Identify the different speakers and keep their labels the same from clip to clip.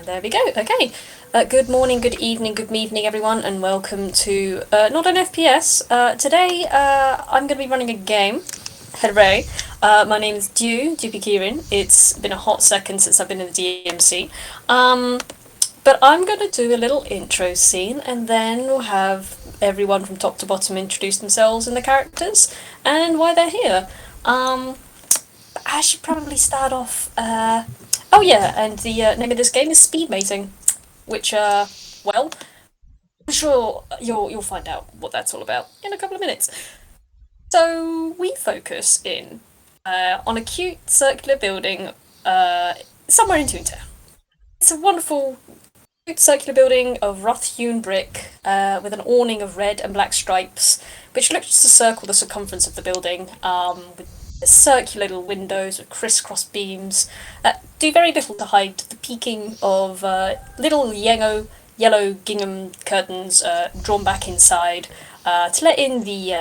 Speaker 1: There we go. Okay. Good morning, good evening, good evening, everyone, and welcome to not an FPS. Today, I'm going to be running a game. Hooray! My name is Dewey Kieran. It's been a hot second since I've been in the DMC. But I'm going to do a little intro scene, and then we'll have everyone from top to bottom introduce themselves and the characters and why they're here. I should probably start off. Oh yeah, and the name of this game is Speed Mating, which well, I'm sure you'll find out what that's all about in a couple of minutes. So we focus in on a cute circular building somewhere in Toontown. It's a wonderful cute circular building of rough-hewn brick with an awning of red and black stripes, which looks to circle the circumference of the building, with circular little windows with crisscross beams that do very little to hide the peeking of little yellow gingham curtains drawn back inside to let in the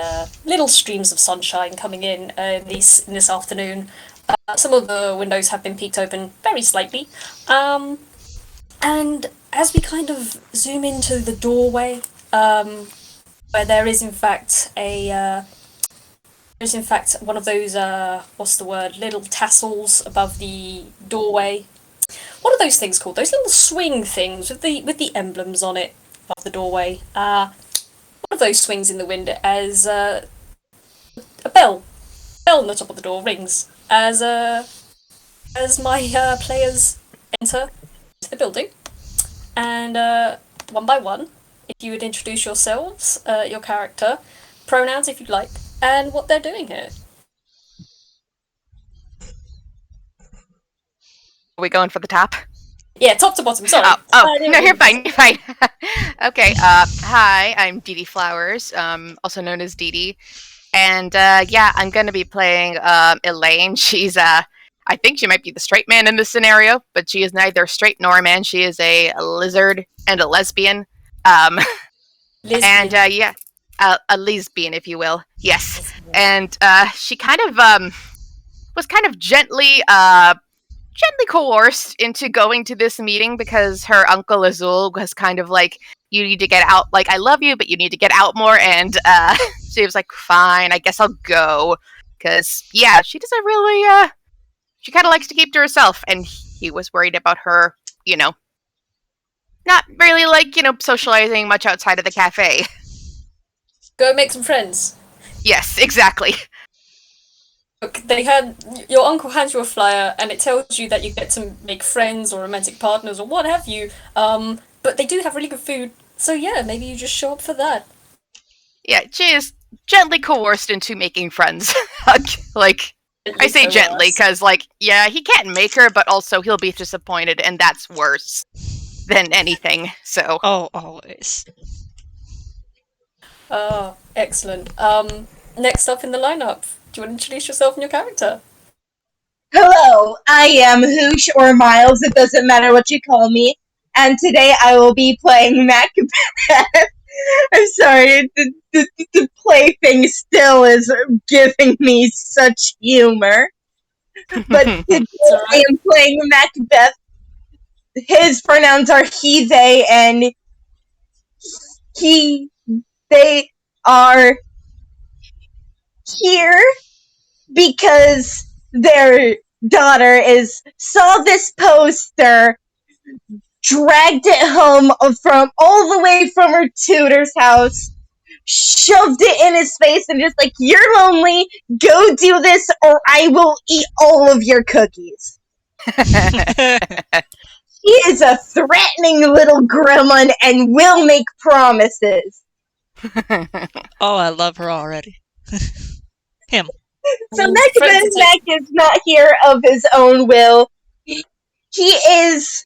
Speaker 1: little streams of sunshine coming in this afternoon. Some of the windows have been peeked open very slightly, and as we kind of zoom into the doorway, where there is in fact one of those what's the word? Little tassels above the doorway. What are those things called? Those little swing things with the emblems on it above the doorway. One of those swings in the wind as a bell on the top of the door rings as my players enter the building, and one by one, if you would introduce yourselves, your character, pronouns if you'd like, and what they're doing here.
Speaker 2: Are we going for the top?
Speaker 1: Yeah, top to bottom, sorry.
Speaker 2: No, you're fine, Okay, hi, I'm DeeDee Flowers, also known as DeeDee, and yeah, I'm gonna be playing Elaine. She's I think she might be the straight man in this scenario, but she is neither straight nor a man. She is a lizard and a lesbian.
Speaker 1: Lesbian.
Speaker 2: And yeah, a lesbian, if you will. Yes. And she kind of was kind of gently coerced into going to this meeting because her uncle Azul was kind of like, you need to get out. Like, I love you, but you need to get out more. And she was like, fine, I guess I'll go. Because yeah, she doesn't really. She kind of likes to keep to herself, and he was worried about her, not really, socializing much outside of the cafe.
Speaker 1: Go make some friends.
Speaker 2: Yes, exactly.
Speaker 1: Look, your uncle hands you a flyer, and it tells you that you get to make friends or romantic partners or what have you, but they do have really good food, so yeah, maybe you just show up for that.
Speaker 2: Yeah, she is gently coerced into making friends. I say gently, because, yeah, he can't make her, but also he'll be disappointed, and that's worse than anything, so...
Speaker 3: Oh, always.
Speaker 1: Oh, excellent. Next up in the lineup, do you want to introduce yourself and your character?
Speaker 4: Hello, I am Hoosh or Miles, it doesn't matter what you call me, and today I will be playing Mac Beth. I'm sorry, the plaything still is giving me such humor. But today I am playing Mac Beth. His pronouns are he, they, and they are here because their daughter saw this poster, dragged it home from all the way from her tutor's house, shoved it in his face, and just like, you're lonely, go do this or I will eat all of your cookies. He is a threatening little gremlin and will make promises.
Speaker 3: Oh, I love her already. Him.
Speaker 4: So Mac is not here of his own will. He's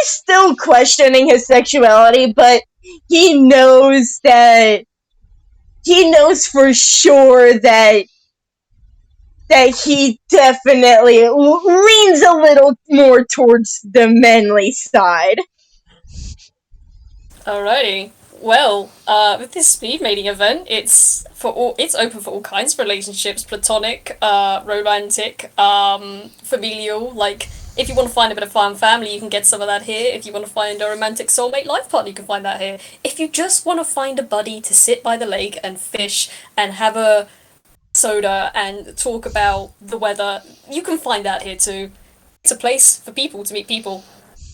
Speaker 4: still questioning his sexuality, but he knows for sure that he definitely leans a little more towards the manly side.
Speaker 1: Alrighty. Well, with this speed mating event, it's open for all kinds of relationships: platonic, romantic, familial, If you want to find a bit of fun family, you can get some of that here. If you want to find a romantic soulmate life partner, you can find that here. If you just want to find a buddy to sit by the lake and fish and have a soda and talk about the weather, you can find that here too. It's a place for people to meet people.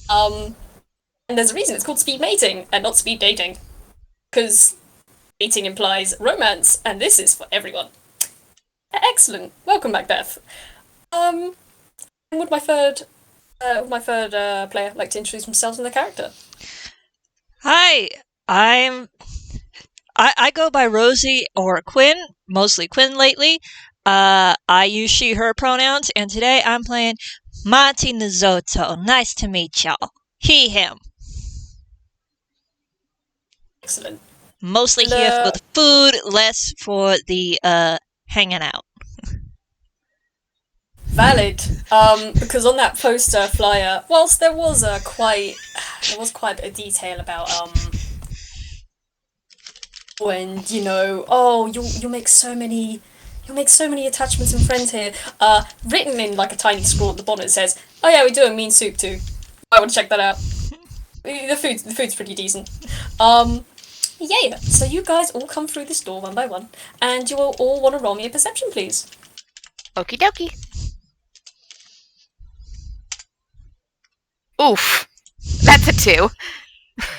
Speaker 1: And there's a reason it's called speed mating and not speed dating. Because dating implies romance, and this is for everyone. Excellent. Welcome, Mac Beth. Would my third player like to introduce themselves and their character?
Speaker 3: Hi, I go by Rosie or Quinn, mostly Quinn lately. I use she, her pronouns, and today I'm playing Monty Nezoto. Nice to meet y'all. He, him.
Speaker 1: Excellent.
Speaker 3: Mostly here for the food, less for the hanging out.
Speaker 1: Valid. Because on that poster flyer, whilst there was quite a bit of detail about when you'll make so many attachments and friends here. Written in like a tiny scroll at the bottom, it says, "Oh yeah, we do a mean soup too. I want to check that out. The food's pretty decent." Yeah. So you guys all come through this door one by one, and you will all want to roll me a perception, please.
Speaker 2: Okie dokie. Oof. That's a 2.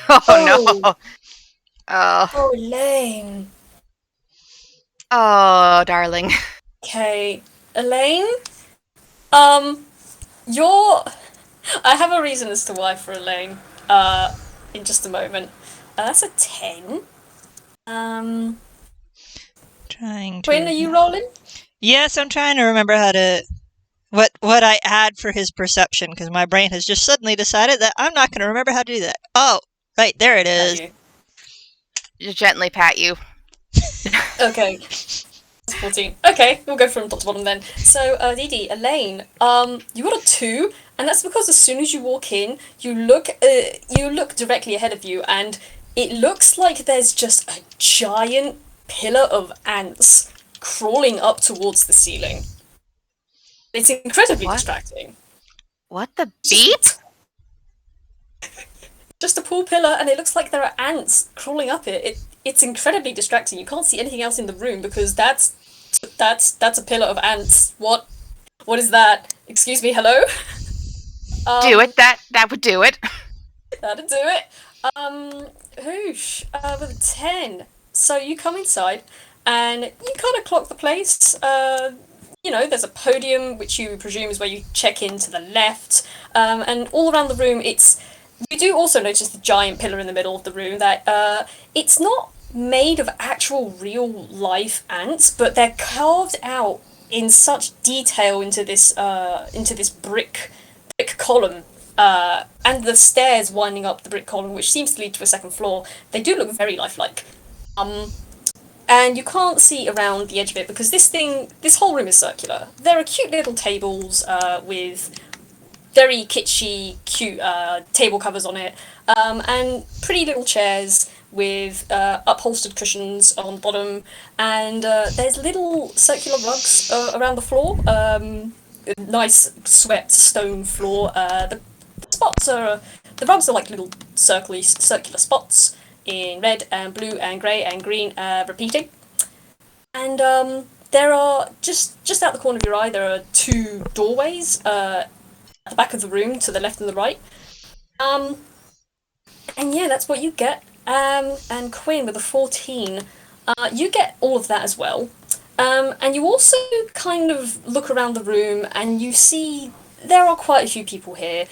Speaker 2: Oh no.
Speaker 1: Oh, Elaine.
Speaker 2: Oh, darling.
Speaker 1: Okay, Elaine. I have a reason as to why for Elaine. In just a moment. That's a 10.
Speaker 3: Trying to.
Speaker 1: Quinn, are you rolling?
Speaker 3: Yes, I'm trying to remember how to. What I add for his perception, because my brain has just suddenly decided that I'm not going to remember how to do that. Oh, right, there it is.
Speaker 2: Just gently pat you.
Speaker 1: Okay. 14. Okay, we'll go from top to bottom then. So, DeeDee, Elaine, you got a 2, and that's because as soon as you walk in, you look directly ahead of you, and it looks like there's just a giant pillar of ants crawling up towards the ceiling. It's incredibly distracting.
Speaker 2: What the beep?
Speaker 1: Just a pool pillar, and it looks like there are ants crawling up it. It's incredibly distracting. You can't see anything else in the room because that's a pillar of ants. What is that? Excuse me, hello?
Speaker 2: Do it. That would do it.
Speaker 1: That'd do it. Hoosh, with a 10. So you come inside, and you kind of clock the place. There's a podium, which you presume is where you check in to the left. And all around the room, you do also notice the giant pillar in the middle of the room that it's not made of actual real life ants, but they're carved out in such detail into this brick column, and the stairs winding up the brick column, which seems to lead to a second floor. They do look very lifelike. And you can't see around the edge of it because this whole room is circular. There are cute little tables with very kitschy, cute table covers on it, and pretty little chairs with upholstered cushions on the bottom, and there's little circular rugs around the floor. Nice swept stone floor. The rugs are like little circular spots in red and blue and grey and green, repeating. And there are just out the corner of your eye, there are 2 doorways at the back of the room to the left and the right. And yeah, that's what you get. And Quinn with a 14, you get all of that as well. And you also kind of look around the room and you see there are quite a few people here.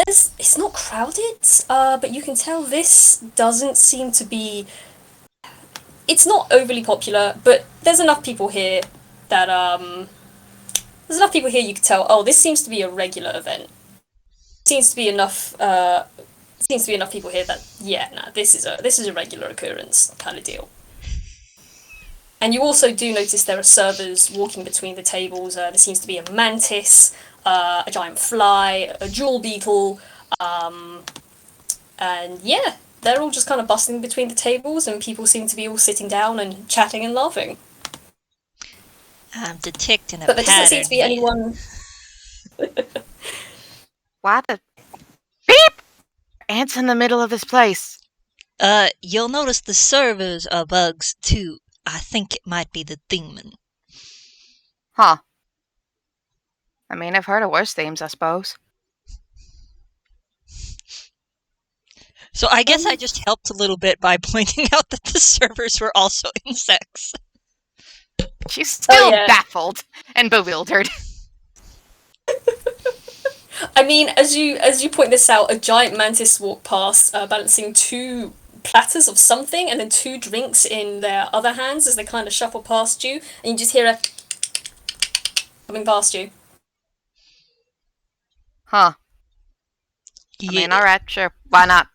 Speaker 1: It's not crowded, but you can tell this doesn't seem to be. It's not overly popular, but there's enough people here that you can tell. Oh, this seems to be a regular event. Seems to be enough people here that this is a regular occurrence kind of deal. And you also do notice there are servers walking between the tables. There seems to be a mantis, a giant fly, a jewel beetle, and yeah, they're all just kind of bustling between the tables, and people seem to be all sitting down and chatting and laughing.
Speaker 3: I'm detecting a
Speaker 1: But there
Speaker 3: pattern.
Speaker 1: doesn't seem to be anyone.
Speaker 2: Why the beep? Ants in the middle of this place.
Speaker 3: You'll notice the servers are bugs too. I think it might be the demon.
Speaker 2: Huh. I mean, I've heard of worse themes, I suppose.
Speaker 3: So I guess I just helped a little bit by pointing out that the servers were also insects.
Speaker 2: She's still
Speaker 1: yeah.
Speaker 2: baffled and bewildered.
Speaker 1: I mean, as you point this out, a giant mantis walked past, balancing 2 platters of something and then 2 drinks in their other hands as they kind of shuffle past you, and you just hear a coming past you.
Speaker 2: Huh. I mean, alright, sure. Why not?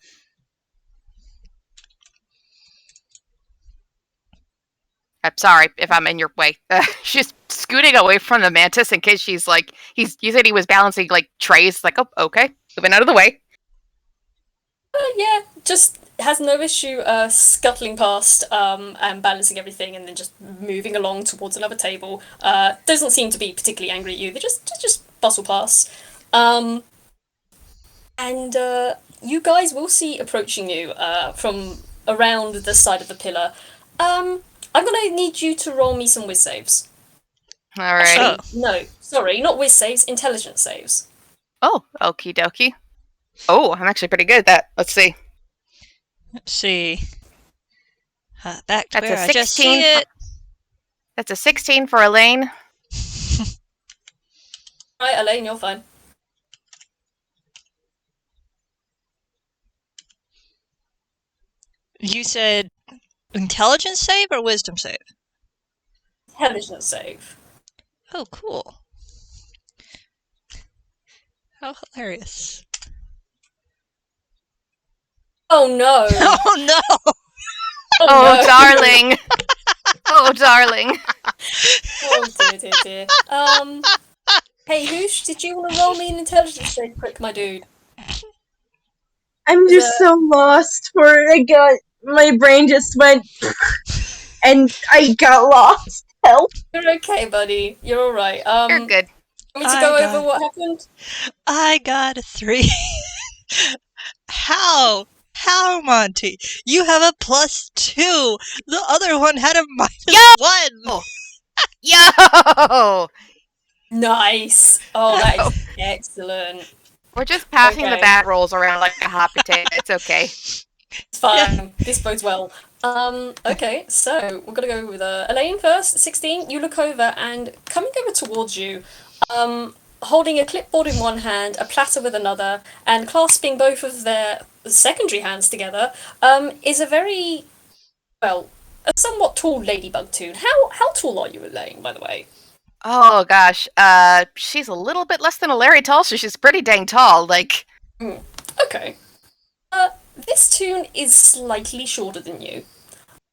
Speaker 2: I'm sorry if I'm in your way. She's scooting away from the mantis in case she's like, you said he was balancing like trays. Like, oh, okay, moving out of the way.
Speaker 1: Yeah, just has no issue scuttling past and balancing everything and then just moving along towards another table. Doesn't seem to be particularly angry at you. They just bustle past. And you guys will see approaching you from around the side of the pillar. I'm gonna need you to roll me some whiz saves.
Speaker 2: Alright.
Speaker 1: Actually, no, sorry, not whiz saves, intelligence saves.
Speaker 2: Oh, okie dokie. Oh, I'm actually pretty good at that. Let's see.
Speaker 3: Let's see. Back to
Speaker 2: That's
Speaker 3: where
Speaker 2: a
Speaker 3: I just see
Speaker 2: 16.
Speaker 3: it.
Speaker 2: That's a 16 for Elaine.
Speaker 1: Right, Elaine, you're fine.
Speaker 3: You said intelligence save or wisdom save?
Speaker 1: Intelligence save.
Speaker 3: Oh, cool. How hilarious.
Speaker 1: Oh no!
Speaker 3: Oh no!
Speaker 2: Oh,
Speaker 1: no.
Speaker 2: darling. Oh, darling.
Speaker 1: Oh dear. Hey Hoosh, did you want to roll me an intelligence save quick, my dude?
Speaker 4: I'm just so lost for my brain just went and I got lost. Help.
Speaker 1: You're okay, buddy. You're alright.
Speaker 2: You're good.
Speaker 1: Want me to go over what happened?
Speaker 3: I got a 3. How? How, Monty? You have a +2. The other one had a -1.
Speaker 2: Yo!
Speaker 1: Nice. Oh, that is excellent.
Speaker 2: We're just passing the
Speaker 1: Okay.
Speaker 2: bad rolls around like a hot potato. It's okay.
Speaker 1: It's fine. This bodes well. Okay, so we're gonna go with Elaine first. 16. You look over and coming over towards you, holding a clipboard in one hand, a platter with another, and clasping both of their secondary hands together, is a very a somewhat tall ladybug toon. How tall are you, Elaine? By the way.
Speaker 2: Oh gosh, she's a little bit less than a Larry tall, so she's pretty dang tall. Like,
Speaker 1: Okay. This toon is slightly shorter than you.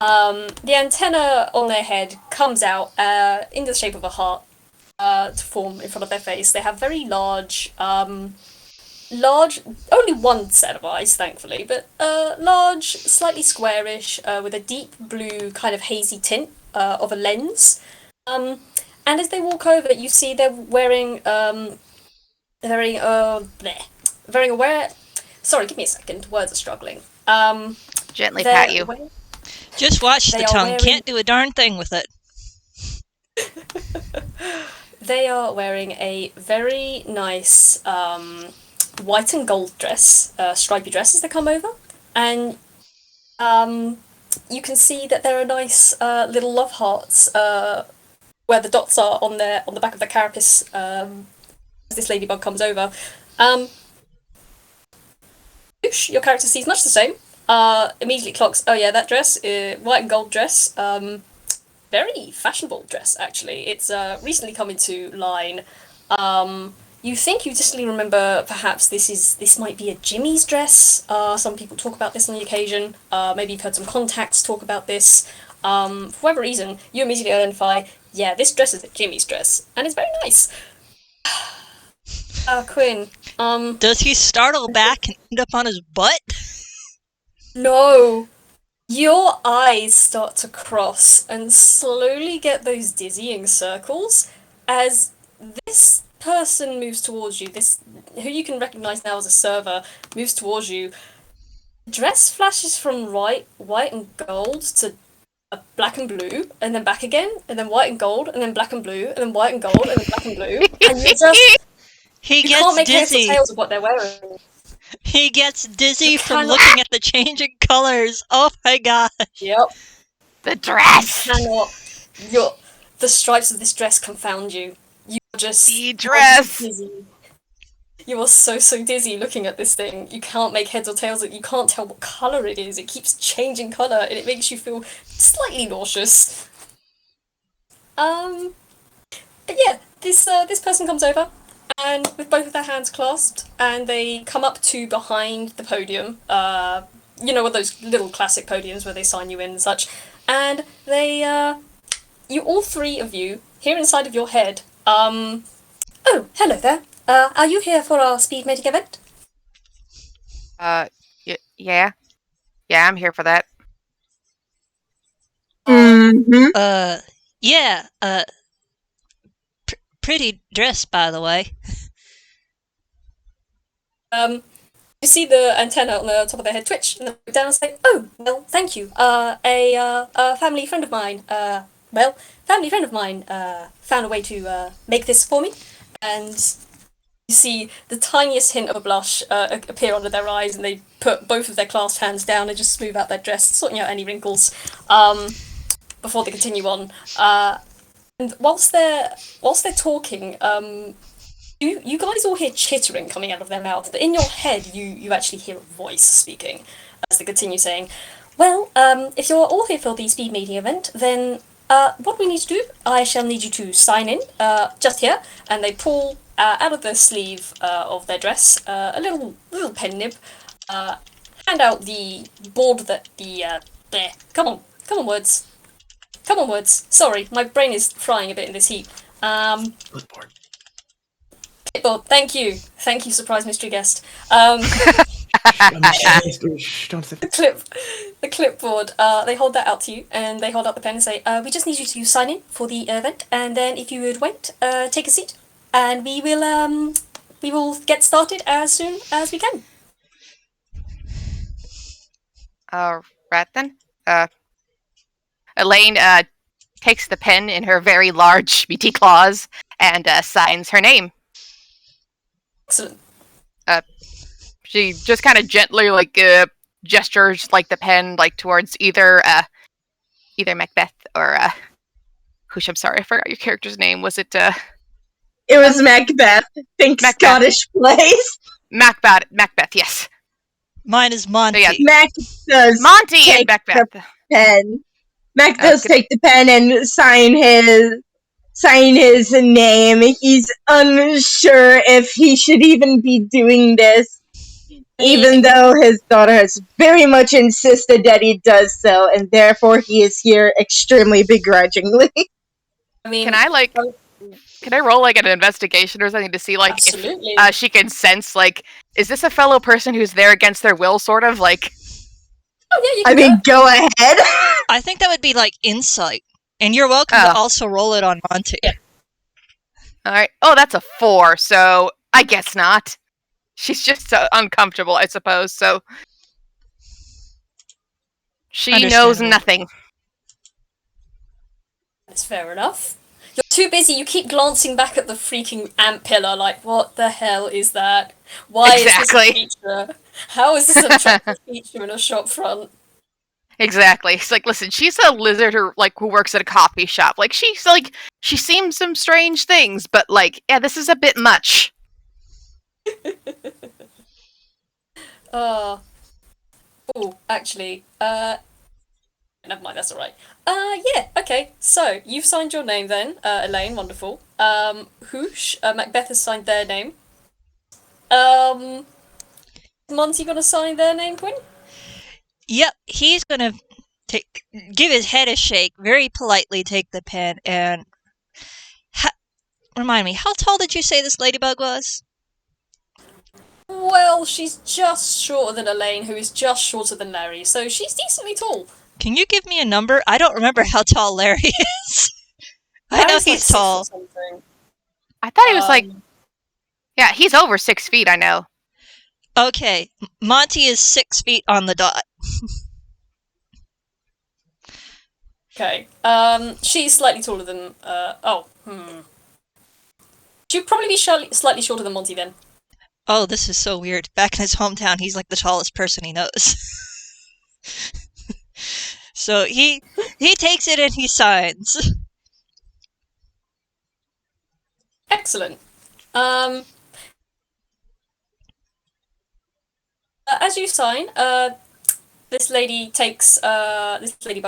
Speaker 1: The antenna on their head comes out in the shape of a heart to form in front of their face. They have very large, only one set of eyes, thankfully, but large, slightly squarish, with a deep blue kind of hazy tint of a lens. And as they walk over, you see they're wearing Sorry, give me a second. Words are struggling.
Speaker 2: gently pat you.
Speaker 3: Just watch
Speaker 1: They
Speaker 3: the
Speaker 1: are
Speaker 3: tongue.
Speaker 1: wearing-
Speaker 3: Can't do a darn thing with it.
Speaker 1: They are wearing a very nice white and gold dress, stripy dress as they come over, and you can see that there are nice little love hearts where the dots are on the back of the carapace as this ladybug comes over. Whoosh, your character sees much the same. Immediately clocks, oh yeah, that dress, white and gold dress, very fashionable dress actually. It's recently come into line. You think you distinctly remember perhaps this might be a Jimmy's dress. Some people talk about this on the occasion. Maybe you've heard some contacts talk about this. For whatever reason, you immediately identify, yeah, this dress is a Jimmy's dress, and it's very nice. Quinn,
Speaker 3: Does he startle back and end up on his butt?
Speaker 1: no. Your eyes start to cross and slowly get those dizzying circles as this person moves towards you. This, who you can recognize now as a server, moves towards you. The dress flashes from white and gold to black and blue, and then back again, and then white and gold, and then black and blue, and then white and gold, and then black and blue. And you just
Speaker 3: He
Speaker 1: you can't
Speaker 3: gets
Speaker 1: make heads or
Speaker 3: dizzy.
Speaker 1: tails of what they're wearing.
Speaker 3: He gets dizzy
Speaker 1: You
Speaker 3: from
Speaker 1: cannot-
Speaker 3: looking at the changing colors. Oh my god.
Speaker 1: Yep.
Speaker 2: The dress!
Speaker 1: The stripes of this dress confound you. You are just
Speaker 2: The dress!
Speaker 1: dizzy. You are so dizzy looking at this thing. You can't make heads or tails of it. You can't tell what colour it is. It keeps changing colour and it makes you feel slightly nauseous. But yeah, this person comes over and with both of their hands clasped, and they come up to behind the podium. You know, what those little classic podiums where they sign you in and such. And they, you, all three of you, hear inside of your head, oh, hello there. Are you here for our speed mating event?
Speaker 2: Yeah. Yeah, I'm here for that.
Speaker 4: Mm-hmm.
Speaker 3: Yeah, pretty dress, by the way.
Speaker 1: You see the antenna on the top of their head twitch, and they look down and say, oh, well, thank you. A family friend of mine, found a way to make this for me. And you see the tiniest hint of a blush appear under their eyes, and they put both of their clasped hands down and just smooth out their dress, sorting out any wrinkles, before they continue on. And whilst they're talking, you guys all hear chittering coming out of their mouths, but in your head you actually hear a voice speaking as they continue saying, well, if you're all here for the speed meeting event, then what we need to do, I shall need you to sign in, just here, and they pull out of the sleeve of their dress a little pen nib, hand out the board that there. Come on, words. Sorry, my brain is frying a bit in this heat.
Speaker 5: Clipboard.
Speaker 1: Clipboard, thank you, surprise mystery guest.
Speaker 5: Shh, don't say that.
Speaker 1: The clipboard, they hold that out to you, and they hold out the pen and say, we just need you to sign in for the event, and then if you would wait, take a seat, and we will get started as soon as we can.
Speaker 2: Right then. Elaine takes the pen in her very large meaty claws and signs her name.
Speaker 1: Excellent.
Speaker 2: She just kind of gently gestures the pen towards either Mac Beth or Hoosh. I'm sorry, I forgot your character's name. Was it
Speaker 4: It was Mac Beth. Think
Speaker 2: Mac
Speaker 4: Scottish place.
Speaker 2: Mac Beth? Yes.
Speaker 3: Mine is Monty.
Speaker 2: Yeah.
Speaker 4: Mac does
Speaker 2: Monty
Speaker 4: take
Speaker 2: and Mac Beth.
Speaker 4: pen. Mac does
Speaker 2: Okay.
Speaker 4: take the pen and sign his name. He's unsure if he should even be doing this, even though his daughter has very much insisted that he does so, and therefore he is here extremely begrudgingly.
Speaker 1: I mean,
Speaker 2: Can I roll an investigation or something to see
Speaker 1: absolutely.
Speaker 2: if she can sense is this a fellow person who's there against their will, sort of
Speaker 1: Oh yeah, you
Speaker 4: I
Speaker 1: can do
Speaker 4: mean, go ahead.
Speaker 3: I think that would be insight. And you're welcome to also roll it on Monty.
Speaker 2: All right. Oh, that's a 4, so I guess not. She's just uncomfortable, I suppose. So she knows
Speaker 3: Understandable.
Speaker 2: nothing.
Speaker 1: That's fair enough. You're too busy. You keep glancing back at the freaking ant pillar, what the hell is that? Why
Speaker 2: Exactly.
Speaker 1: is this a feature? How is this an attractive feature in a shop front?
Speaker 2: Exactly. It's listen, she's a lizard who works at a coffee shop. She seems some strange things, but yeah, this is a bit much.
Speaker 1: Oh, actually, never mind, that's alright. Yeah, okay, so, you've signed your name then, Elaine, wonderful. Hoosh, Mac Beth has signed their name. Monty gonna sign their name, Quinn?
Speaker 3: Yep, he's gonna give his head a shake, very politely take the pen, and remind me, how tall did you say this ladybug was?
Speaker 1: Well, she's just shorter than Elaine, who is just shorter than Larry, so she's decently tall.
Speaker 3: Can you give me a number? I don't remember how tall Larry is. I know
Speaker 1: Larry's
Speaker 3: he's
Speaker 1: 6 or
Speaker 3: tall.
Speaker 1: something.
Speaker 2: I thought he was Yeah, he's over 6 feet, I know.
Speaker 3: Okay, Monty is 6 feet on the dot.
Speaker 1: Okay. She's slightly taller than. She'd probably be slightly shorter than Monty then.
Speaker 3: Oh, this is so weird. Back in his hometown, he's like the tallest person he knows. So he takes it and he signs.
Speaker 1: Excellent. As you sign, this ladybug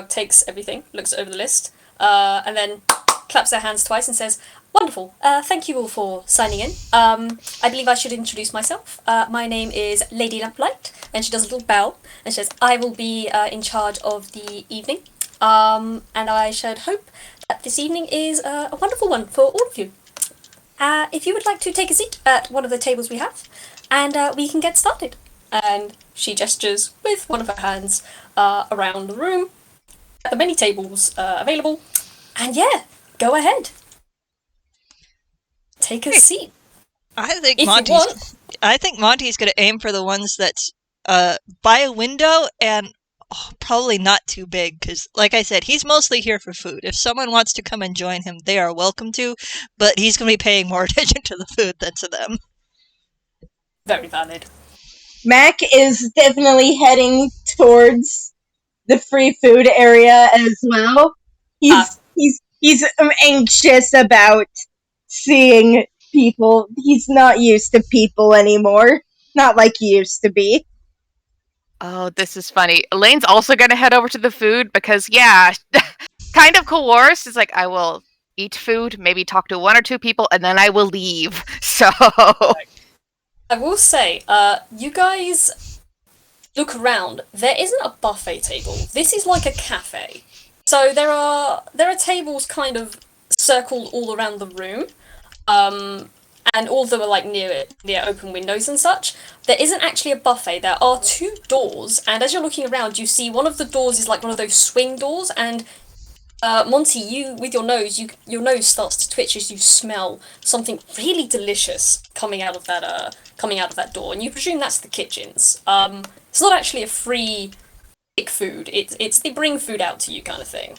Speaker 1: takes everything, looks over the list, and then claps her hands twice and says, "Wonderful. Thank you all for signing in. I believe I should introduce myself. My name is Lady Lamplight," and she does a little bow and says, "I will be in charge of the evening. And I should hope that this evening is a wonderful one for all of you. If you would like to take a seat at one of the tables we have, and we can get started." And she gestures with one of her hands around the room at the many tables available. And yeah, go ahead. Take a seat.
Speaker 3: I think
Speaker 1: If you want.
Speaker 3: Monty's gonna aim for the ones that's by a window and probably not too big, because like I said, he's mostly here for food. If someone wants to come and join him, they are welcome to, but he's gonna be paying more attention to the food than to them.
Speaker 1: Very valid.
Speaker 4: Mac is definitely heading towards the free food area as well. He's anxious about seeing people. He's not used to people anymore. Not like he used to be.
Speaker 2: Oh, this is funny. Elaine's also going to head over to the food because, yeah, kind of coerced. It's like, I will eat food, maybe talk to one or two people, and then I will leave. So...
Speaker 1: I will say, you guys look around. There isn't a buffet table. This is like a cafe. So there are tables kind of circled all around the room, and all of them are like near open windows and such. There isn't actually a buffet. There are 2 doors, and as you're looking around, you see one of the doors is like one of those swing doors, and Monty, you with your nose starts to twitch as you smell something really delicious coming out of that door, and you presume that's the kitchens. It's not actually a free pick food. It's they bring food out to you kind of thing.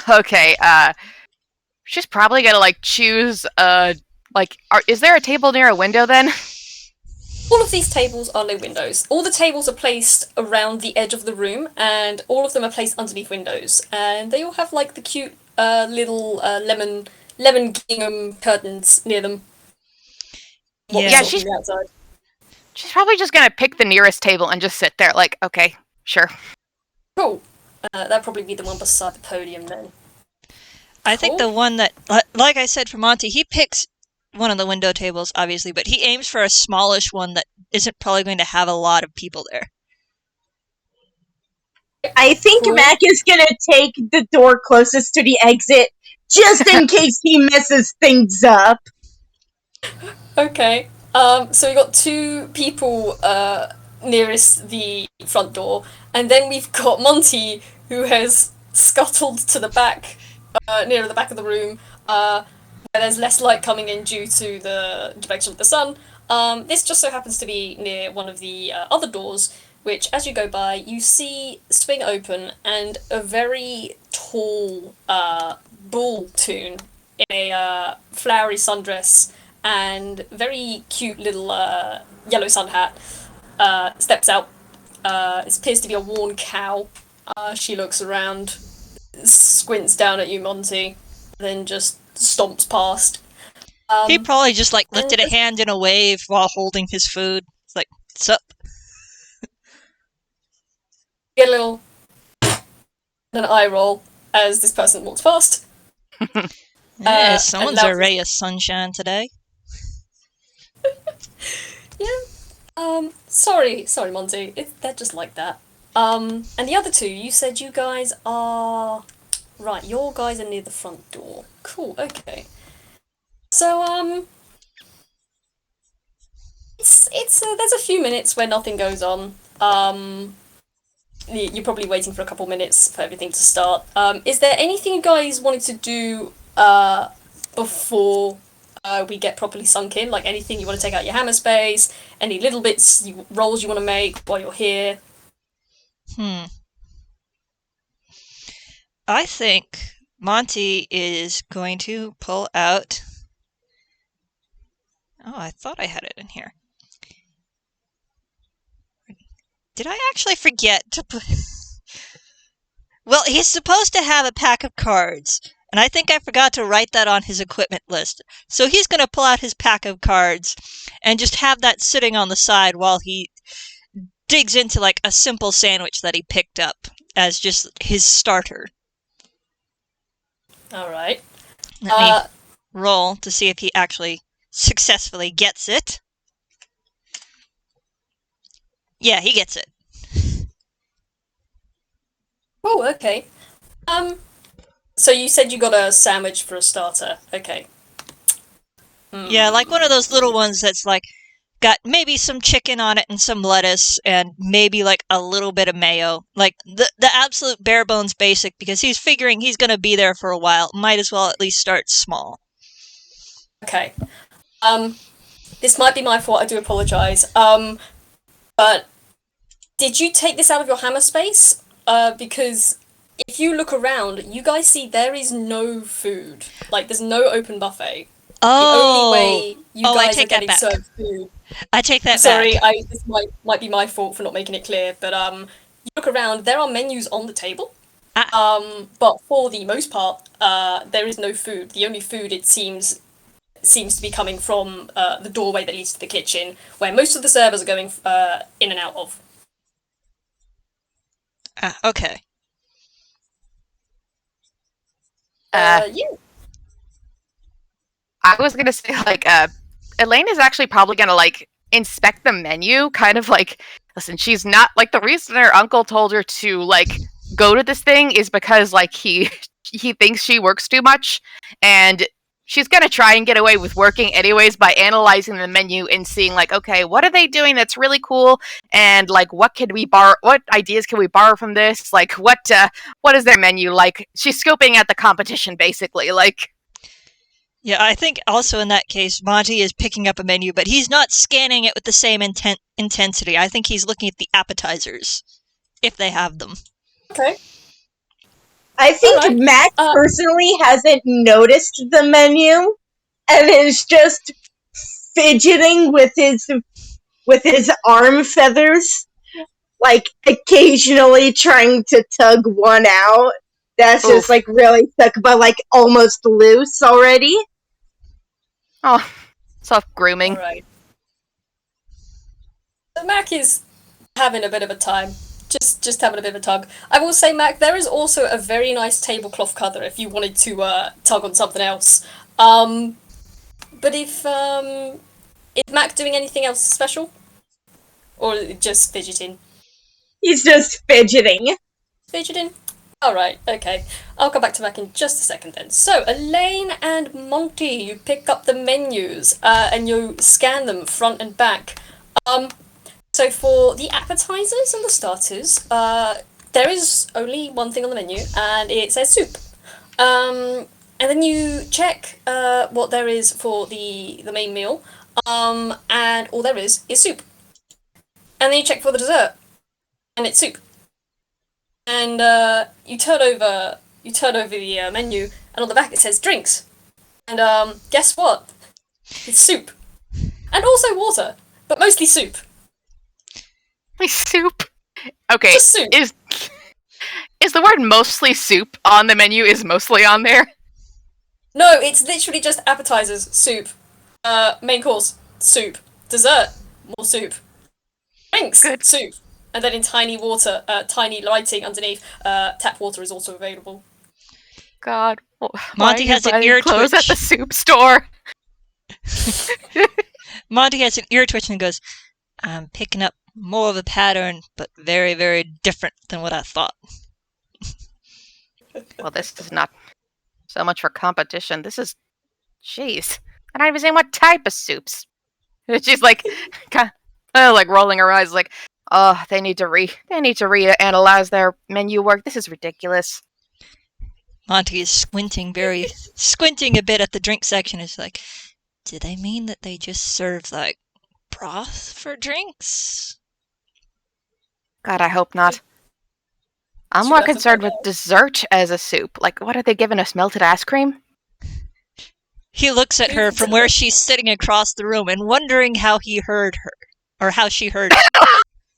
Speaker 2: Okay, she's probably gonna like choose is there a table near a window then?
Speaker 1: All of these tables are low windows. All the tables are placed around the edge of the room, and all of them are placed underneath windows. And they all have like the cute little lemon gingham curtains near them.
Speaker 2: Yeah, she's probably just gonna pick the nearest table and just sit there. Like, okay, sure.
Speaker 1: Cool. That'd probably be the one beside the podium then.
Speaker 3: I think the one that, like I said for Monty, he picks one of the window tables, obviously, but he aims for a smallish one that isn't probably going to have a lot of people there.
Speaker 4: I think Mac is gonna take the door closest to the exit, just in case he messes things up.
Speaker 1: Okay. So we got 2 people nearest the front door, and then we've got Monty, who has scuttled to the back, nearer the back of the room, where there's less light coming in due to the direction of the sun. This just so happens to be near one of the other doors, which, as you go by, you see swing open, and a very tall bull toon in a flowery sundress and very cute little yellow sun hat steps out. It appears to be a worn cow. She looks around, squints down at you, Monty, then just stomps past.
Speaker 3: He probably just like lifted a hand in a wave while holding his food. It's like, sup?
Speaker 1: Get a little an eye roll as this person walks past.
Speaker 3: Yeah, someone's a ray of sunshine today.
Speaker 1: Yeah. Sorry, Monty. They're just like that. And the other 2, you said you guys are... Right, your guys are near the front door. Cool, okay. So, there's a few minutes where nothing goes on. You're probably waiting for a couple minutes for everything to start. Is there anything you guys wanted to do before we get properly sunk in? Like anything you want to take out your hammer space, any little bits, rolls you want to make while you're here?
Speaker 3: I think Monty is going to pull out... Oh, I thought I had it in here. Did I actually forget to put... Well, he's supposed to have a pack of cards, and I think I forgot to write that on his equipment list. So he's going to pull out his pack of cards and just have that sitting on the side while he digs into like a simple sandwich that he picked up as just his starter.
Speaker 1: Alright.
Speaker 3: Let me roll to see if he actually successfully gets it. Yeah, he gets it.
Speaker 1: Oh, okay. So you said you got a sandwich for a starter. Okay.
Speaker 3: Yeah, like one of those little ones that's like got maybe some chicken on it and some lettuce and maybe like a little bit of mayo. Like the absolute bare bones basic, because he's figuring he's going to be there for a while. Might as well at least start small.
Speaker 1: Okay. This might be my fault, I do apologise. But did you take this out of your hammer space? Because if you look around, you guys see there is no food. Like, there's no open buffet.
Speaker 3: Oh,
Speaker 1: the only way you
Speaker 3: I
Speaker 1: guys
Speaker 3: take
Speaker 1: are
Speaker 3: that
Speaker 1: getting
Speaker 3: back.
Speaker 1: served food.
Speaker 3: I take that
Speaker 1: Sorry,
Speaker 3: back.
Speaker 1: this might be my fault for not making it clear, but you look around, there are menus on the table. But for the most part, there is no food. The only food, it seems to be coming from the doorway that leads to the kitchen, where most of the servers are going in and out of.
Speaker 3: Okay.
Speaker 1: Yeah.
Speaker 2: I was gonna say, like, Elaine is actually probably gonna, like, inspect the menu, kind of like, listen, she's not, like, the reason her uncle told her to, like, go to this thing is because, like, he thinks she works too much, and she's gonna try and get away with working anyways by analyzing the menu and seeing, like, okay, what are they doing that's really cool, and, like, what ideas can we borrow from this, like, what is their menu like? She's scoping at the competition, basically, like...
Speaker 3: Yeah, I think also in that case, Monty is picking up a menu, but he's not scanning it with the same intensity. I think he's looking at the appetizers, if they have them.
Speaker 1: Okay.
Speaker 4: I think
Speaker 1: Alright.
Speaker 4: Mac personally hasn't noticed the menu and is just fidgeting with his arm feathers, like occasionally trying to tug one out. That's
Speaker 2: Oof.
Speaker 4: just like really stuck, but like almost loose already.
Speaker 2: Oh, soft grooming.
Speaker 1: Alright. So Mac is having a bit of a time. Just having a bit of a tug. I will say, Mac, there is also a very nice tablecloth cover if you wanted to tug on something else. But if Mac doing anything else special? Or just fidgeting?
Speaker 4: He's just fidgeting.
Speaker 1: Fidgeting? Alright, okay. I'll come back to Mac in just a second then. So, Elaine and Monty, you pick up the menus and you scan them front and back. So for the appetizers and the starters, there is only one thing on the menu, and it says soup. And then you check what there is for the main meal, and all there is soup. And then you check for the dessert, and it's soup. And you turn over the menu, and on the back it says drinks. And guess what? It's soup, and also water, but mostly soup.
Speaker 2: Soup. Okay,
Speaker 1: Just soup.
Speaker 2: is the word mostly soup on the menu is mostly on there?
Speaker 1: No, it's literally just appetizers, soup. Main course, soup. Dessert, more soup. Drinks,
Speaker 2: Good.
Speaker 1: soup. And then in tiny tiny lighting underneath, tap water is also available.
Speaker 2: God,
Speaker 3: Monty has an ear
Speaker 2: clothes
Speaker 3: twitch.
Speaker 2: at the soup store.
Speaker 3: Monty has an ear twitch and goes, I'm picking up more of a pattern, but very, very different than what I thought.
Speaker 2: Well, this is not so much for competition. This is, jeez. And I was saying, what type of soups? She's like, kind of like rolling her eyes, like, oh, they need to reanalyze their menu work. This is ridiculous.
Speaker 3: Monty is squinting a bit at the drink section. It's like, do they mean that they just serve, like, broth for drinks?
Speaker 2: God, I hope not. I'm
Speaker 1: Should
Speaker 2: more
Speaker 1: have to
Speaker 2: concerned
Speaker 1: find
Speaker 2: with dessert as a soup. Like, what are they giving us? Melted ice cream?
Speaker 3: He looks at her from where she's sitting across the room and wondering how he heard her. Or how she heard him.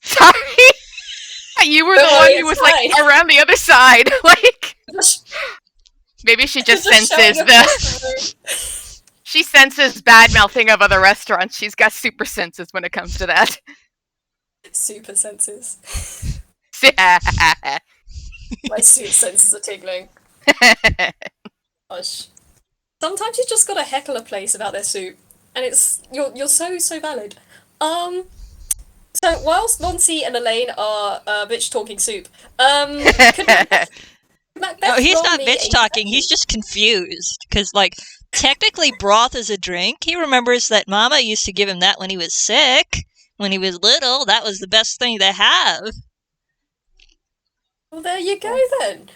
Speaker 2: Sorry! You were the
Speaker 1: Oh,
Speaker 2: one
Speaker 1: it's
Speaker 2: who was,
Speaker 1: fine.
Speaker 2: like, around the other side. Like,
Speaker 1: Just
Speaker 2: maybe she just
Speaker 1: showing
Speaker 2: senses
Speaker 1: across the room.
Speaker 2: She senses bad mouthing of other restaurants. She's got super senses when it comes to that.
Speaker 1: Super senses. My super senses are tingling. Gosh. Sometimes you just gotta heckle a place about their soup, and you're so valid. So whilst Monty and Elaine are bitch talking soup, could Mac Beth
Speaker 3: No, he's
Speaker 1: roll
Speaker 3: not
Speaker 1: me
Speaker 3: bitch
Speaker 1: a
Speaker 3: talking, he's just confused. Because, like, technically broth is a drink. He remembers that Mama used to give him that when he was sick. When he was little, that was the best thing to have.
Speaker 1: Well, there you go then.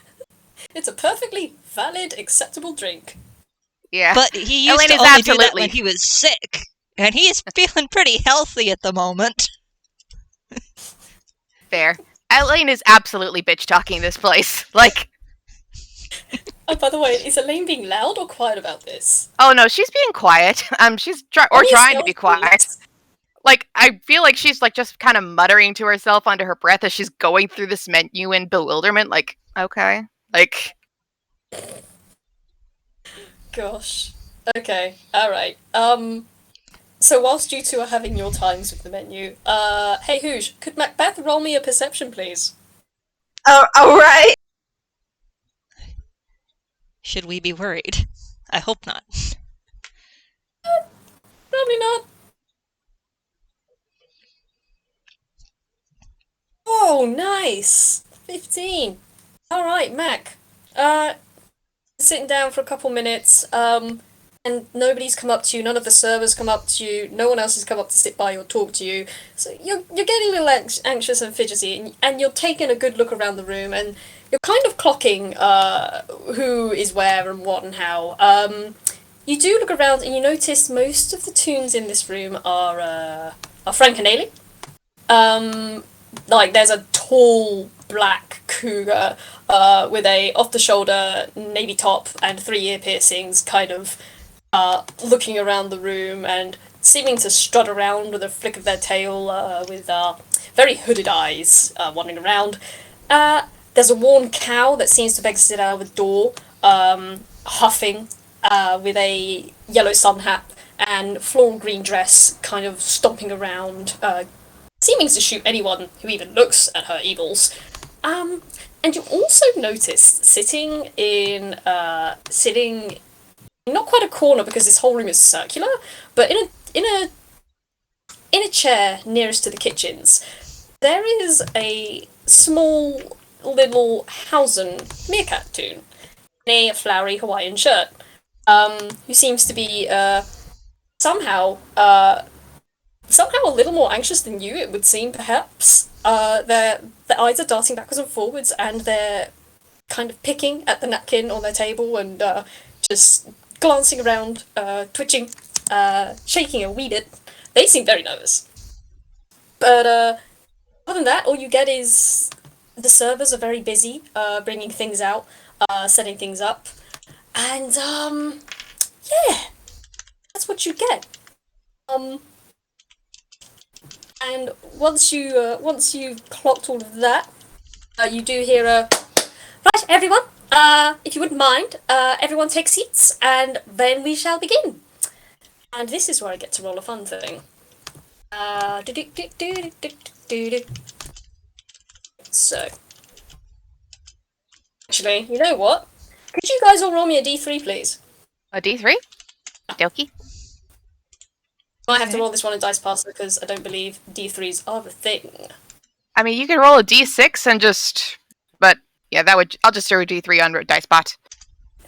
Speaker 1: It's a perfectly valid, acceptable drink.
Speaker 2: Yeah.
Speaker 3: But he used
Speaker 2: Elaine
Speaker 3: to
Speaker 2: is
Speaker 3: only do that
Speaker 2: absolutely-
Speaker 3: when he was sick. And he is feeling pretty healthy at the moment.
Speaker 2: Fair. Elaine is absolutely bitch talking this place. Like,
Speaker 1: Oh, by the way, is Elaine being loud or quiet about this?
Speaker 2: oh no, she's being quiet. She's trying to be quiet. Like, I feel like she's like just kind of muttering to herself under her breath as she's going through this menu in bewilderment. Like, okay, like,
Speaker 1: Gosh. Okay. All right. So whilst you two are having your times with the menu, hey Hoosh, could Mac Beth roll me a perception, please?
Speaker 4: Oh, all right.
Speaker 3: Should we be worried? I hope not.
Speaker 1: Probably not. Oh, nice. 15. All right, Mac. Sitting down for a couple minutes. And nobody's come up to you. None of the servers come up to you. No one else has come up to sit by or talk to you. So you're getting a little anxious and fidgety, and you're taking a good look around the room, and you're kind of clocking who is where and what and how. You do look around, and you notice most of the tunes in this room are Frank and Ailey. Like there's a tall black cougar with a off-the-shoulder navy top and 3 ear piercings, kind of looking around the room and seeming to strut around with a flick of their tail, with very hooded eyes, wandering around. There's a worn cow that seems to have exited out of a door, huffing, with a yellow sun hat and floral green dress, kind of stomping around, seeming to shoot anyone who even looks at her evils. And you also notice sitting not quite a corner because this whole room is circular, but in a chair nearest to the kitchens, there is a small little Hausen meerkat toon in a flowery Hawaiian shirt, who seems to be somehow a little more anxious than you, it would seem, perhaps. Their eyes are darting backwards and forwards, and they're kind of picking at the napkin on their table and just glancing around, twitching, shaking a wee bit. They seem very nervous. But other than that, all you get is the servers are very busy, bringing things out, setting things up, and yeah, that's what you get. And once you've clocked all of that, you do hear a right, everyone. If you wouldn't mind, everyone take seats, and then we shall begin. And this is where I get to roll a fun thing. So, actually, you know what? Could you guys all roll me a D3, please?
Speaker 2: a D3? Dokie.
Speaker 1: I have to roll this one in Dice Passer because I don't believe D3s are a thing.
Speaker 2: I mean, you can roll a D6 and just, but yeah, I'll just throw a D3 on Dicebot.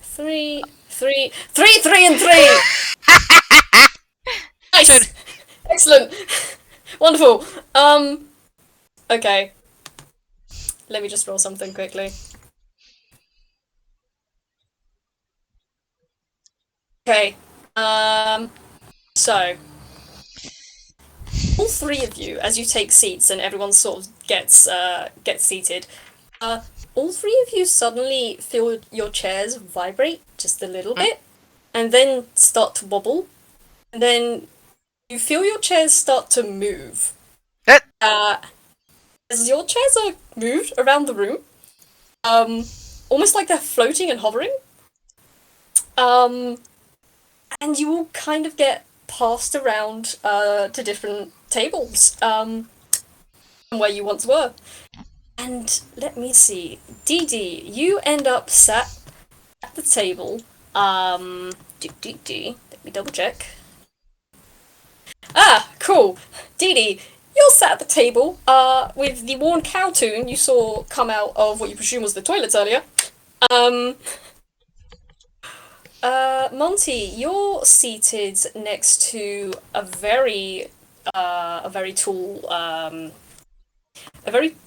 Speaker 1: 3, 3, 3, 3, and 3! Nice! Excellent! Wonderful. Okay. Let me just roll something quickly. Okay. So all three of you, as you take seats and everyone sort of gets seated, all three of you suddenly feel your chairs vibrate just a little bit, and then start to wobble, and then you feel your chairs start to move. As your chairs are moved around the room, almost like they're floating and hovering. And you all kind of get passed around to different tables from where you once were. And let me see, DeeDee, you end up sat at the table. Let me double check. Ah, cool. DeeDee, you're sat at the table with the worn cow tune you saw come out of what you presume was the toilets earlier. Monty, you're seated next to a very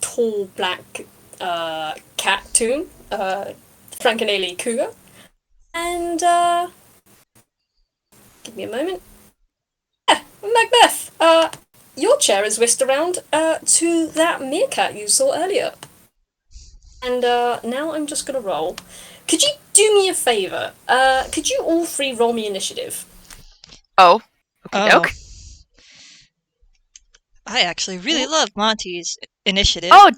Speaker 1: tall black cat tune, Frankenaley cougar, and give me a moment. Yeah, Mac Beth, your chair is whisked around to that meerkat you saw earlier. And now I'm just gonna roll. Could you do me a favour? Could you all three roll me initiative?
Speaker 2: Oh. Okay,
Speaker 3: Oh. I actually really love Monty's initiative.
Speaker 2: Oh,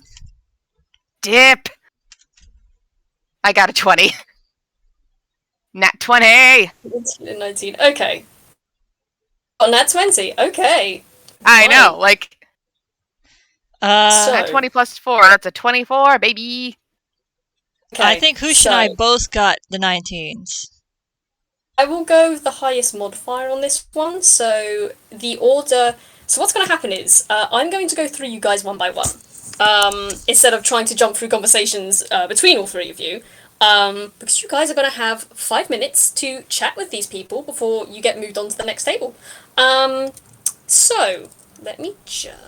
Speaker 2: dip. I got a 20. Nat 20.
Speaker 1: 19. Okay. Oh, nat 20. Okay.
Speaker 2: I know, like
Speaker 3: Uh,
Speaker 2: nat 20 plus 4. That's a 24, baby.
Speaker 1: Okay,
Speaker 3: I think Hoosh and I both got the 19s.
Speaker 1: I will go with the highest modifier on this one. So the order. So what's going to happen is I'm going to go through you guys one by one. Instead of trying to jump through conversations between all three of you. Because you guys are going to have 5 minutes to chat with these people before you get moved on to the next table. So let me just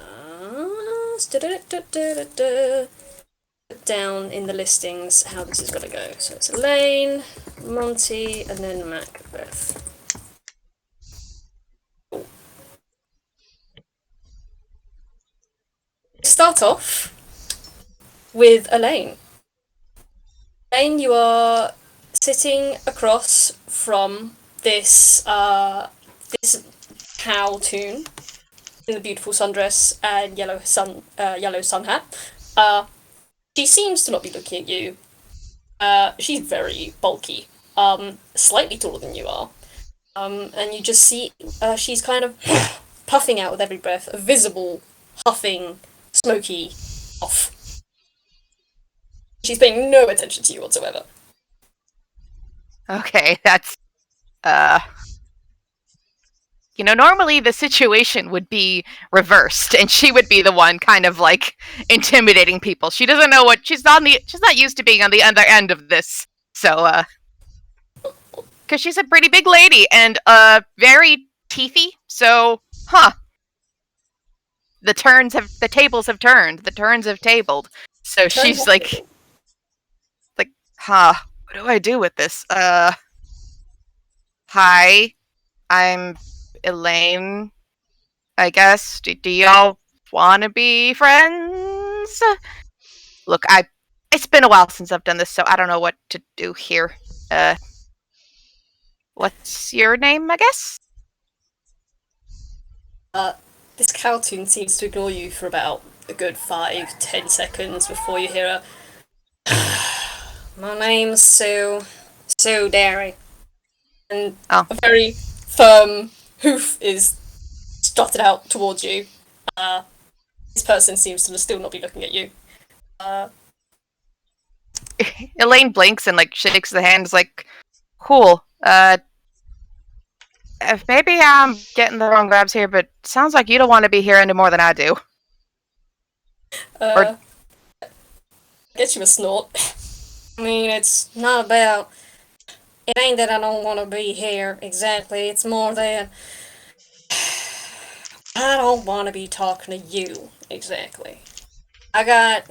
Speaker 1: put down in the listings how this is going to go. So it's Elaine, Monty, and then Mac Beth. Cool. Start off with Elaine. Elaine, you are sitting across from this cow tune in the beautiful sundress and yellow sun hat. She seems to not be looking at you. She's very bulky, slightly taller than you are, and you just see she's kind of puffing out with every breath, a visible huffing, smoky puff. She's paying no attention to you whatsoever.
Speaker 2: Okay, that's normally the situation would be reversed, and she would be the one kind of like intimidating people. She doesn't know what she's not used to being on the other end of this. So, because she's a pretty big lady and very teethy. So, the tables have turned. The turns have tabled. So she's like, what do I do with this? Hi, I'm Elaine, I guess. Do y'all want to be friends? Look, it's been a while since I've done this, so I don't know what to do here. What's your name, I guess?
Speaker 1: This cow tune seems to ignore you for about a good 5-10 seconds before you hear my name's Sue Dairy. And a very firm hoof is strutted out towards you. This person seems to still not be looking at you.
Speaker 2: Elaine blinks and shakes the hands cool. If maybe I'm getting the wrong vibes here, but it sounds like you don't want to be here any more than I do.
Speaker 1: I guess you a snort. I mean, it's not about... It ain't that I don't want to be here, exactly. It's more that... I don't want to be talking to you, exactly. I got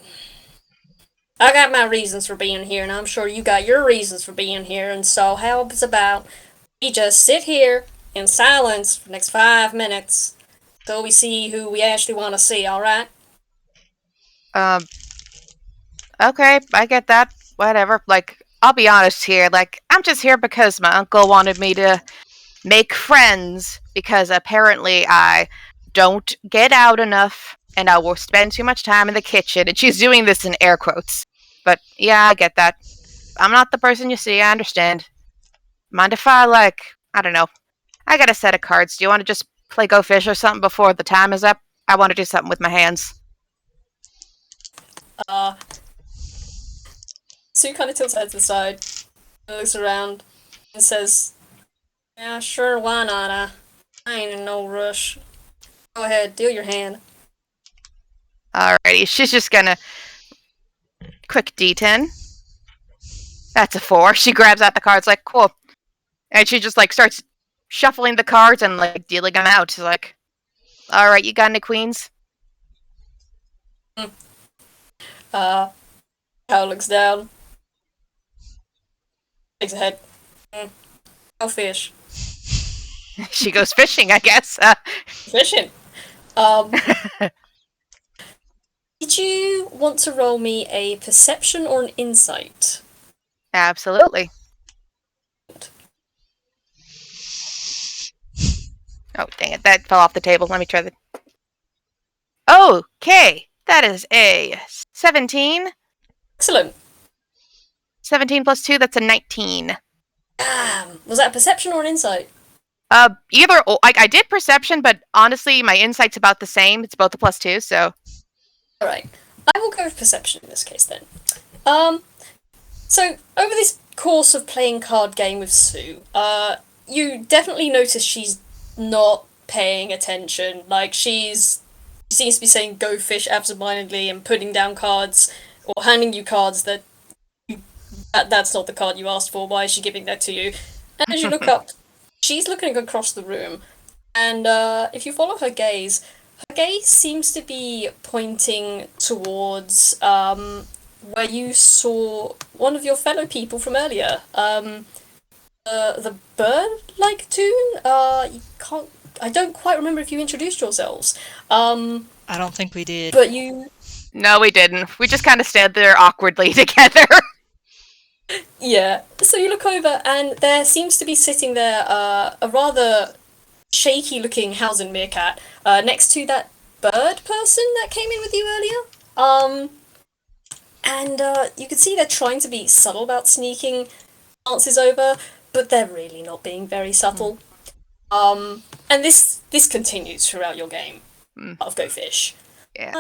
Speaker 1: my reasons for being here, and I'm sure you got your reasons for being here, and so how about we just sit here in silence for the next 5 minutes till we see who we actually want to see, alright?
Speaker 2: Okay, I get that. Whatever. Like, I'll be honest here. Like, I'm just here because my uncle wanted me to make friends because apparently I don't get out enough and I will spend too much time in the kitchen. And she's doing this in air quotes. But yeah, I get that. I'm not the person you see, I understand. Mind if I, like, I don't know. I got a set of cards. Do you want to just play Go Fish or something before the time is up? I want to do something with my hands.
Speaker 1: Sue kind of tilts her head to the side, looks around, and says, yeah, sure, why not? I ain't in no rush. Go ahead, deal your hand.
Speaker 2: Alrighty, she's just gonna... Quick D10. That's a 4. She grabs out the cards like, cool. And she just, like, starts shuffling the cards and, like, dealing them out. She's like, alright, you got any queens?
Speaker 1: Kyle looks down, shakes her head. Go fish.
Speaker 2: She goes fishing, I guess.
Speaker 1: Fishing. Did you want to roll me a perception or an insight?
Speaker 2: Absolutely. Oh, dang it. That fell off the table. Let me try that. Okay. That is a 17.
Speaker 1: Excellent.
Speaker 2: 17 plus 2, that's a 19.
Speaker 1: Was that a perception or an insight?
Speaker 2: Either or. I did perception, but honestly, my insight's about the same. It's both a plus 2, so...
Speaker 1: Alright. I will go with perception in this case then. So, over this course of playing card game with Sue, you definitely notice she's not paying attention. Like, she seems to be saying go fish absentmindedly and putting down cards, or handing you cards that's not the card you asked for, why is she giving that to you? And as you look up, she's looking across the room, and if you follow her gaze seems to be pointing towards where you saw one of your fellow people from earlier. The bird-like tune? I don't quite remember if you introduced yourselves.
Speaker 3: I don't think we did.
Speaker 1: But you...
Speaker 2: No, we didn't. We just kind of stood there awkwardly together.
Speaker 1: Yeah. So you look over, and there seems to be sitting there a rather shaky-looking housing meerkat next to that bird person that came in with you earlier. And you can see they're trying to be subtle about sneaking glances over, but they're really not being very subtle. And this continues throughout your game of Go Fish.
Speaker 2: Yeah.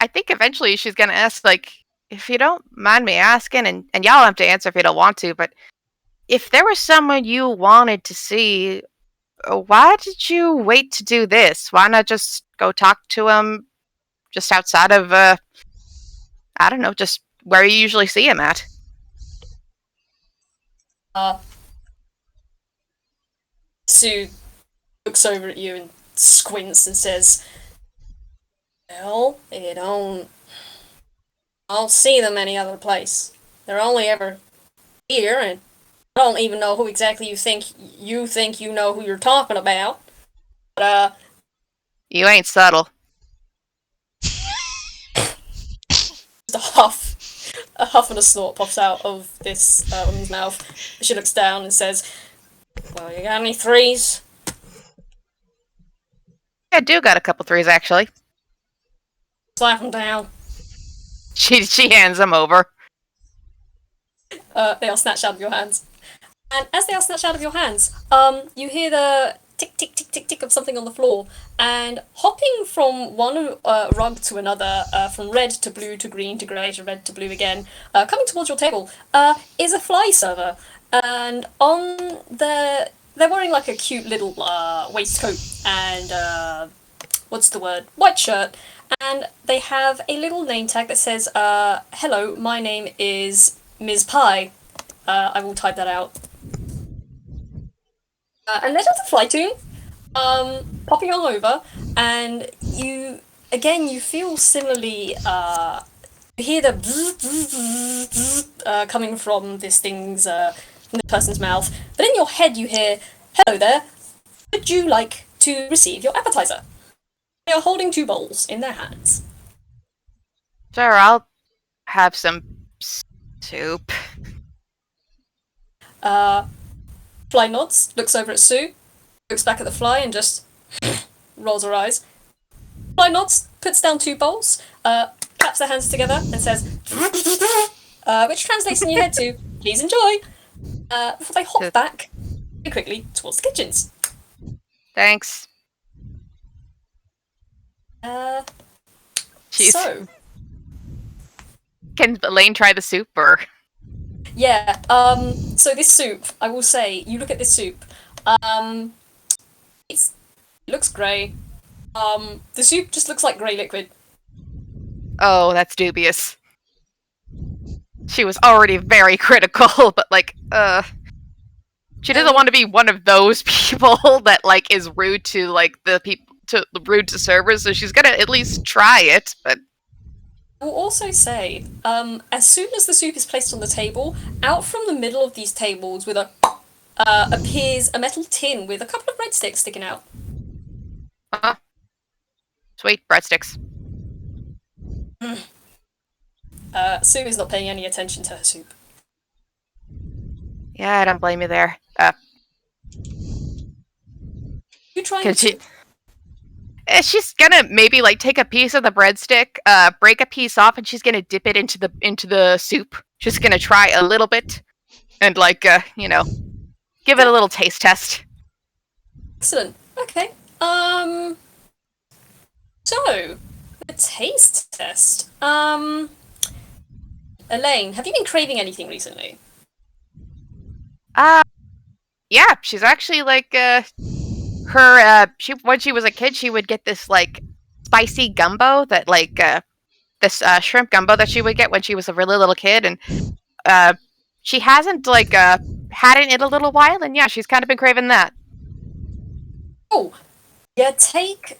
Speaker 2: I think eventually she's gonna ask, like, if you don't mind me asking, and y'all have to answer if you don't want to, but if there was someone you wanted to see, why did you wait to do this? Why not just go talk to him just outside of, I don't know, just where you usually see him at?
Speaker 1: Sue looks over at you and squints and says, well, I don't see them any other place. They're only ever here, and I don't even know who exactly you think you know who you're talking about. But,
Speaker 2: You ain't subtle.
Speaker 1: just a huff and a snort pops out of this woman's mouth. She looks down and says, well, you got any 3s?
Speaker 2: I do got a couple 3s, actually.
Speaker 1: Slap them down.
Speaker 2: She hands them over.
Speaker 1: They are snatched out of your hands. And as they are snatched out of your hands, you hear the tick, tick, tick, tick, tick of something on the floor, and hopping from one rug to another, from red to blue to green to grey to red to blue again, coming towards your table, is a fly server. And on they're wearing like a cute little waistcoat and white shirt, and they have a little name tag that says, hello, my name is Ms. Pie. I will type that out. And there's a fly tune popping on over, and you feel similarly, you hear the bzz, bzz, bzz, bzz, coming from this thing's in the person's mouth, but in your head you hear, "Hello there, would you like to receive your appetizer?" They are holding 2 bowls in their hands.
Speaker 2: Sure, I'll have some soup.
Speaker 1: Fly nods, looks over at Sue, looks back at the fly and just rolls her eyes. Fly nods, puts down 2 bowls, claps their hands together and says, which translates in your head to, "Please enjoy," before they hop back very quickly towards the kitchens.
Speaker 2: Thanks. Jeez.
Speaker 1: So,
Speaker 2: Can Elaine try the soup, or?
Speaker 1: yeah, so this soup, I will say, you look at this soup, it looks grey. The soup just looks like grey liquid.
Speaker 2: Oh, that's dubious. She was already very critical, but she doesn't want to be one of those people that is rude to the people rude to servers, so she's gonna at least try it. But
Speaker 1: I will also say, as soon as the soup is placed on the table, out from the middle of these tables with appears a metal tin with a couple of breadsticks sticking out.
Speaker 2: Sweet breadsticks.
Speaker 1: Sue is not paying any attention to her soup.
Speaker 2: Yeah, I don't blame you there.
Speaker 1: You trying
Speaker 2: Cause
Speaker 1: to?
Speaker 2: she's gonna maybe take a piece of the breadstick, break a piece off, and she's gonna dip it into the soup. She's gonna try a little bit, and give it a little taste test.
Speaker 1: Excellent. Okay. So the taste test. Elaine, have you been craving anything recently?
Speaker 2: Yeah, she's actually when she was a kid, she would get this spicy gumbo that this shrimp gumbo that she would get when she was a really little kid, and she hasn't had it in a little while, and yeah, she's kind of been craving that.
Speaker 1: Oh, yeah. Take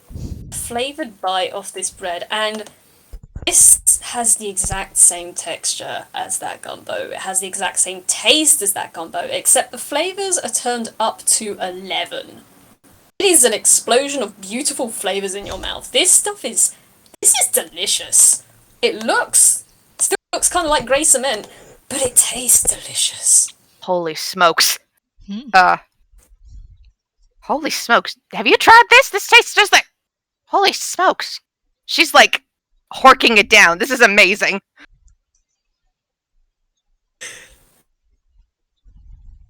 Speaker 1: a flavored bite off this bread, and this has the exact same texture as that gumbo. It has the exact same taste as that gumbo, except the flavors are turned up to 11. It is an explosion of beautiful flavors in your mouth. This is delicious. It still looks kind of like grey cement, but it tastes delicious.
Speaker 2: Holy smokes. Holy smokes. Have you tried this? This tastes just like... Holy smokes. She's horking it down. This is amazing.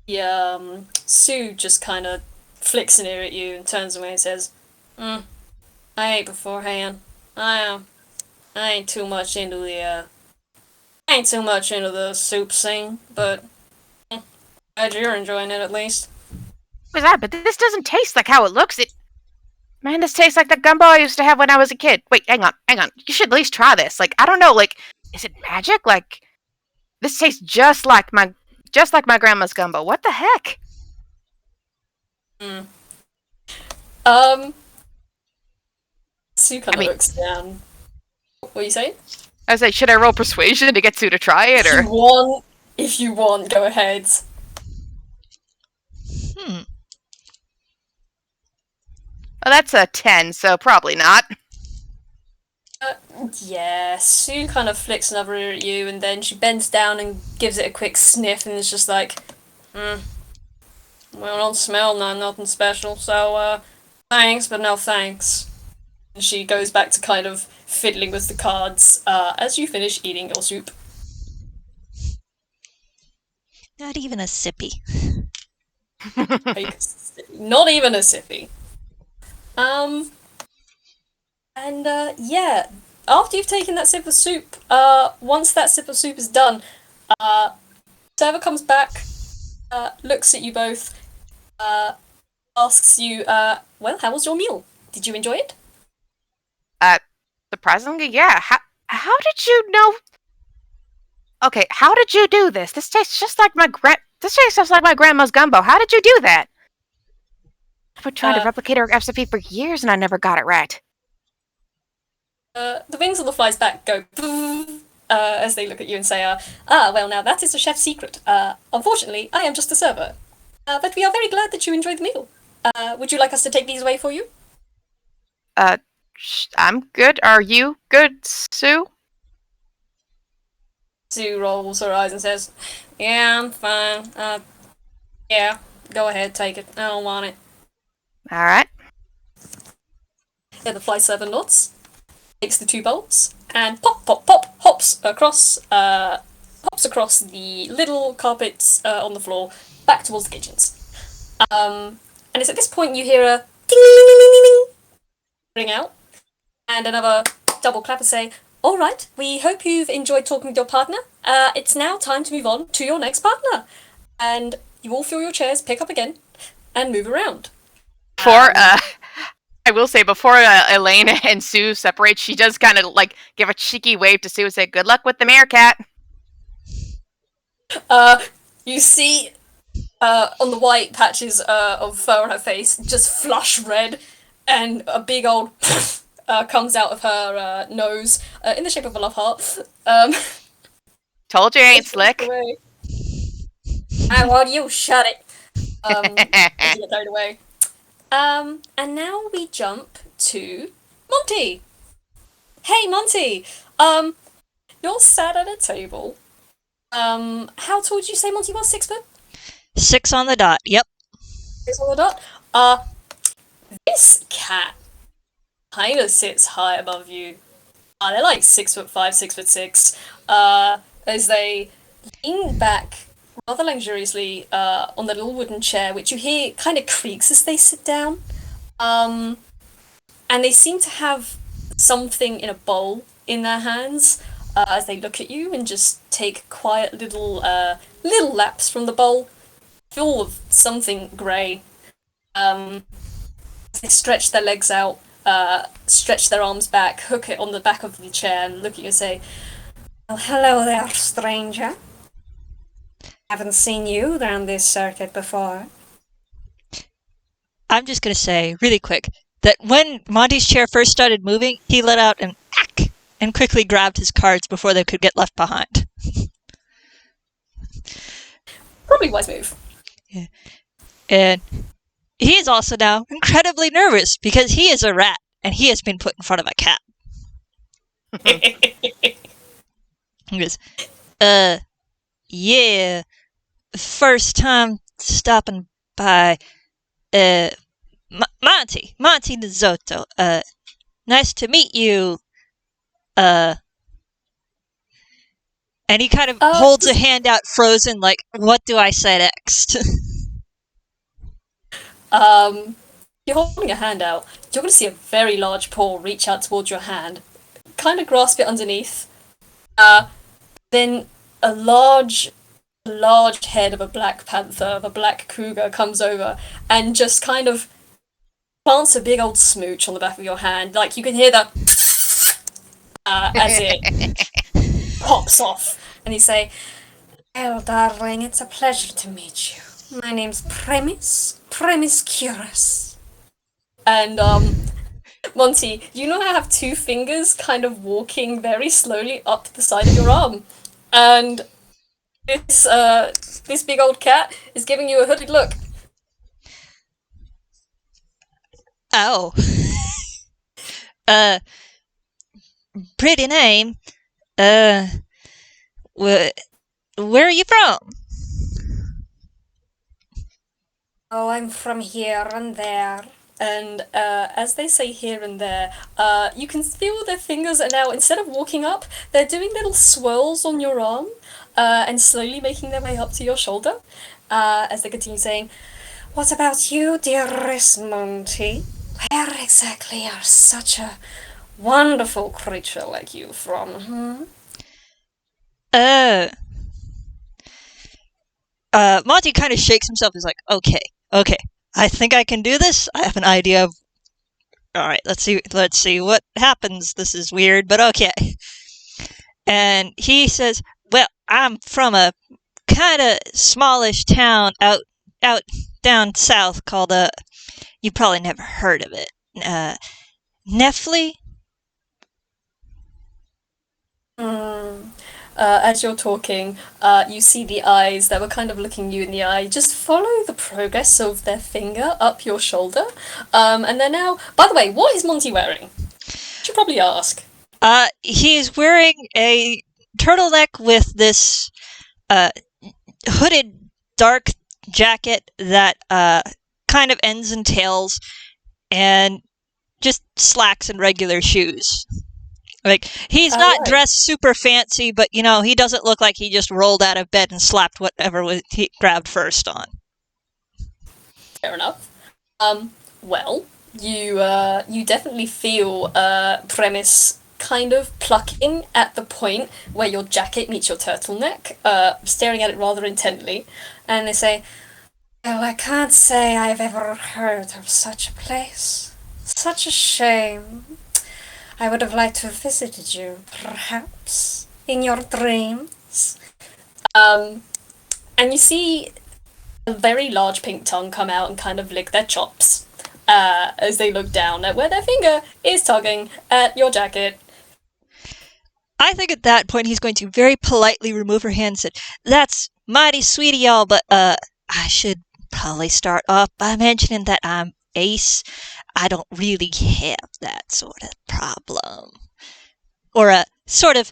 Speaker 1: Yeah, Sue just kind of flicks an ear at you and turns away and says, I ate beforehand. I ain't too much into the soup scene, but glad you're enjoying it at least.
Speaker 2: What was that? But this doesn't taste like how it looks. Man, this tastes like the gumbo I used to have when I was a kid. Wait, hang on. You should at least try this. I don't know, is it magic? This tastes just like my grandma's gumbo. What the heck?
Speaker 1: Sue kind of looks down. What are you saying?
Speaker 2: I was like, should I roll persuasion to get Sue to try it, or?
Speaker 1: If you want, go ahead.
Speaker 2: Well, that's a 10, so probably not.
Speaker 1: Yeah, Sue kind of flicks another ear at you, and then she bends down and gives it a quick sniff, and is just like, well, don't smell nothing special, so, thanks, but no thanks. And she goes back to kind of fiddling with the cards, as you finish eating your soup.
Speaker 3: Not even a sippy.
Speaker 1: Not even a sippy. Yeah, after you've taken that sip of soup, once that sip of soup is done, server comes back, looks at you both, asks you, well, how was your meal? Did you enjoy it?
Speaker 2: Surprisingly, yeah. How did you know? Okay, how did you do this? This tastes just like This tastes just like my grandma's gumbo. How did you do that? I've been trying to replicate her recipe for years, and I never got it right.
Speaker 1: The wings on the fly's back go, as they look at you and say, well, now that is a chef's secret. Unfortunately, I am just a server. But we are very glad that you enjoyed the meal. Would you like us to take these away for you?
Speaker 2: I'm good. Are you good, Sue?
Speaker 1: Sue rolls her eyes and says, yeah, I'm fine. Yeah, go ahead, take it. I don't want it.
Speaker 2: Alright.
Speaker 1: Yeah, the fly server nods, takes the 2 bowls, and pop, pop, pop, hops across the little carpets on the floor, back towards the kitchens. And it's at this point you hear a ding, ding, ding, ding, ding, ding ring out, and another double clap and say, all right, we hope you've enjoyed talking with your partner. It's now time to move on to your next partner. And you all fill your chairs, pick up again, and move around.
Speaker 2: I will say, before Elaine and Sue separate, she does kind of, like, give a cheeky wave to Sue and say, good luck with the meerkat.
Speaker 1: You see, on the white patches of fur on her face, just flush red, and a big old comes out of her nose, in the shape of a love heart.
Speaker 2: Told you I ain't slick.
Speaker 1: I want you, shut it. As you get carried away. And now we jump to Monty. Hey, Monty. You're sat at a table. How tall did you say Monty was? 6 foot?
Speaker 3: 6 on the dot. Yep.
Speaker 1: 6 on the dot. This cat kind of sits high above you. They're like 6'5", 6'6". As they lean back rather luxuriously on the little wooden chair, which you hear kind of creaks as they sit down. And they seem to have something in a bowl in their hands as they look at you and just take quiet little laps from the bowl, full of something grey. They stretch their legs out, stretch their arms back, hook it on the back of the chair, and look at you and say, well, hello there, stranger. Haven't seen you around this circuit before.
Speaker 3: I'm just going to say, really quick, that when Monty's chair first started moving, he let out an ack and quickly grabbed his cards before they could get left behind.
Speaker 1: Probably wise move.
Speaker 3: Yeah. And he is also now incredibly nervous because he is a rat and he has been put in front of a cat. He goes, yeah, first time stopping by, Monty Nezoto, nice to meet you, and he kind of holds a hand out frozen, like, what do I say next?
Speaker 1: You're holding a hand out. You're going to see a very large paw reach out towards your hand, kind of grasp it underneath. Then a large head of a black panther, of a black cougar, comes over and just kind of plants a big old smooch on the back of your hand. Like, you can hear the as it pops off. And you say, well, darling, it's a pleasure to meet you. My name's Premise Curious. And, Monty, you know how I have 2 fingers kind of walking very slowly up the side of your arm. And this big old cat is giving you a hooded look.
Speaker 3: Oh. Pretty name. Where are you from?
Speaker 1: Oh, I'm from here and there. And as they say here and there, you can feel their fingers are now, instead of walking up, they're doing little swirls on your arm and slowly making their way up to your shoulder as they continue saying, what about you, dearest Monty? Where exactly are such a wonderful creature like you from,
Speaker 3: Monty kind of shakes himself. He's like, okay, I think I can do this. I have an idea of... Alright, let's see what happens. This is weird, but okay. And he says, well, I'm from a kind of smallish town out down south called, you probably never heard of it. Nefli?
Speaker 1: As you're talking, you see the eyes that were kind of looking you in the eye. Just follow the progress of their finger up your shoulder. And they're now. By the way, what is Monty wearing? Should probably ask.
Speaker 3: He's wearing a turtleneck with this hooded dark jacket that kind of ends in tails, and just slacks and regular shoes. Like, he's not
Speaker 1: Right.
Speaker 3: dressed super fancy, but, he doesn't look like he just rolled out of bed and slapped whatever he grabbed first on.
Speaker 1: Fair enough. Well, you definitely feel Premise kind of plucking at the point where your jacket meets your turtleneck, staring at it rather intently, and they say, "Well, I can't say I've ever heard of such a place. Such a shame. I would have liked to have visited you, perhaps, in your dreams." And you see a very large pink tongue come out and kind of lick their chops as they look down at where their finger is tugging at your jacket.
Speaker 3: I think at that point he's going to very politely remove her hand and say, "That's mighty sweet of y'all, but I should probably start off by mentioning that I'm Ace. I don't really have that sort of problem. Or sort of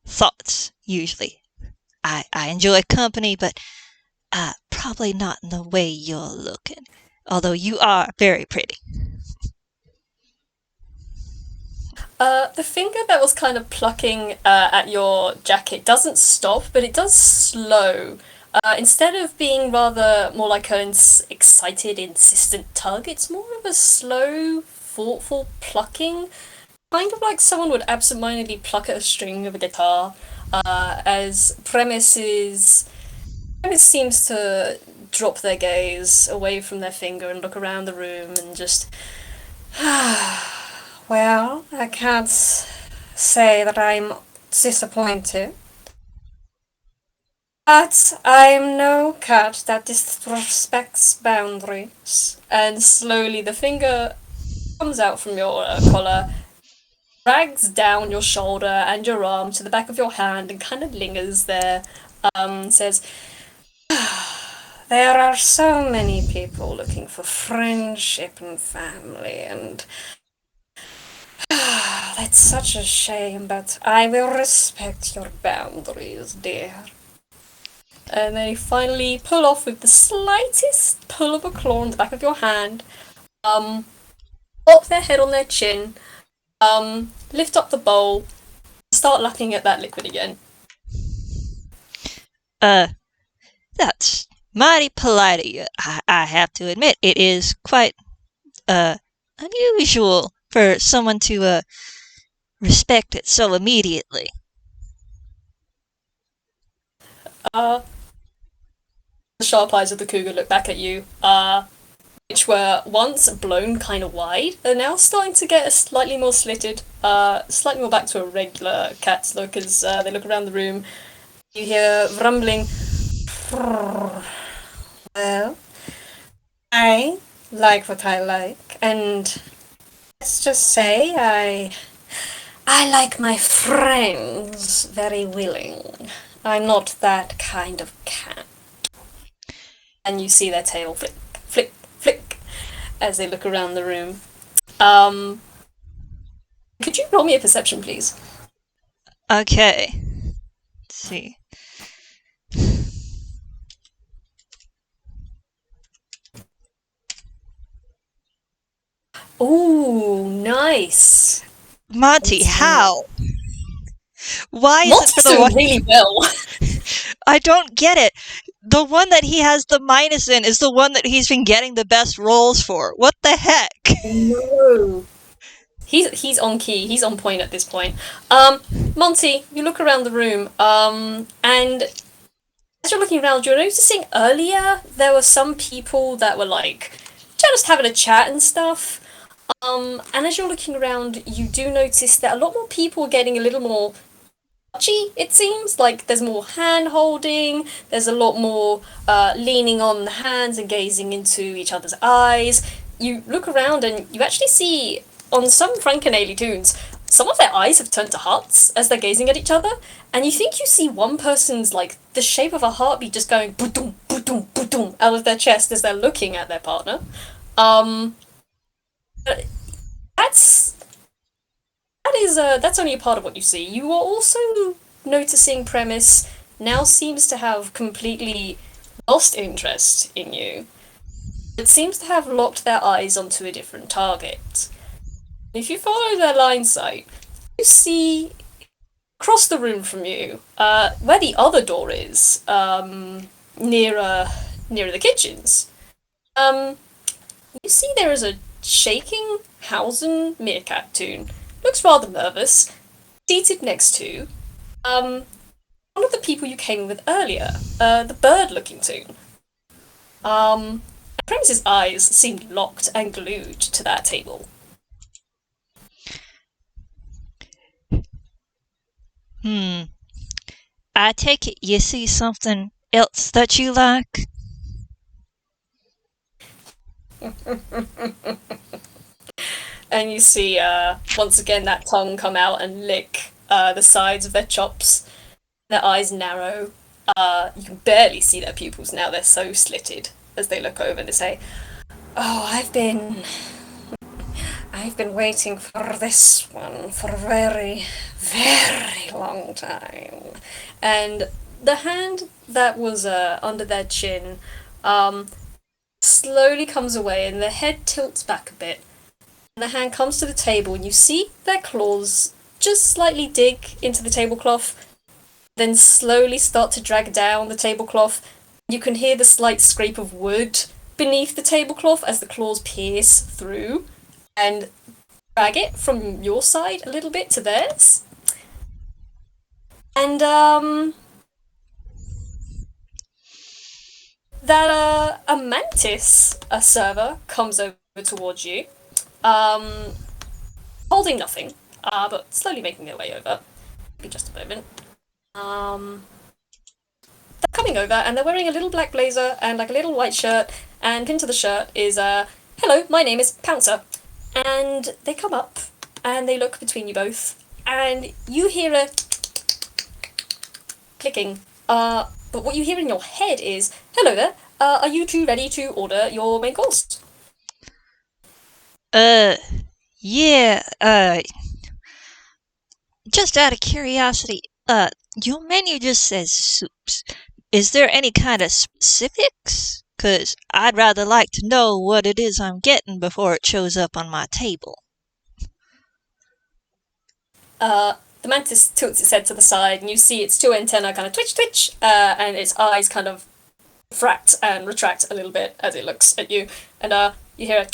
Speaker 3: thoughts, usually. I enjoy company, but probably not in the way you're looking. Although you are very pretty."
Speaker 1: The finger that was kind of plucking at your jacket doesn't stop, but it does slow. Instead of being rather more like an excited, insistent tug, it's more of a slow, thoughtful plucking, kind of like someone would absentmindedly pluck at a string of a guitar. As Premise seems to drop their gaze away from their finger and look around the room and just. Well, I can't say that I'm disappointed. But I'm no cat that disrespects boundaries. And slowly the finger comes out from your collar, drags down your shoulder and your arm to the back of your hand and kind of lingers there. Says, "There are so many people looking for friendship and family, and that's such a shame, but I will respect your boundaries, dear." And they finally pull off with the slightest pull of a claw on the back of your hand, pop their head on their chin, lift up the bowl, start lapping at that liquid again.
Speaker 3: That's mighty polite of you. I have to admit, it is quite unusual for someone to respect it so immediately.
Speaker 1: The sharp eyes of the cougar look back at you, which were once blown kind of wide, are now starting to get slightly more slitted, slightly more back to a regular cat's look as they look around the room. You hear rumbling. Well, I like what I like, and let's just say I like my friends very willing. I'm not that kind of cat. And you see their tail flick, flick, flick as they look around the room. Could you roll me a perception, please?
Speaker 3: Okay. Let's see.
Speaker 1: Ooh, nice.
Speaker 3: Monty, how? Why is
Speaker 1: Monty's
Speaker 3: it for the
Speaker 1: doing
Speaker 3: one?
Speaker 1: really well.
Speaker 3: I don't get it. The one that he has the minus in is the one that he's been getting the best rolls for. What the heck?
Speaker 1: No. He's on key. He's on point at this point. Monty, you look around the room, and as you're looking around, you're noticing earlier there were some people that were like just having a chat and stuff. And as you're looking around, you do notice that a lot more people are getting a little more touchy, it seems. Like there's more hand holding, there's a lot more leaning on the hands and gazing into each other's eyes. You look around and you actually see, on some Frankenaley tunes, some of their eyes have turned to hearts as they're gazing at each other, and you think you see one person's, like, the shape of a heartbeat just going boom, boom, boom out of their chest as they're looking at their partner. That's only a part of what you see. You are also noticing Premise now seems to have completely lost interest in you. It seems to have locked their eyes onto a different target. If you follow their line sight, you see across the room from you, where the other door is, nearer the kitchens. You see there is a shaking Hausen meerkat toon. Looks rather nervous. Seated next to one of the people you came with earlier, the bird-looking toon. Premise's eyes seemed locked and glued to that table.
Speaker 3: I take it you see something else that you like?
Speaker 1: And you see, once again, that tongue come out and lick the sides of their chops. Their eyes narrow. You can barely see their pupils now, they're so slitted as they look over and they say, "Oh, I've been waiting for this one for a very, very long time." And the hand that was under their chin slowly comes away and their head tilts back a bit. And the hand comes to the table and you see their claws just slightly dig into the tablecloth, then slowly start to drag down the tablecloth. You can hear the slight scrape of wood beneath the tablecloth as the claws pierce through and drag it from your side a little bit to theirs. And that a mantis, a server, comes over towards you, holding nothing, but slowly making their way over. Be just a moment. They're coming over and they're wearing a little black blazer and like a little white shirt, and pinned to the shirt is "Hello, my name is Pouncer." And they come up and they look between you both, and you hear a clicking. But what you hear in your head is, "Hello there, are you two ready to order your main course?"
Speaker 3: Yeah, just out of curiosity, your menu just says soups. Is there any kind of specifics? 'Cause I'd rather like to know what it is I'm getting before it shows up on my table.
Speaker 1: The mantis tilts its head to the side, and you see its two antennae kind of twitch, and its eyes kind of fract and retract a little bit as it looks at you, and you hear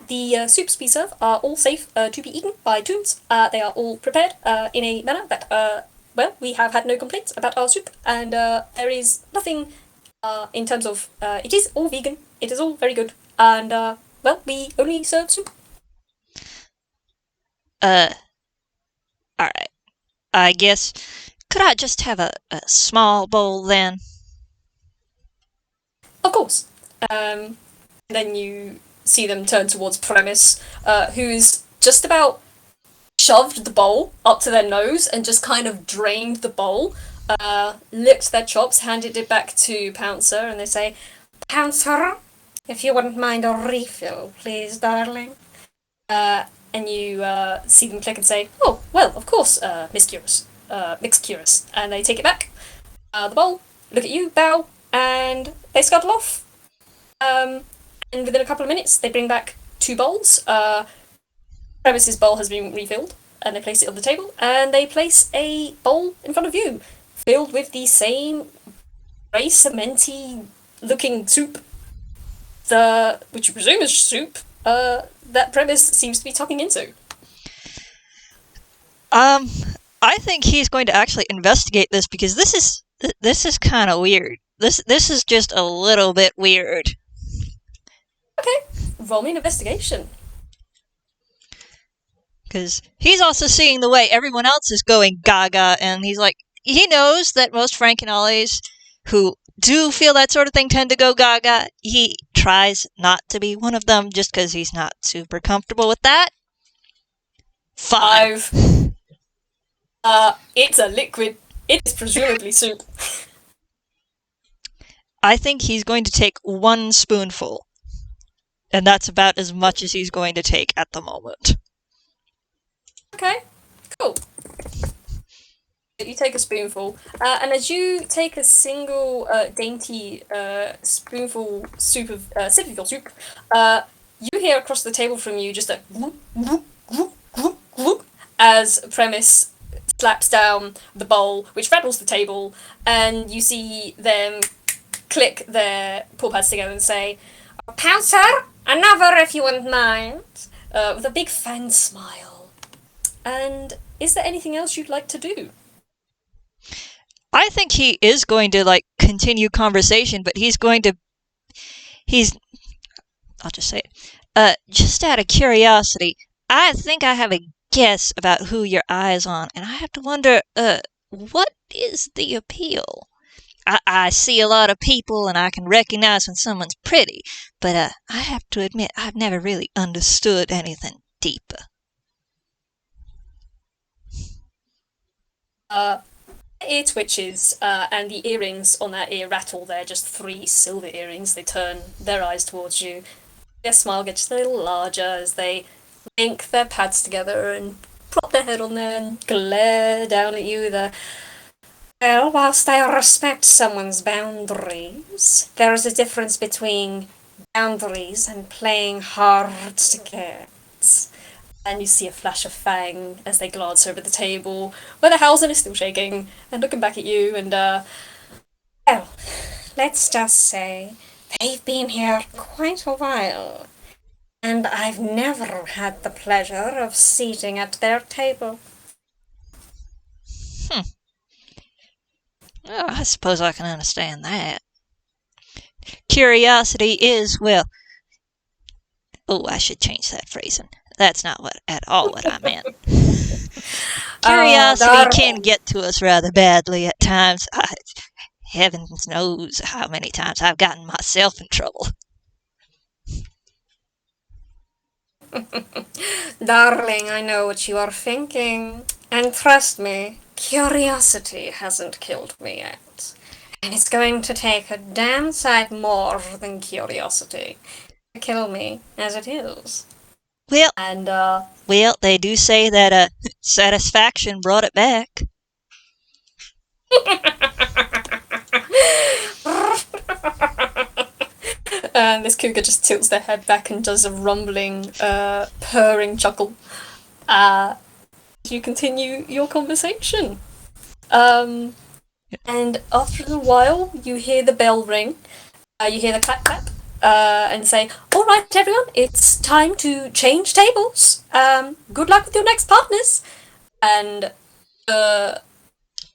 Speaker 1: the soups we serve are all safe to be eaten by toons. They are all prepared in a manner that, well, we have had no complaints about our soup, and there is nothing in terms of, it is all vegan, it is all very good, and, well, we only serve soup.
Speaker 3: Alright. I guess, could I just have a small bowl then?
Speaker 1: Of course. Then you see them turn towards Premise, who's just about shoved the bowl up to their nose and just kind of drained the bowl, licked their chops, handed it back to Pouncer, and they say, "Pouncer, if you wouldn't mind a refill, please, darling." And you see them click and say, "Oh, well, of course, Miss Curious, Mixed Curious." And they take it back, the bowl, look at you, bow, and they scuttle off. And within a couple of minutes, they bring back 2 bowls. Premise's bowl has been refilled, and they place it on the table, and they place a bowl in front of you, filled with the same grey, cementy looking soup, which you presume is soup, that Premise seems to be tucking into.
Speaker 3: I think he's going to actually investigate this, because this is kind of weird. This is just a little bit weird.
Speaker 1: Okay, roll me an investigation.
Speaker 3: Because he's also seeing the way everyone else is going gaga, and he's like, he knows that most Frankenollies who do feel that sort of thing tend to go gaga. He tries not to be one of them just because he's not super comfortable with that. 5.
Speaker 1: It's a liquid. It is presumably soup.
Speaker 3: I think he's going to take 1 spoonful. And that's about as much as he's going to take at the moment.
Speaker 1: Okay, cool. You take a spoonful, and as you take a single dainty spoonful sip of your soup, you hear across the table from you just a whoop, whoop, whoop, whoop, whoop, as Premise slaps down the bowl, which rattles the table, and you see them click their paw pads together and say, "Pouncer, another if you wouldn't mind," with a big fang smile. And is there anything else you'd like to do?
Speaker 3: I think he is going to, continue conversation, but I'll just say it. Just out of curiosity, I think I have a guess about who your eye is on, and I have to wonder, what is the appeal? I see a lot of people, and I can recognize when someone's pretty, but I have to admit, I've never really understood anything deeper.
Speaker 1: Ear twitches, and the earrings on that ear rattle. They're just 3 silver earrings. They turn their eyes towards you. Their smile gets just a little larger as they link their pads together and prop their head on there and glare down at you with a, "Well, whilst I respect someone's boundaries, there is a difference between boundaries and playing hard to get." And you see a flash of fang as they glance over the table, where the Howlsen is still shaking and looking back at you, and, well, let's just say they've been here quite a while, and I've never had the pleasure of seating at their table.
Speaker 3: Well, I suppose I can understand that. Curiosity is, well... Oh, I should change that phrasing. That's not at all what I meant. Curiosity can get to us rather badly at times. Heavens knows how many times I've gotten myself in trouble.
Speaker 1: Darling, I know what you are thinking. And trust me, curiosity hasn't killed me yet. And it's going to take a damn sight more than curiosity to kill me as it is.
Speaker 3: Well,
Speaker 1: and
Speaker 3: they do say that satisfaction brought it back.
Speaker 1: And this cougar just tilts their head back and does a rumbling, purring chuckle. You continue your conversation. And after a while, you hear the bell ring. You hear the clap clap. And say, "All right, everyone, it's time to change tables. Good luck with your next partners." And the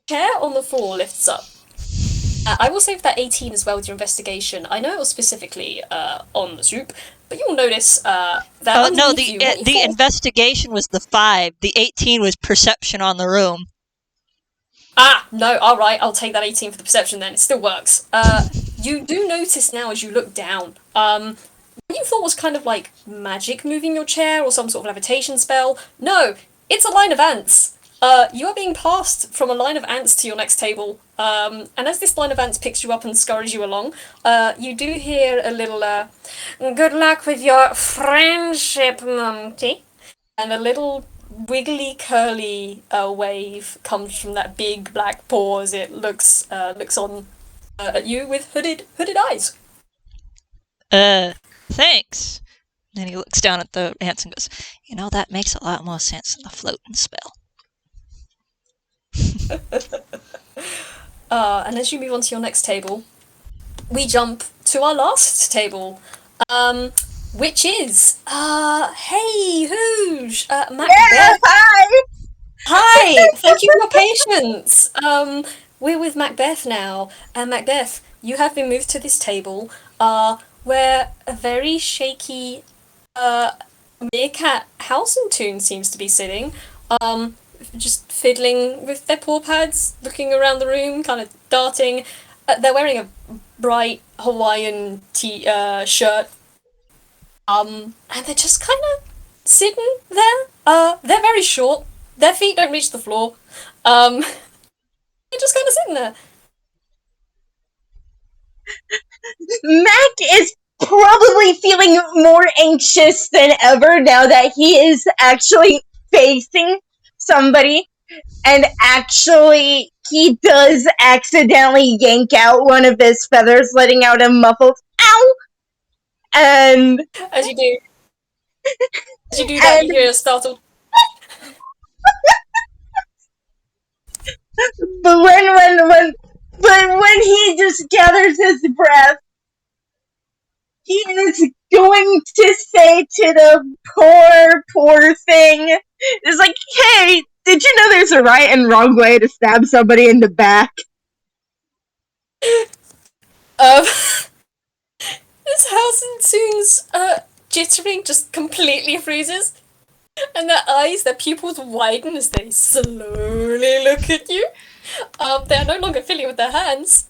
Speaker 1: chair on the floor lifts up. I will save that 18 as well with your investigation. I know it was specifically on the soup, but you'll notice that.
Speaker 3: Oh no, the investigation was the 5. The 18 was perception on the room.
Speaker 1: No, alright, I'll take that 18 for the perception then. It still works. You do notice now as you look down, what you thought was kind of like magic moving your chair or some sort of levitation spell. No, it's a line of ants. You are being passed from a line of ants to your next table. And as this line of ants picks you up and scurries you along, you do hear a little, "Good luck with your friendship, Monty." And a little wiggly, curly wave comes from that big black paw as it looks on at you with hooded eyes.
Speaker 3: Thanks. Then he looks down at the ants and goes, that makes a lot more sense than the floating spell.
Speaker 1: And as you move on to your next table, we jump to our last table, which is, hey, Hoosh, Mac Beth.
Speaker 4: Hi!
Speaker 1: Hi, thank you for your patience. We're with Mac Beth now, and Mac Beth, you have been moved to this table, where a very shaky, meerkat Howlsen Toon seems to be sitting, just fiddling with their paw pads, looking around the room, kind of darting. They're wearing a bright Hawaiian shirt, and they're just kind of sitting there. They're very short. Their feet don't reach the floor. They're just kind of sitting there.
Speaker 4: Mac is probably feeling more anxious than ever now that he is actually facing somebody, and actually he does accidentally yank out one of his feathers, letting out a muffled "ow!" And
Speaker 1: As you do that, you hear a startled.
Speaker 4: but when he just gathers his breath, he is going to say to the poor thing, it's like, hey, did you know there's a right and wrong way to stab somebody in the back?
Speaker 1: This house and Soon's jittering just completely freezes, and their eyes, their pupils widen as they slowly look at you. They are no longer fiddling with their hands.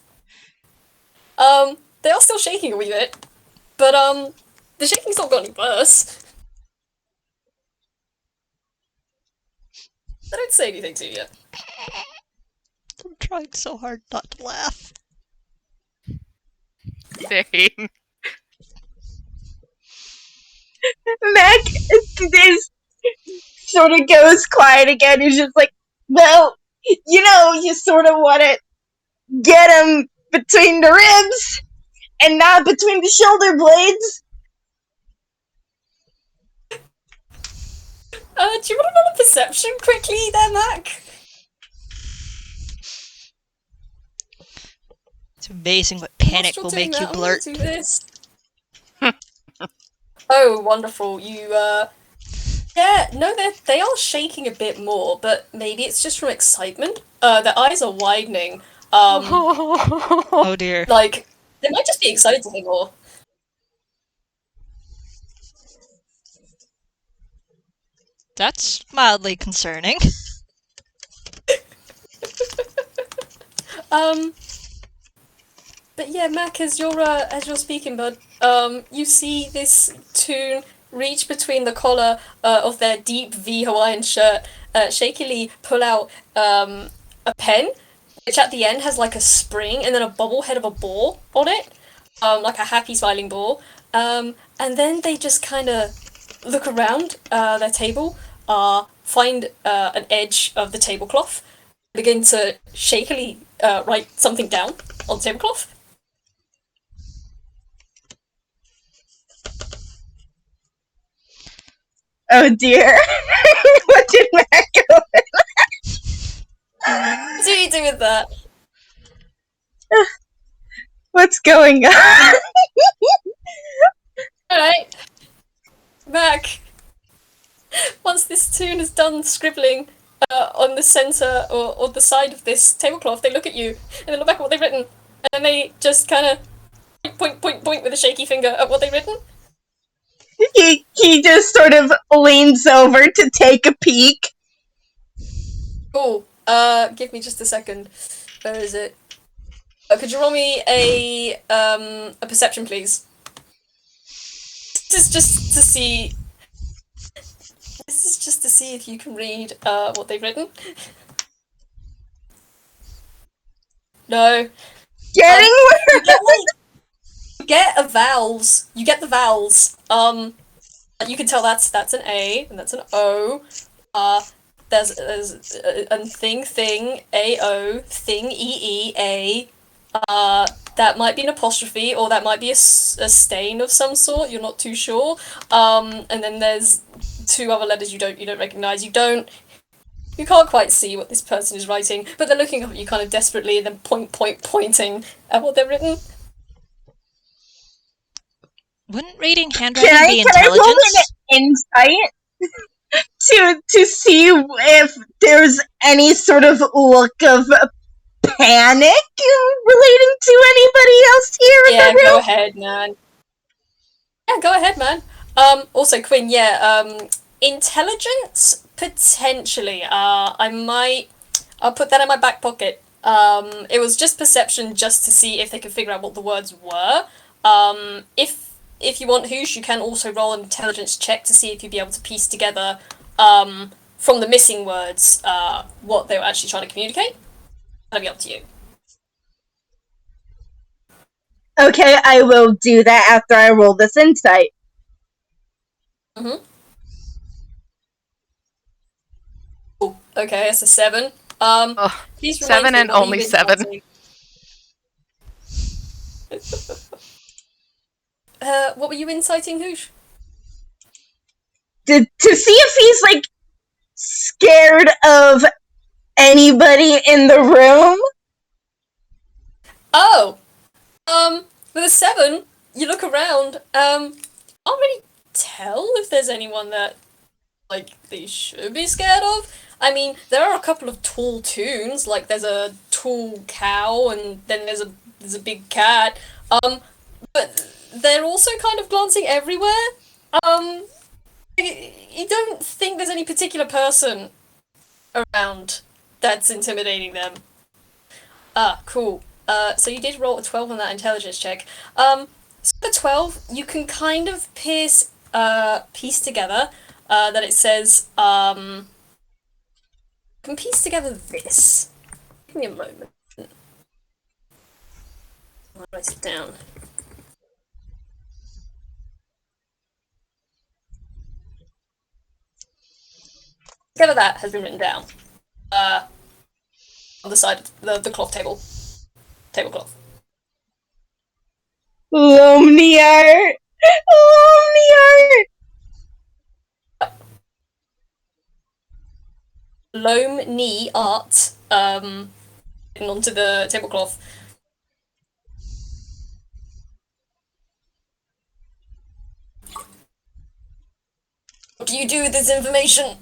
Speaker 1: They are still shaking a wee bit, but the shaking's not got any worse. They don't say anything to you.
Speaker 3: I'm trying so hard not to laugh.
Speaker 2: Same.
Speaker 4: Mac is sort of goes quiet again. He's just like, well, you sort of want to get him between the ribs and not between the shoulder blades.
Speaker 1: Do you want to roll a perception quickly there, Mac?
Speaker 3: It's amazing what panic
Speaker 1: Whilst
Speaker 3: will
Speaker 1: you're doing
Speaker 3: make you
Speaker 1: that, I'm
Speaker 3: blurt.
Speaker 1: gonna do this. Oh, wonderful. You, yeah, no, they are shaking a bit more, but maybe it's just from excitement. Their eyes are widening.
Speaker 3: Oh dear.
Speaker 1: Like, they might just be excited to hear more.
Speaker 3: That's mildly concerning.
Speaker 1: But yeah, Mac, as you're speaking, bud, you see this Toon reach between the collar of their deep V Hawaiian shirt, shakily pull out a pen, which at the end has like a spring and then a bobblehead of a ball on it, like a happy smiling ball. And then they just kind of look around their table, find an edge of the tablecloth, begin to shakily write something down on the tablecloth.
Speaker 4: Oh dear. What did Mac go with?
Speaker 1: What do you do with that?
Speaker 4: What's going on?
Speaker 1: Alright. Mac. Once this Toon is done scribbling on the centre or the side of this tablecloth, they look at you and they look back at what they've written, and then they just kind of point with a shaky finger at what they've written.
Speaker 4: He just sort of leans over to take a peek.
Speaker 1: Cool. Give me just a second. Where is it? Could you roll me a perception, please? This is just to see. This is just to see if you can read what they've written. No.
Speaker 4: Getting
Speaker 1: You get you get a vowels. You get the vowels. You can tell that's an A and that's an O. There's a thing, A-O, thing, E-E, A. That might be an apostrophe, or that might be a stain of some sort, you're not too sure. And then there's two other letters you don't recognise. You can't quite see what this person is writing, but they're looking up at you kind of desperately and then pointing at what they've written.
Speaker 3: Wouldn't reading handwriting be
Speaker 4: can I roll
Speaker 3: intelligence?
Speaker 4: an insight to see if there's any sort of look of panic relating to anybody else here in the room?
Speaker 1: Go ahead, man. Yeah, go ahead, man. Also, Quinn, intelligence, potentially. I'll put that in my back pocket. It was just perception just to see if they could figure out what the words were. if you want, Hoosh, you can also roll an intelligence check to see if you'd be able to piece together from the missing words what they were actually trying to communicate. That'll be up to you.
Speaker 4: Okay, I will do that after I roll this insight.
Speaker 1: Mm-hmm. Cool. Okay, it's a 7. Please remind
Speaker 2: 7
Speaker 1: me
Speaker 2: and
Speaker 1: what
Speaker 2: only
Speaker 1: you've
Speaker 2: 7.
Speaker 1: been what were you inciting, Hoosh?
Speaker 4: To see if he's, like, scared of anybody in the room.
Speaker 1: Oh! With a 7, you look around, can't really tell if there's anyone that, like, they should be scared of. I mean, there are a couple of tall toons, like there's a tall cow and then there's a big cat. But they're also kind of glancing everywhere. You don't think there's any particular person around that's intimidating them. Ah, cool. So you did roll a 12 on that intelligence check. So for 12, you can kind of piece together that it says, you can piece together this. Give me a moment. I'll write it down. Together that has been written down. On the side of the cloth tablecloth.
Speaker 4: Lomniart! Lomniart!
Speaker 1: Loam knee art written onto the tablecloth. What do you do with this information?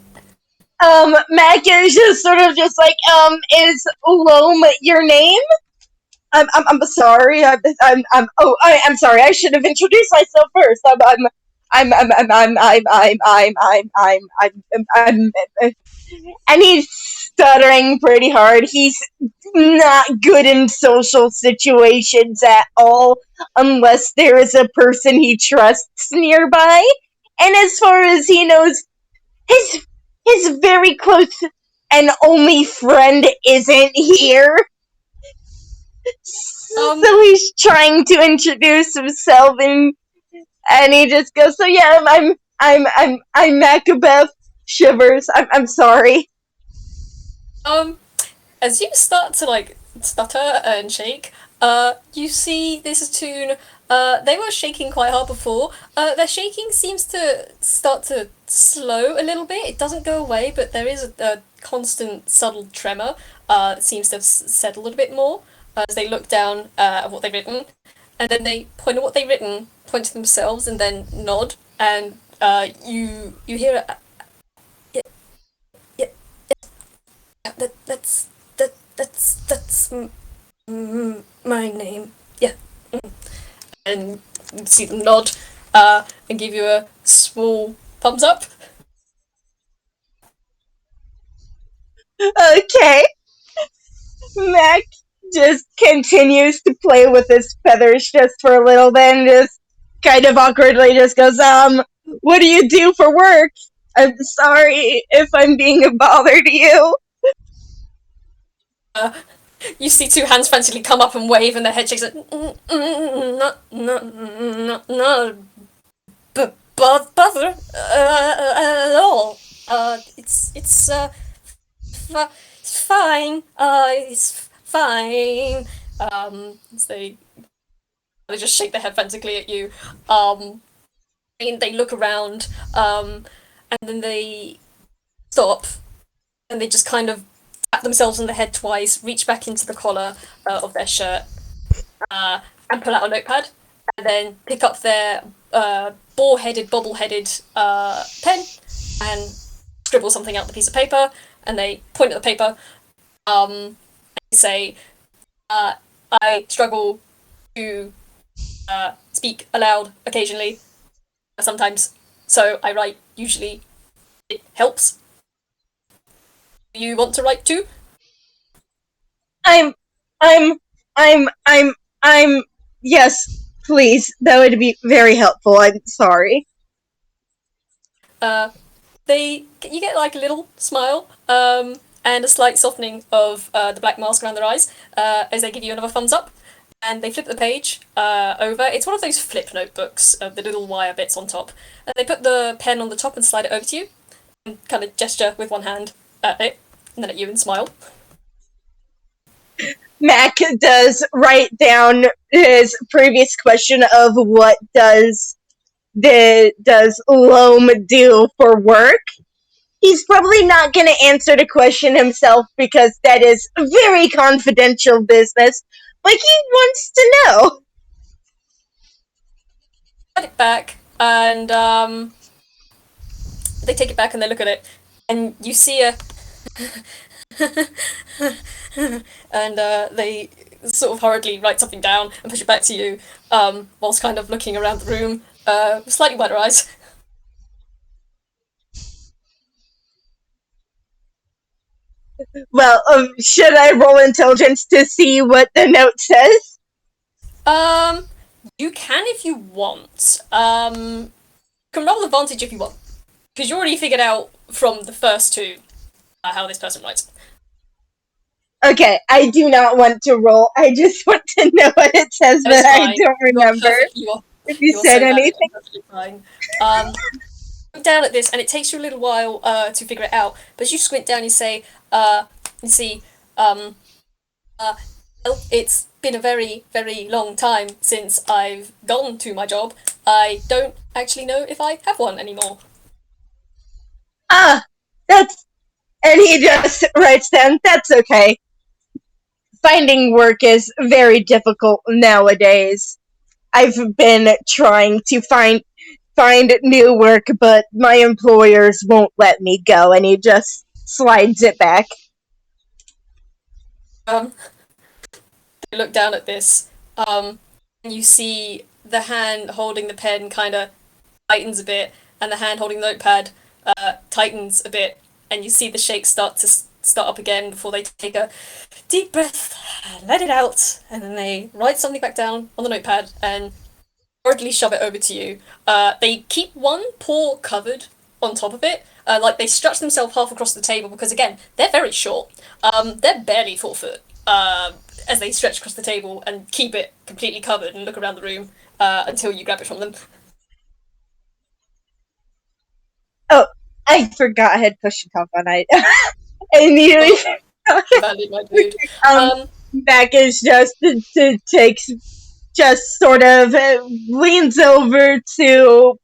Speaker 4: Mac is just sort of just like, is Loam your name? I'm sorry. I'm sorry. I should have introduced myself first. And he's stuttering pretty hard. He's not good in social situations at all, unless there is a person he trusts nearby. And as far as he knows, his very close and only friend isn't here. So he's trying to introduce himself, and he just goes, "So yeah, I'm Mac Beth." Shivers. I'm sorry.
Speaker 1: As you start to like stutter and shake, you see this tune. They were shaking quite hard before. Their shaking seems to start to slow a little bit. It doesn't go away, but there is a constant subtle tremor. That seems to have settled a little bit more as they look down at what they've written, and then they point at what they've written, point to themselves, and then nod. And you hear that's my name. Yeah. And you see them nod and give you a small thumbs up.
Speaker 4: Okay. Mac just continues to play with his feathers just for a little bit and just kind of awkwardly just goes, what do you do for work? I'm sorry if I'm being a bother to you.
Speaker 1: You see two hands frantically come up and wave, and their head shakes like, not bother at all. It's fine. It's fine. So they just shake their head frantically at you. And they look around, and then they stop, and they just kind of tap themselves on the head twice, reach back into the collar of their shirt, and pull out a notepad, and then pick up their bobble-headed pen, and scribble something out the piece of paper, and they point at the paper, and say, I struggle to speak aloud occasionally, sometimes, so I write. Usually it helps. Do you want to write too?
Speaker 4: Yes. Please, that would be very helpful. I'm sorry.
Speaker 1: You get like a little smile, and a slight softening of the black mask around their eyes, as they give you another thumbs up, and they flip the page over. It's one of those flip notebooks, the little wire bits on top. And they put the pen on the top and slide it over to you, and kind of gesture with one hand at it, and then at you and smile.
Speaker 4: Mac does write down his previous question of what does Loam do for work. He's probably not going to answer the question himself because that is very confidential business, but he wants to know.
Speaker 1: Put it back, and they take it back and they look at it, and you see a and they sort of hurriedly write something down and push it back to you, whilst kind of looking around the room, with slightly wider eyes.
Speaker 4: Well, should I roll intelligence to see what the note says?
Speaker 1: You can if you want. You can roll advantage if you want, because you already figured out from the first two how this person writes.
Speaker 4: Okay, I do not want to roll. I just want to know what it says, but I don't remember if you said anything.
Speaker 1: Fine. Look down at this, and it takes you a little while to figure it out. But as you squint down, you say, you see, well, it's been a very, very long time since I've gone to my job. I don't actually know if I have one anymore.
Speaker 4: That's... And he just writes down, that's okay. Finding work is very difficult nowadays. I've been trying to find new work, but my employers won't let me go, and he just slides it back.
Speaker 1: You look down at this, and you see the hand holding the pen kind of tightens a bit, and the hand holding the notepad tightens a bit, and you see the shake start up again before they take a deep breath, let it out, and then they write something back down on the notepad and hurriedly shove it over to you. They keep one paw covered on top of it, like they stretch themselves half across the table because, again, they're very short. They're barely 4 foot as they stretch across the table and keep it completely covered and look around the room until you grab it from them.
Speaker 4: Oh, I forgot I had pushed the top on. I immediately...
Speaker 1: Valid, my dude.
Speaker 4: Mac is just sort of leans over to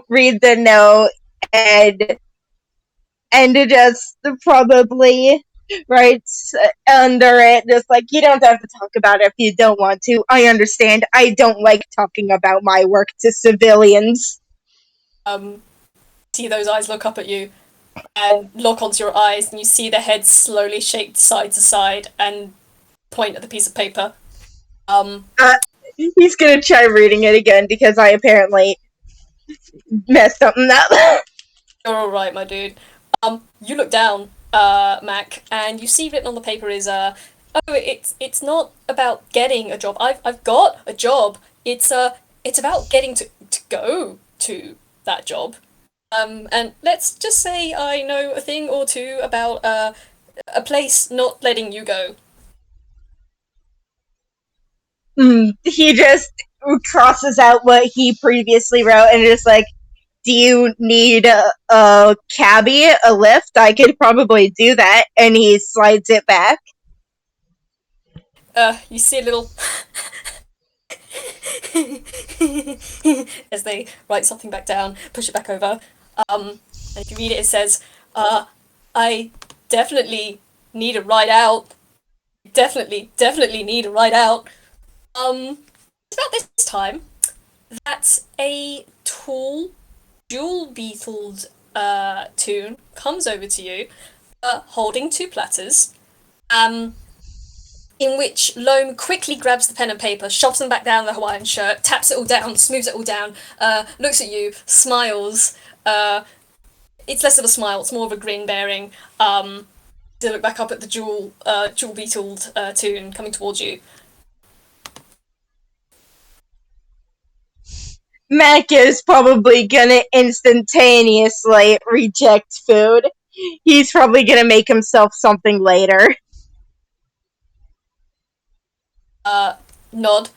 Speaker 4: read the note and just probably writes under it just like, you don't have to talk about it if you don't want to. I understand. I don't like talking about my work to civilians.
Speaker 1: See those eyes look up at you and lock onto your eyes, and you see their heads slowly shake side to side and point at the piece of paper.
Speaker 4: He's gonna try reading it again because I apparently messed something up.
Speaker 1: You're alright, my dude. You look down, Mac, and you see written on the paper is, it's not about getting a job. I've got a job. It's about getting to go to that job. And let's just say I know a thing or two about a place not letting you go.
Speaker 4: He just crosses out what he previously wrote and just like, do you need a cabbie, a lift? I could probably do that. And he slides it back.
Speaker 1: You see a little as they write something back down, push it back over. And if you read it, it says, I definitely need a ride out. Definitely need a ride out. It's about this time that a tall, jewel-beetled Toon comes over to you, holding 2 platters, in which Loam quickly grabs the pen and paper, shoves them back down the Hawaiian shirt, taps it all down, smooths it all down, looks at you, smiles. It's less of a smile, it's more of a grin bearing. To look back up at the jewel-beetled Toon coming towards you.
Speaker 4: Mac is probably gonna instantaneously reject food. He's probably gonna make himself something later.
Speaker 1: Nod.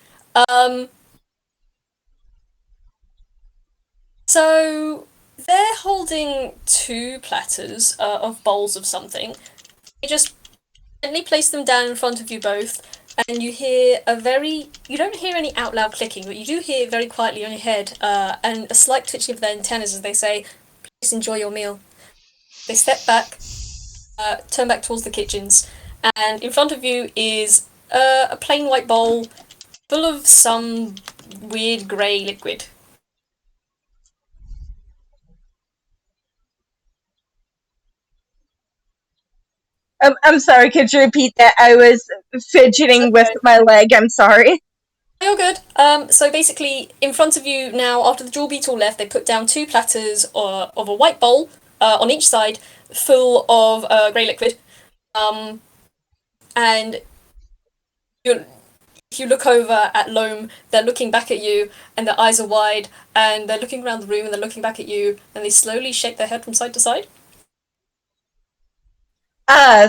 Speaker 1: So they're holding two platters of bowls of something. They just gently place them down in front of you both, and you hear you don't hear any out loud clicking, but you do hear very quietly on your head, and a slight twitching of their antennas as they say, please enjoy your meal. They step back, turn back towards the kitchens, and in front of you is a plain white bowl full of some weird grey liquid.
Speaker 4: I'm sorry, could you repeat that? I was fidgeting with my leg, I'm sorry.
Speaker 1: You're good. So basically, in front of you now, after the jewel beetle left, they put down two platters of a white bowl on each side, full of grey liquid. And if you look over at Loam, they're looking back at you, and their eyes are wide, and they're looking around the room, and they're looking back at you, and they slowly shake their head from side to side.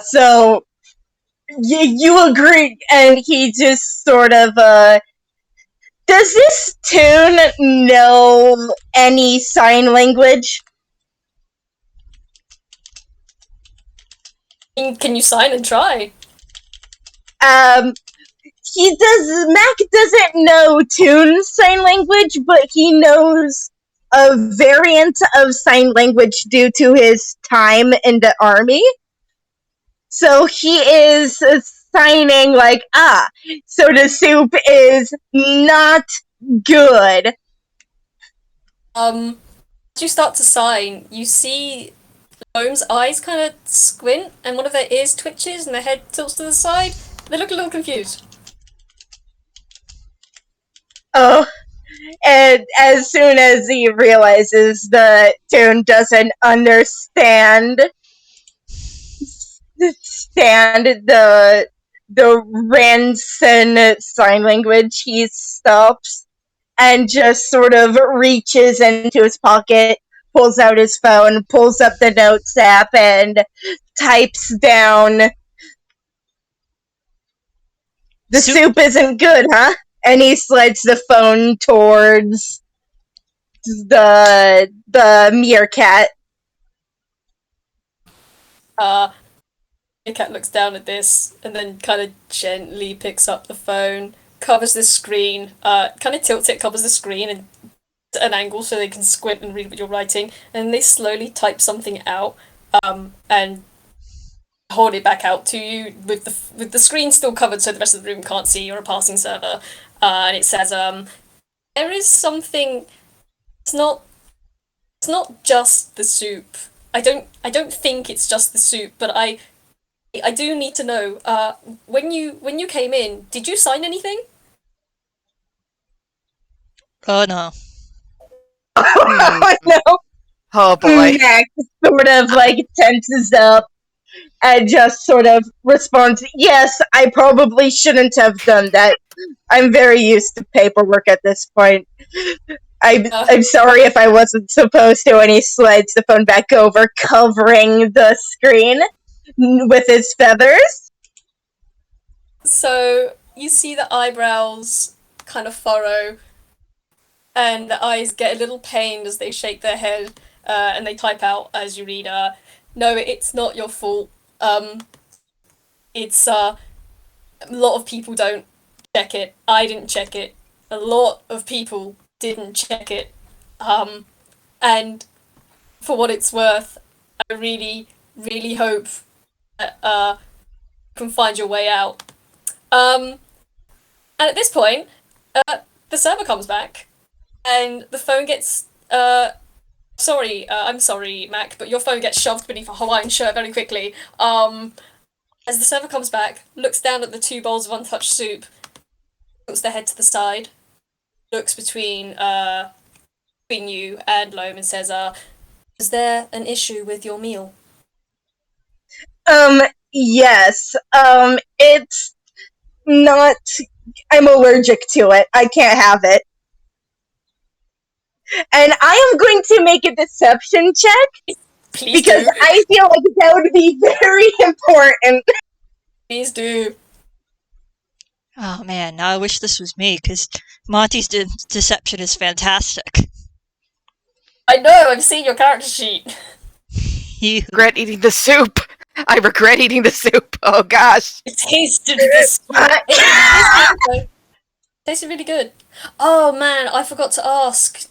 Speaker 4: So you agree, and he just sort of, does this Toon know any sign language?
Speaker 1: Can you sign and try?
Speaker 4: Mac doesn't know Toon sign language, but he knows a variant of sign language due to his time in the army. So he is signing like, so the soup is not good.
Speaker 1: As you start to sign, you see Loam's eyes kind of squint, and one of their ears twitches, and their head tilts to the side. They look a little confused.
Speaker 4: Oh, and as soon as he realizes that Toon doesn't understand the Ranson sign language, he stops and just sort of reaches into his pocket, pulls out his phone, pulls up the notes app, and types down, "The soup isn't good, huh?" And he slides the phone towards the meerkat.
Speaker 1: Meerkat looks down at this, and then kind of gently picks up the phone, covers the screen, kind of tilts it, covers the screen, and at an angle so they can squint and read what you're writing, and they slowly type something out, and hold it back out to you with the screen still covered so the rest of the room can't see. You're a passing server, and it says, there is something. It's not just the soup. I don't think it's just the soup, but I do need to know. When you came in, did you sign anything?
Speaker 3: Oh no.
Speaker 4: Oh no!
Speaker 2: Oh boy.
Speaker 4: Mac sort of like tenses up and just sort of responds, "Yes, I probably shouldn't have done that. I'm very used to paperwork at this point. I'm sorry if I wasn't supposed to," and he slides the phone back over, covering the screen with his feathers.
Speaker 1: So you see the eyebrows kind of furrow, and the eyes get a little pained as they shake their head, and they type out as you read, "No, it's not your fault. It's a lot of people don't check it. I didn't check it. A lot of people didn't check it. And for what it's worth, I really, really hope that you can find your way out." And at this point, the server comes back, and the phone gets. Sorry, I'm sorry, Mac, but your phone gets shoved beneath a Hawaiian shirt very quickly. As the server comes back, looks down at the two bowls of untouched soup, puts their head to the side, looks between you and Loam and says, "Is there an issue with your meal?"
Speaker 4: Yes. It's not. I'm allergic to it. I can't have it. And I am going to make a deception check
Speaker 1: Please
Speaker 4: because
Speaker 1: do.
Speaker 4: I feel like that would be very important.
Speaker 1: Please do.
Speaker 3: Oh man, now I wish this was me, because Monty's deception is fantastic.
Speaker 1: I know, I've seen your character sheet.
Speaker 3: You...
Speaker 2: Regret eating the soup. I regret eating the soup. Oh gosh.
Speaker 1: It tasted this. It tasted really good. Oh man, I forgot to ask.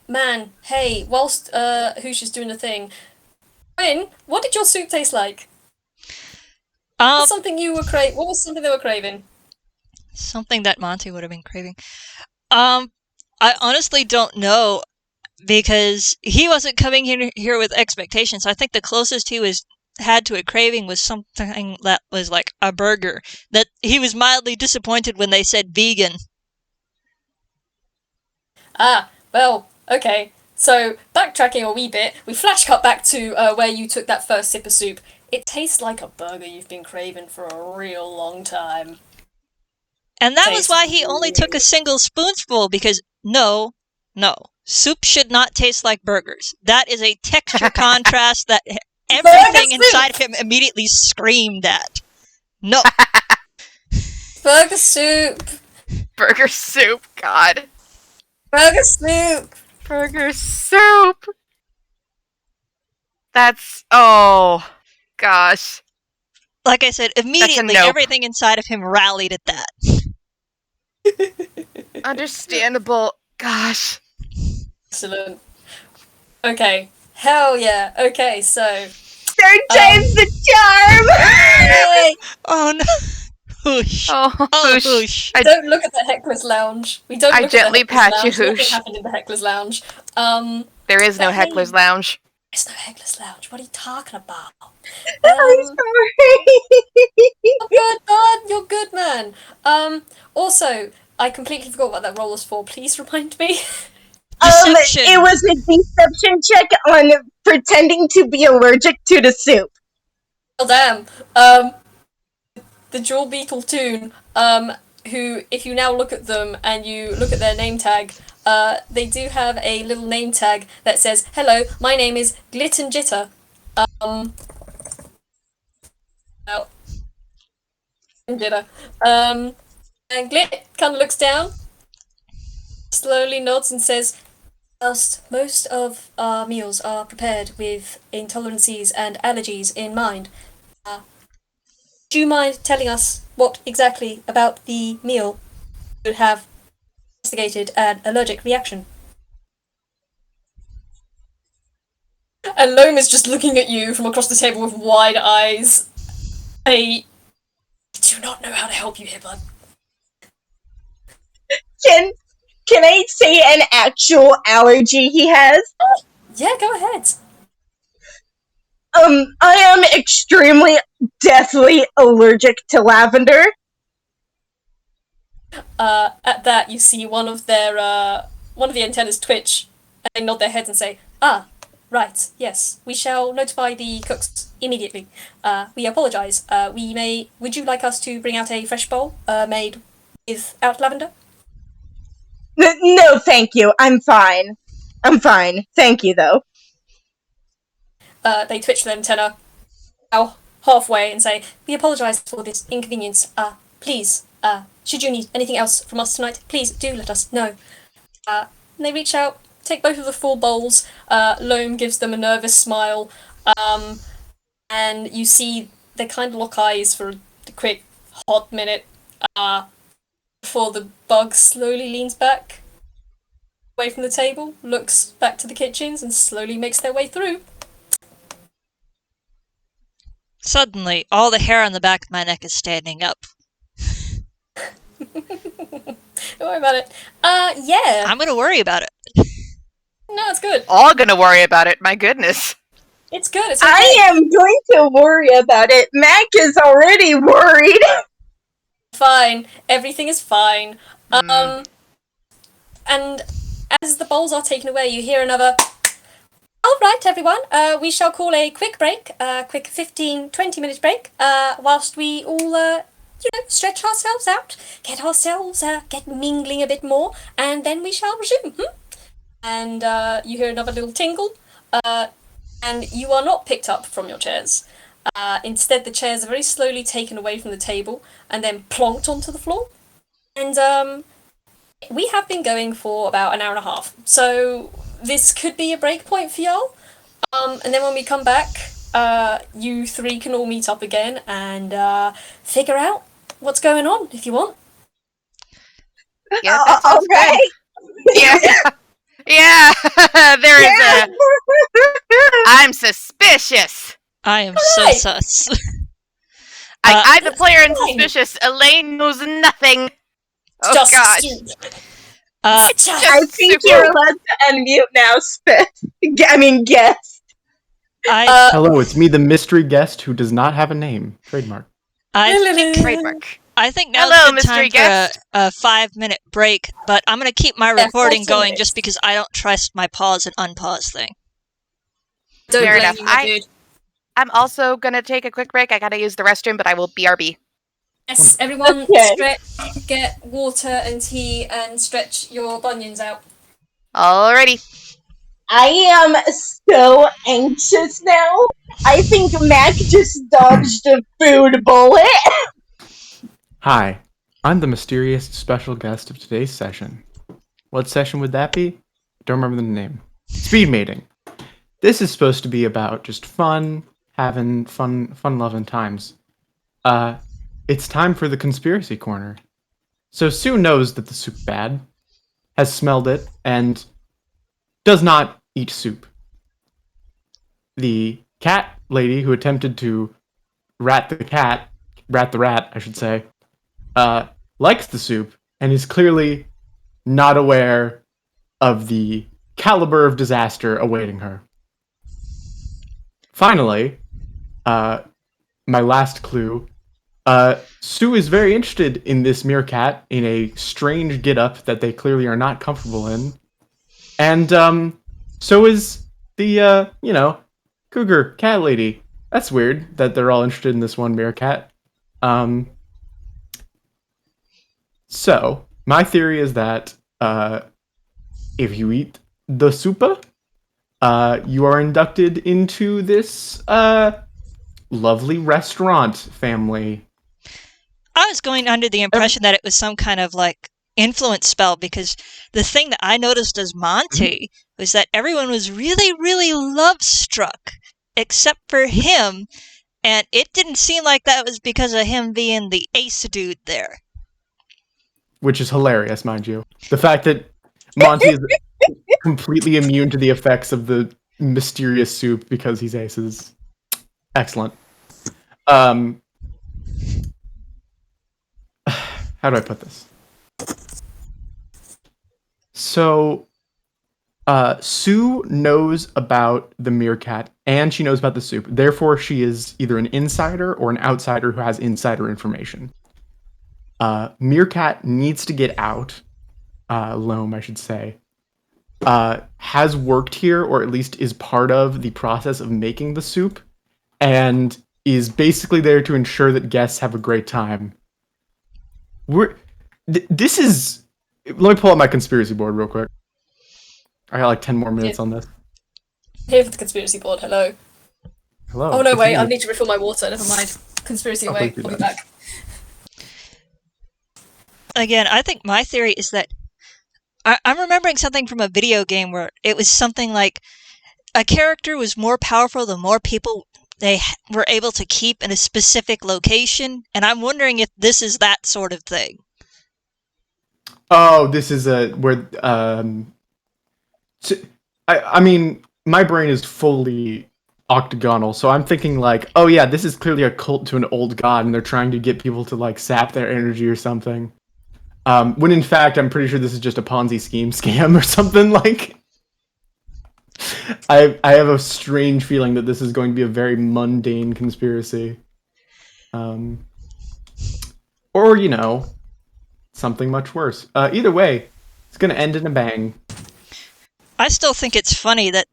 Speaker 1: Man, hey, whilst Hoosh is doing the thing, Quinn, what did your soup taste like? What was something you were What was something they were craving?
Speaker 3: Something that Monty would have been craving. I honestly don't know, because he wasn't coming here with expectations. I think the closest he had to a craving was something that was like a burger. That he was mildly disappointed when they said vegan.
Speaker 1: Ah, well, okay. So, backtracking a wee bit, we flash cut back to where you took that first sip of soup. It tastes like a burger you've been craving for a real long time.
Speaker 3: And that was why he only took a single spoonful, because no, soup should not taste like burgers. That is a texture contrast that everything inside of him immediately screamed at. No.
Speaker 1: Burger soup.
Speaker 2: Burger soup, God.
Speaker 1: Burger soup.
Speaker 2: Burger soup. That's, oh, gosh.
Speaker 3: Like I said, immediately
Speaker 2: nope.
Speaker 3: Everything inside of him rallied at that.
Speaker 2: Understandable. Gosh.
Speaker 1: Excellent. Okay. Hell yeah. Okay, so...
Speaker 4: Third time's the charm!
Speaker 3: Oh no. Hoosh.
Speaker 2: Oh, Hoosh.
Speaker 3: Hoosh.
Speaker 1: Don't look at the Heckler's Lounge. We don't
Speaker 2: I
Speaker 1: look
Speaker 2: gently
Speaker 1: at the Heckler's
Speaker 2: pat you,
Speaker 1: Lounge. Nothing
Speaker 2: Hoosh.
Speaker 1: happened in the Heckler's Lounge.
Speaker 2: There is no
Speaker 1: But hey,
Speaker 2: Heckler's Lounge.
Speaker 1: There's no Heckler's Lounge. What are you talking about?
Speaker 4: I'm sorry.
Speaker 1: You're good, bud. You're good, man. Also, I completely forgot what that roll was for. Please remind me.
Speaker 3: Deception.
Speaker 4: It was a deception check on pretending to be allergic to the soup.
Speaker 1: Oh, damn. The Jewel Beetle Toon, who, if you now look at them and you look at their name tag, they do have a little name tag that says, "Hello, my name is Glit and Jitter." Jitter. And Glit kind of looks down, slowly nods and says, "Whilst most of our meals are prepared with intolerances and allergies in mind, do you mind telling us what exactly about the meal would have instigated an allergic reaction?" And Loam is just looking at you from across the table with wide eyes. I do not know how to help you here, bud.
Speaker 4: Can I say an actual allergy he has?
Speaker 1: Yeah, go ahead.
Speaker 4: I am extremely, deathly allergic to lavender.
Speaker 1: At that, you see one of the antennas twitch, and they nod their heads and say, "Ah, right, yes, we shall notify the cooks immediately. We apologise. Would you like us to bring out a fresh bowl, made without lavender?"
Speaker 4: No, thank you. I'm fine. Thank you, though.
Speaker 1: They twitch their antenna now halfway and say, "We apologise for this inconvenience. Please, should you need anything else from us tonight, please do let us know." And they reach out, take both of the full bowls. Loam gives them a nervous smile, and you see they kind of lock eyes for a quick, hot minute, before the bug slowly leans back away from the table, looks back to the kitchens, and slowly makes their way through.
Speaker 3: Suddenly, all the hair on the back of my neck is standing up.
Speaker 1: Don't worry about it. Yeah.
Speaker 3: I'm gonna worry about it.
Speaker 1: No, it's good.
Speaker 2: All gonna worry about it, my goodness.
Speaker 1: It's good. It's okay.
Speaker 4: I am going to worry about it. Mac is already worried.
Speaker 1: Fine. Everything is fine. And as the bowls are taken away, you hear another, "All right, everyone. We shall call a quick break, quick 15-20 minute break, whilst we all, stretch ourselves out, get mingling a bit more, and then we shall resume. and you hear another little tingle, and you are not picked up from your chairs. Instead, the chairs are very slowly taken away from the table and then plonked onto the floor. And we have been going for about an hour and a half, so this could be a break point for y'all. And then when we come back, you three can all meet up again and figure out what's going on if you want.
Speaker 2: Yeah, that sounds
Speaker 4: Alright.
Speaker 2: good. Yeah. Yeah. There is a. I'm suspicious.
Speaker 3: I am so
Speaker 1: Right.
Speaker 3: sus.
Speaker 2: I'm the player and
Speaker 1: fine.
Speaker 2: suspicious. Elaine knows nothing. Oh
Speaker 1: Just
Speaker 2: gosh.
Speaker 1: soup.
Speaker 3: Uh,
Speaker 1: It's just
Speaker 4: I think
Speaker 2: Super.
Speaker 4: you're allowed to unmute now, Spit. Guess.
Speaker 3: I
Speaker 5: Hello, it's me, the mystery guest who does not have a name. Trademark.
Speaker 2: Trademark.
Speaker 3: I think now's
Speaker 2: Hello,
Speaker 3: a good time
Speaker 2: mystery guest.
Speaker 3: for a 5-minute break, but I'm going to keep my
Speaker 1: Yeah,
Speaker 3: recording
Speaker 1: 40
Speaker 3: going
Speaker 1: minutes.
Speaker 3: just because I don't trust my pause and unpause thing.
Speaker 1: Don't
Speaker 2: Fair
Speaker 1: blame
Speaker 2: enough.
Speaker 1: you, my dude.
Speaker 2: I'm also gonna take a quick break. I gotta use the restroom, but I will BRB.
Speaker 1: Yes, everyone
Speaker 4: Okay.
Speaker 1: stretch, get water and tea, and stretch your bunions out.
Speaker 2: Alrighty.
Speaker 4: I am so anxious now. I think Mac just dodged a food bullet.
Speaker 5: Hi, I'm the mysterious special guest of today's session. What session would that be? Don't remember the name. Speed mating. This is supposed to be about just fun, having fun-loving times. It's time for the conspiracy corner. So Sue knows that the soup's bad, has smelled it, and does not eat soup. The cat lady who attempted to rat the rat, I should say, likes the soup and is clearly not aware of the caliber of disaster awaiting her. Finally, my last clue, Sue is very interested in this meerkat in a strange get-up that they clearly are not comfortable in. And so is the, cougar cat lady. That's weird that they're all interested in this one meerkat. So, my theory is that if you eat the soupa, you are inducted into this lovely restaurant family.
Speaker 3: I was going under the impression that it was some kind of like influence spell because the thing that I noticed as Monty was that everyone was really, really love struck except for him, and it didn't seem like that was because of him being the ace dude there.
Speaker 5: Which is hilarious, mind you. The fact that Monty is completely immune to the effects of the mysterious soup because he's aces. Excellent. How do I put this? So, Sue knows about the meerkat and she knows about the soup. Therefore, she is either an insider or an outsider who has insider information. Meerkat needs to get out. Loam, I should say. Has worked here, or at least is part of the process of making the soup, and is basically there to ensure that guests have a great time. This is... Let me pull up my conspiracy board real quick. I got like 10 more minutes on this.
Speaker 1: Here for the conspiracy board, hello.
Speaker 5: Hello.
Speaker 1: Oh no,
Speaker 5: it's
Speaker 1: wait,
Speaker 5: me.
Speaker 1: I need to refill my water, never mind. Conspiracy
Speaker 5: Oh,
Speaker 1: away,
Speaker 5: please do
Speaker 1: I'll be
Speaker 5: that.
Speaker 1: back.
Speaker 3: Again, I think my theory is that I'm remembering something from a video game where it was something like a character was more powerful the more people they were able to keep in a specific location, and I'm wondering if this is that sort of thing.
Speaker 5: Oh, this is where I mean, my brain is fully octagonal, so I'm thinking like, oh yeah, this is clearly a cult to an old god, and they're trying to get people to like sap their energy or something. When in fact, I'm pretty sure this is just a Ponzi scheme scam or something like. I have a strange feeling that this is going to be a very mundane conspiracy. Or, something much worse. Either way, it's going to end in a bang.
Speaker 3: I still think it's funny that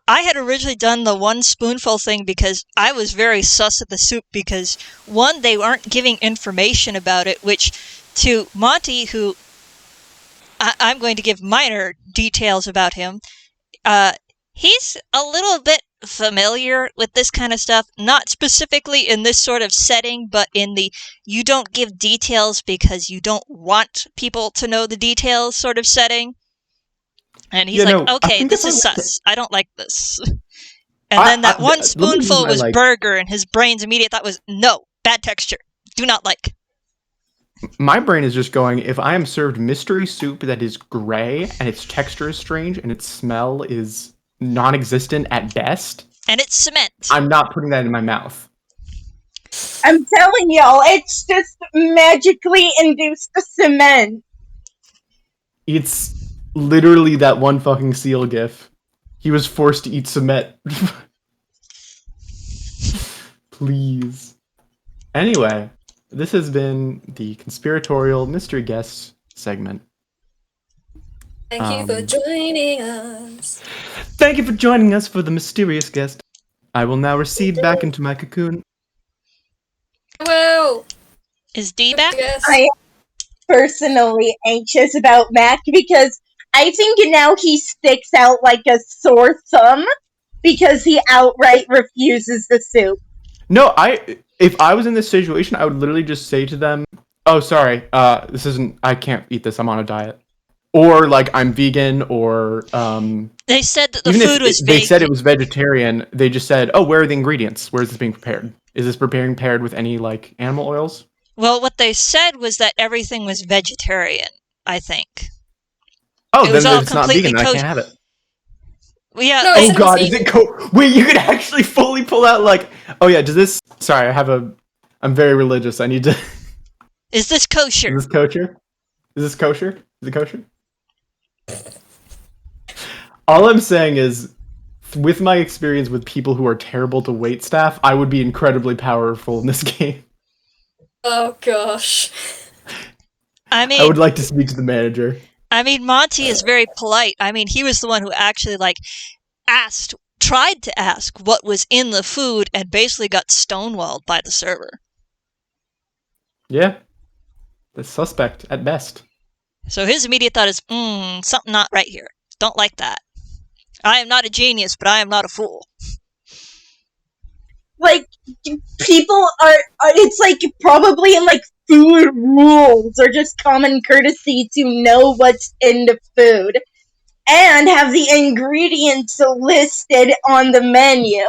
Speaker 3: I had originally done the one spoonful thing because I was very sus of the soup because, one, they aren't giving information about it, which to Monty, who I'm going to give minor details about him. He's a little bit familiar with this kind of stuff, not specifically in this sort of setting, but in the you don't give details because you don't want people to know the details sort of setting. And he's okay, this is sus. I don't like this. And then that one spoonful was burger, and his brain's immediate thought was, no, bad texture. Do not like.
Speaker 5: My brain is just going, if I am served mystery soup that is gray, and its texture is strange, and its smell is non-existent at best...
Speaker 3: And it's cement.
Speaker 5: I'm not putting that in my mouth.
Speaker 4: I'm telling y'all, it's just magically induced cement.
Speaker 5: It's literally that one fucking seal gif. He was forced to eat cement. Please. Anyway, this has been the conspiratorial mystery guest segment.
Speaker 1: Thank you for joining us.
Speaker 5: Thank you for joining us for the mysterious guest. I will now recede back into my cocoon.
Speaker 1: Well,
Speaker 3: is Dee back?
Speaker 4: I am personally anxious about Mac because I think now he sticks out like a sore thumb because he outright refuses the soup.
Speaker 5: No, if I was in this situation, I would literally just say to them, "Oh, sorry, I can't eat this. I'm on a diet." Or like I'm vegan, or
Speaker 3: they said that the food was vegan.
Speaker 5: They said it was vegetarian. They just said, "Oh, where are the ingredients? Where is this being prepared? Is this prepared with any like animal oils?"
Speaker 3: Well, what they said was that everything was vegetarian, I think.
Speaker 5: Oh, then it's not vegan. I can't have it.
Speaker 3: Well, yeah.
Speaker 5: No, oh God, is it wait, you could actually fully pull out like, oh yeah, does this? Sorry, I'm very religious. I need to.
Speaker 3: Is this kosher?
Speaker 5: Is this kosher? Is this kosher? Is it kosher? All I'm saying is, with my experience with people who are terrible to waitstaff, I would be incredibly powerful in this game.
Speaker 1: Oh gosh.
Speaker 3: I
Speaker 5: would like to speak to the manager.
Speaker 3: I mean, Monty is very polite. I mean, he was the one who actually tried to ask what was in the food and basically got stonewalled by the server.
Speaker 5: Yeah. The suspect at best.
Speaker 3: So his immediate thought is, something not right here. Don't like that. I am not a genius, but I am not a fool.
Speaker 4: Like, people are it's like probably in like food rules or just common courtesy to know what's in the food and have the ingredients listed on the menu.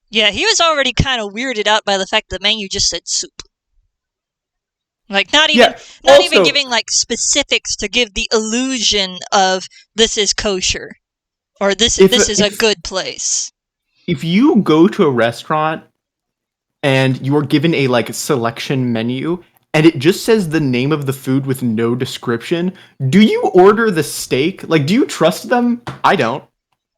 Speaker 3: Yeah, he was already kind of weirded out by the fact that the menu just said soup. Like, not even giving, like, specifics to give the illusion of this is kosher. Or this is a good place.
Speaker 5: If you go to a restaurant and you are given a, like, selection menu, and it just says the name of the food with no description, do you order the steak? Like, do you trust them? I don't.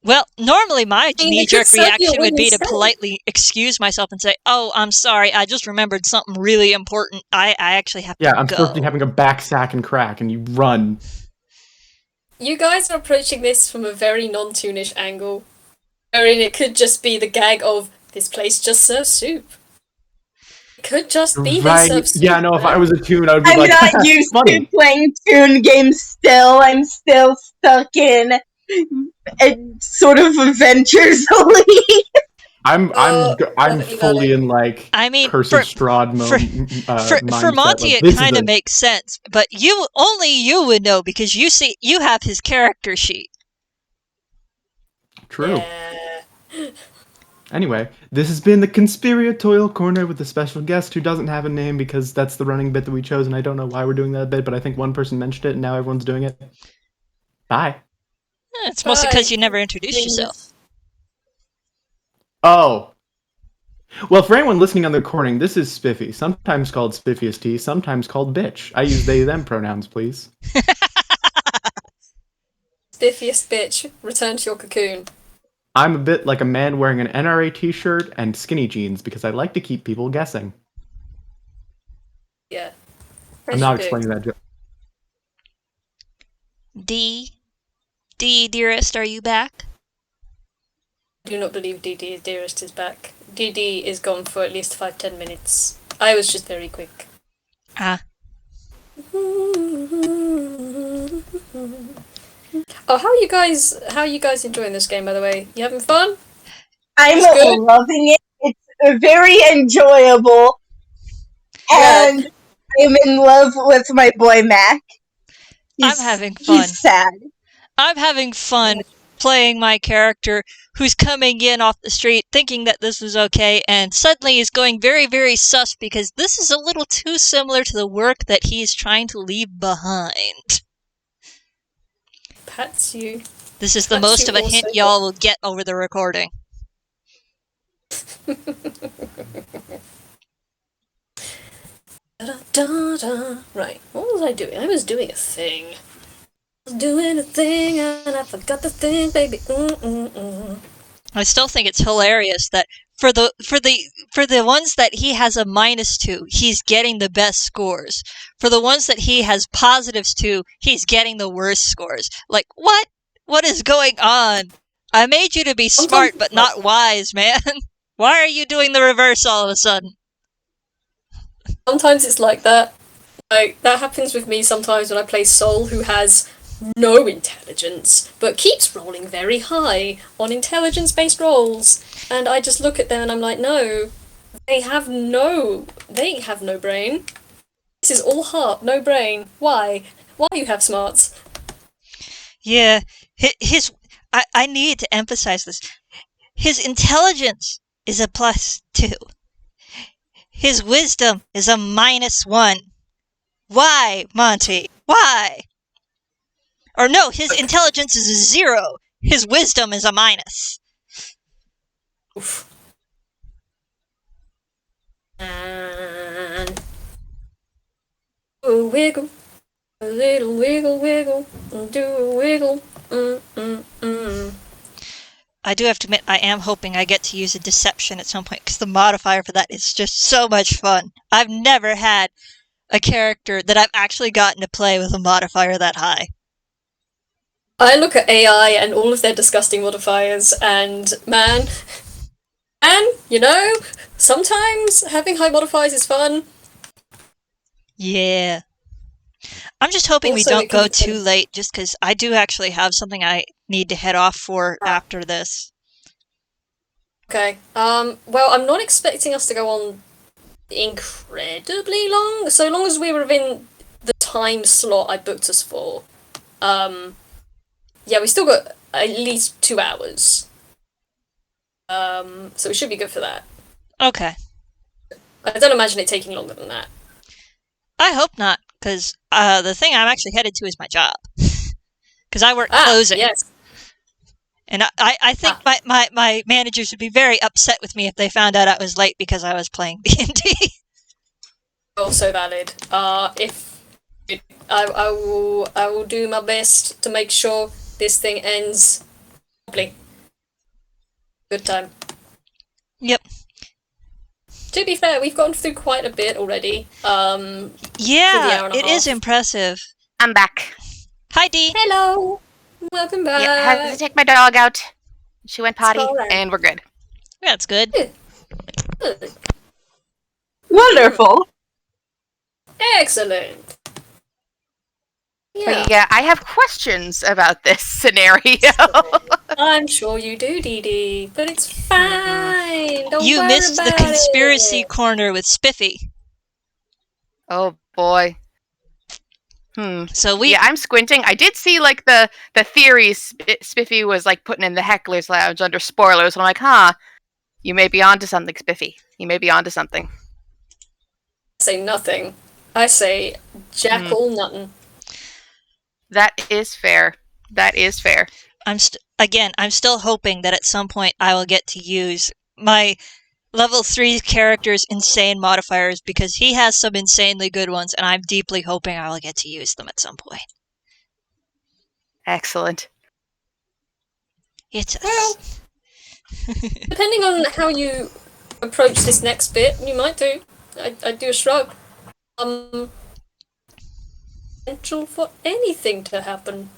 Speaker 3: Well, normally my knee-jerk reaction would be to politely excuse myself and say, "Oh, I'm sorry, I just remembered something really important. I actually have to go."
Speaker 5: Yeah, I'm supposed to be having a back sack and crack, and you run.
Speaker 1: You guys are approaching this from a very non-Toonish angle. Wherein it could just be the gag of, this place just serves soup. It could just be they serve soup.
Speaker 5: Yeah, no, if I was a Toon, I would be
Speaker 4: I'm not used to playing Toon games still. I'm still stuck in sort of Adventures Elite.
Speaker 3: I'm
Speaker 5: fully in like Cursive Strahd mode.
Speaker 3: For Monty, it kind of makes sense, but only you would know because you have his character sheet.
Speaker 5: True. Yeah. Anyway, this has been the Conspiratorial Corner with a special guest who doesn't have a name because that's the running bit that we chose, and I don't know why we're doing that bit, but I think one person mentioned it, and now everyone's doing it. Bye.
Speaker 3: It's mostly because you never introduced yourself.
Speaker 5: Oh. Well, for anyone listening on the recording, this is Spiffy, sometimes called Spiffiest T, sometimes called Bitch. I use they, them pronouns, please.
Speaker 1: Spiffiest bitch, return to your cocoon.
Speaker 5: I'm a bit like a man wearing an NRA t-shirt and skinny jeans because I like to keep people guessing.
Speaker 1: Yeah.
Speaker 5: I'm not explaining that joke.
Speaker 3: Dee, dearest, are you back?
Speaker 1: I do not believe DeeDee, dearest, is back. DeeDee is gone for at least 5-10 minutes. I was just very quick.
Speaker 3: Ah.
Speaker 1: Oh, how are you guys? How are you guys enjoying this game? By the way, you having fun?
Speaker 4: I'm
Speaker 1: It's good?
Speaker 4: loving it. It's very enjoyable,
Speaker 1: Yeah.
Speaker 4: and I'm in love with my boy Mac.
Speaker 3: I'm having fun.
Speaker 4: He's sad.
Speaker 3: I'm having fun playing my character who's coming in off the street thinking that this is okay and suddenly is going very, very sus because this is a little too similar to the work that he's trying to leave behind.
Speaker 1: Pats you.
Speaker 3: This is the
Speaker 1: That's
Speaker 3: most
Speaker 1: you
Speaker 3: of a
Speaker 1: also
Speaker 3: hint
Speaker 1: got-
Speaker 3: y'all will get over the recording.
Speaker 1: Da-da-da-da. Right, what was I doing? I was doing a thing. I was doing a thing and I forgot the thing, baby.
Speaker 3: I still think it's hilarious that for the ones that he has a -2, he's getting the best scores. For the ones that he has positives to, he's getting the worst scores. Like, what? What is going on? I made you to be smart but not wise, man. Why are you doing the reverse all of a sudden?
Speaker 1: Sometimes it's like that. Like, that happens with me sometimes when I play Soul, who has no intelligence, but keeps rolling very high on intelligence-based rolls. And I just look at them and I'm like, no, they have no brain. This is all heart, no brain. Why? Why you have smarts?
Speaker 3: Yeah, I need to emphasize this. His intelligence is a +2. His wisdom is a -1. Why, Monty? Why? Or no, his intelligence is a 0. His wisdom is a -.
Speaker 1: Oof. And a wiggle, a little wiggle, wiggle, do a wiggle.
Speaker 3: I do have to admit, I am hoping I get to use a deception at some point, because the modifier for that is just so much fun. I've never had a character that I've actually gotten to play with a modifier that high.
Speaker 1: I look at AI and all of their disgusting modifiers, and man, you know, sometimes having high modifiers is fun.
Speaker 3: Yeah. I'm just hoping we
Speaker 1: Also,
Speaker 3: don't
Speaker 1: it can
Speaker 3: go
Speaker 1: be
Speaker 3: too
Speaker 1: fun.
Speaker 3: late, just because I do actually have something I need to head off for after this.
Speaker 1: Okay. Well, I'm not expecting us to go on incredibly long, so long as we were within the time slot I booked us for. Yeah, we still got at least 2 hours. So we should be good for that.
Speaker 3: Okay.
Speaker 1: I don't imagine it taking longer than that.
Speaker 3: I hope not, because the thing I'm actually headed to is my job. Because I work closing.
Speaker 1: Yes.
Speaker 3: And I think my managers would be very upset with me if they found out I was late because I was playing D&D.
Speaker 1: Also valid. If I will do my best to make sure this thing ends properly. Good time.
Speaker 3: Yep.
Speaker 1: To be fair, we've gone through quite a bit already.
Speaker 3: Yeah,
Speaker 1: hour and a
Speaker 3: it is
Speaker 1: half.
Speaker 3: impressive.
Speaker 2: I'm back.
Speaker 3: Hi, Dee.
Speaker 1: Hello. Welcome back.
Speaker 2: Yeah, I had to take my dog out. She went potty,
Speaker 1: alright.
Speaker 2: and we're good.
Speaker 3: That's good.
Speaker 1: Good.
Speaker 4: Wonderful.
Speaker 1: Excellent. Yeah.
Speaker 2: But yeah, I have questions about this scenario.
Speaker 1: I'm sure you do, DeeDee, but it's fine. Don't
Speaker 3: You
Speaker 1: worry
Speaker 3: missed the
Speaker 1: about
Speaker 3: conspiracy
Speaker 1: it.
Speaker 3: corner with Spiffy.
Speaker 2: Oh boy.
Speaker 3: So we
Speaker 2: Yeah, I'm squinting. I did see like the theories Spiffy was like putting in the heckler's lounge under spoilers, and I'm like, huh, you may be onto something, Spiffy. You may be onto something.
Speaker 1: I say nothing. I say jack all nothing.
Speaker 2: That is fair. That is fair.
Speaker 3: I'm still hoping that at some point I will get to use my level 3 character's insane modifiers, because he has some insanely good ones, and I'm deeply hoping I will get to use them at some point.
Speaker 2: Excellent.
Speaker 3: It's
Speaker 1: Well, depending on how you approach this next bit, you might do. I'd do a shrug. Potential for anything to happen.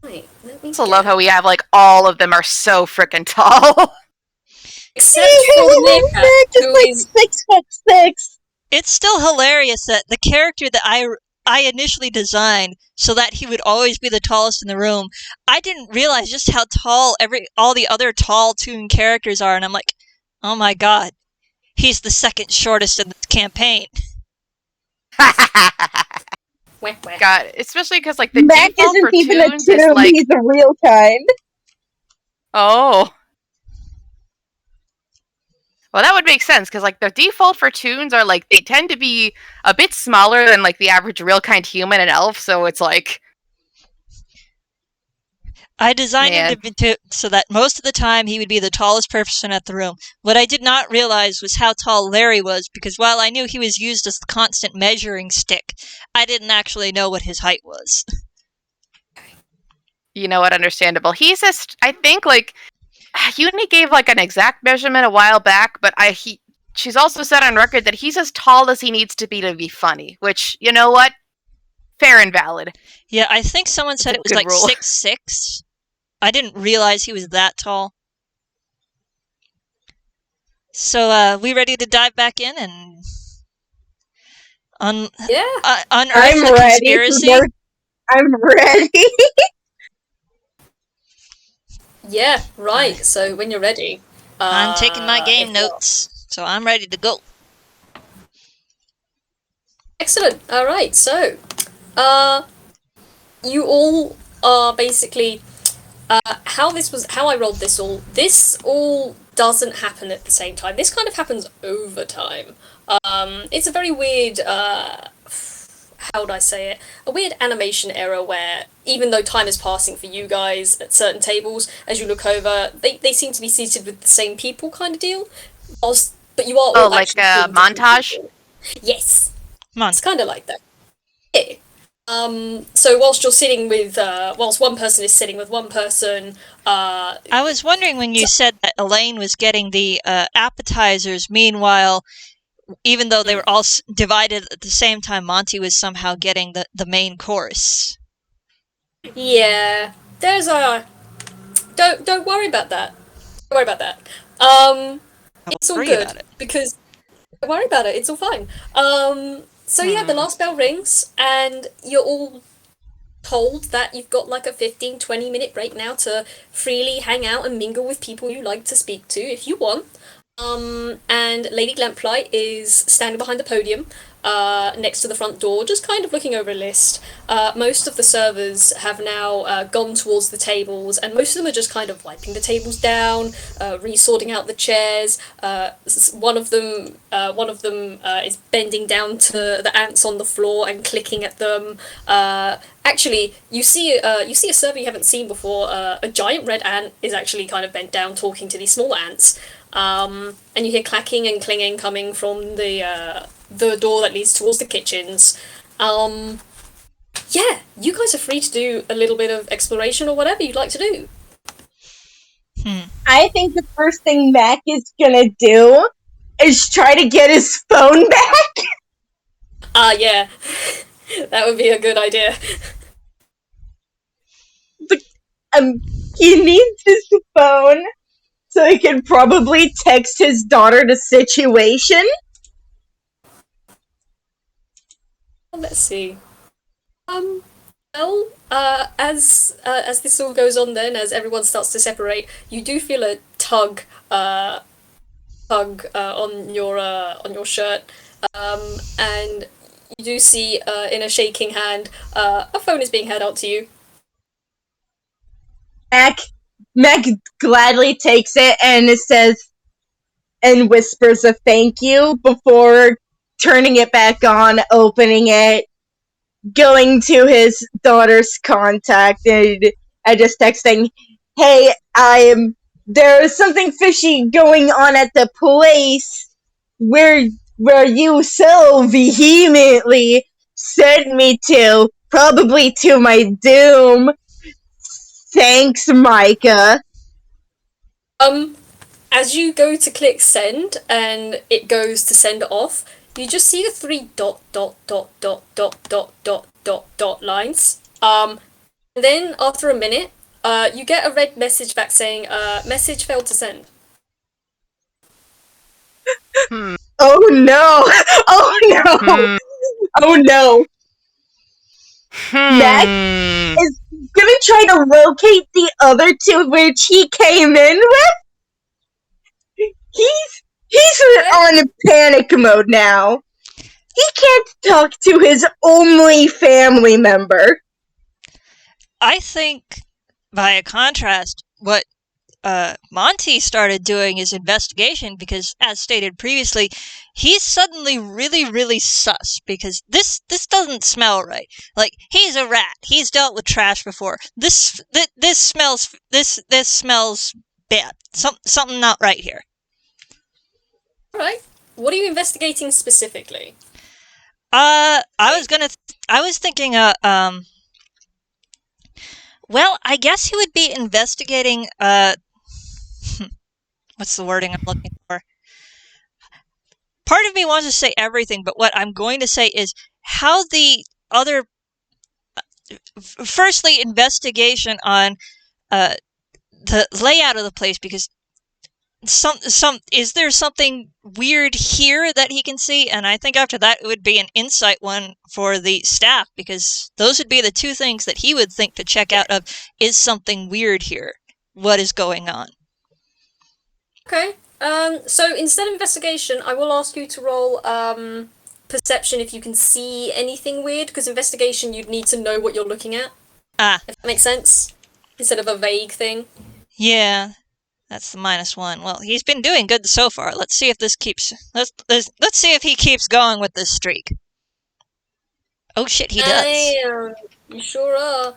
Speaker 1: Right, let me
Speaker 2: I also love how we have like all of them are so freaking tall.
Speaker 1: Except for the
Speaker 4: Just
Speaker 1: who
Speaker 4: like
Speaker 1: is
Speaker 4: 6'6".
Speaker 3: It's still hilarious that the character that I I initially designed so that he would always be the tallest in the room, I didn't realize just how tall all the other tall Toon characters are, and I'm like, oh my god, he's the second shortest in this campaign.
Speaker 2: God, especially because like the
Speaker 4: Mac
Speaker 2: default
Speaker 4: isn't
Speaker 2: for
Speaker 4: even a
Speaker 2: Toons is
Speaker 4: Toon,
Speaker 2: like,
Speaker 4: he's a real kind.
Speaker 2: oh. Well, that would make sense, because like the default for Toons are like, they tend to be a bit smaller than like the average real kind human and elf, so it's like...
Speaker 3: I designed him so that most of the time he would be the tallest person at the room. What I did not realize was how tall Larry was, because while I knew he was used as the constant measuring stick, I didn't actually know what his height was.
Speaker 2: You know what, understandable. He's just, I think, like, Uni gave like an exact measurement a while back, but she's also said on record that he's as tall as he needs to be funny, which, you know what? Fair and valid.
Speaker 3: Yeah, I think someone said it was like 6'6". I didn't realize he was that tall. So, we ready to dive back in and unearth the conspiracy?
Speaker 4: I'm ready.
Speaker 1: Yeah, right. So when you're ready,
Speaker 3: I'm taking my game notes, so I'm ready to go.
Speaker 1: Excellent. All right. So, you all are basically how I rolled this all. This all doesn't happen at the same time. This kind of happens over time. It's a very weird. How would I say it? A weird animation error where, even though time is passing for you guys at certain tables, as you look over, they seem to be seated with the same people, kind of deal. But you are all
Speaker 2: like a montage.
Speaker 1: Yes, it's kind of like that. Yeah. So whilst you're sitting with, whilst one person is sitting with one person,
Speaker 3: I was wondering when you said that Elaine was getting the appetizers. Meanwhile, even though they were all divided at the same time, Monty was somehow getting the main course.
Speaker 1: Yeah, there's a. Don't worry about that. Don't worry about that. It's all good because. Don't worry about it. It's all fine. So yeah, the last bell rings, and you're all told that you've got like a 15-20 minute break now to freely hang out and mingle with people you like to speak to if you want. And Lady Lamplight is standing behind the podium, next to the front door, just kind of looking over a list. Most of the servers have now gone towards the tables, and most of them are just kind of wiping the tables down, resorting out the chairs. One of them is bending down to the ants on the floor and clicking at them. Actually, you see a server you haven't seen before. A giant red ant is actually kind of bent down talking to these small ants. And you hear clacking and clinging coming from the door that leads towards the kitchens. Yeah, you guys are free to do a little bit of exploration or whatever you'd like to do.
Speaker 4: I think the first thing Mac is gonna do is try to get his phone back.
Speaker 1: Yeah. That would be a good idea.
Speaker 4: But, he needs his phone so he can probably text his daughter the situation.
Speaker 1: Let's see. Well, as this all goes on, then as everyone starts to separate, you do feel a tug on your shirt, and you do see in a shaking hand a phone is being held out to you.
Speaker 4: Mac gladly takes it and it says and whispers a thank you before turning it back on, opening it, going to his daughter's contact, and just texting, "Hey, there is something fishy going on at the place where you so vehemently sent me to, probably to my doom. Thanks, Micah."
Speaker 1: As you go to click send and it goes to send off, you just see the 3 ... lines. And then after a minute, you get a red message back saying, message failed to send.
Speaker 4: Oh no! Oh no! Oh no!
Speaker 2: Hmm.
Speaker 4: is gonna try to locate the other two which he came in with. He's on panic mode now. He can't talk to his only family member.
Speaker 3: I think, by contrast, what Monty started doing his investigation because, as stated previously, he's suddenly really, really sus because this doesn't smell right. Like, he's a rat. He's dealt with trash before. This smells bad. Something not right here.
Speaker 1: Alright. What are you investigating specifically?
Speaker 3: I was thinking, well, I guess he would be investigating, what's the wording I'm looking for? Part of me wants to say everything, but what I'm going to say is how the other, firstly, investigation on the layout of the place, because is there something weird here that he can see? And I think after that it would be an insight one for the staff, because those would be the two things that he would think to check out of, is something weird here? What is going on?
Speaker 1: Okay. So instead of investigation, I will ask you to roll perception if you can see anything weird, because investigation you'd need to know what you're looking at. If that makes sense. Instead of a vague thing.
Speaker 3: Yeah. That's the -1. Well, he's been doing good so far. Let's see if this keeps. Let's see if he keeps going with this streak. Oh shit, he does.
Speaker 1: You sure are.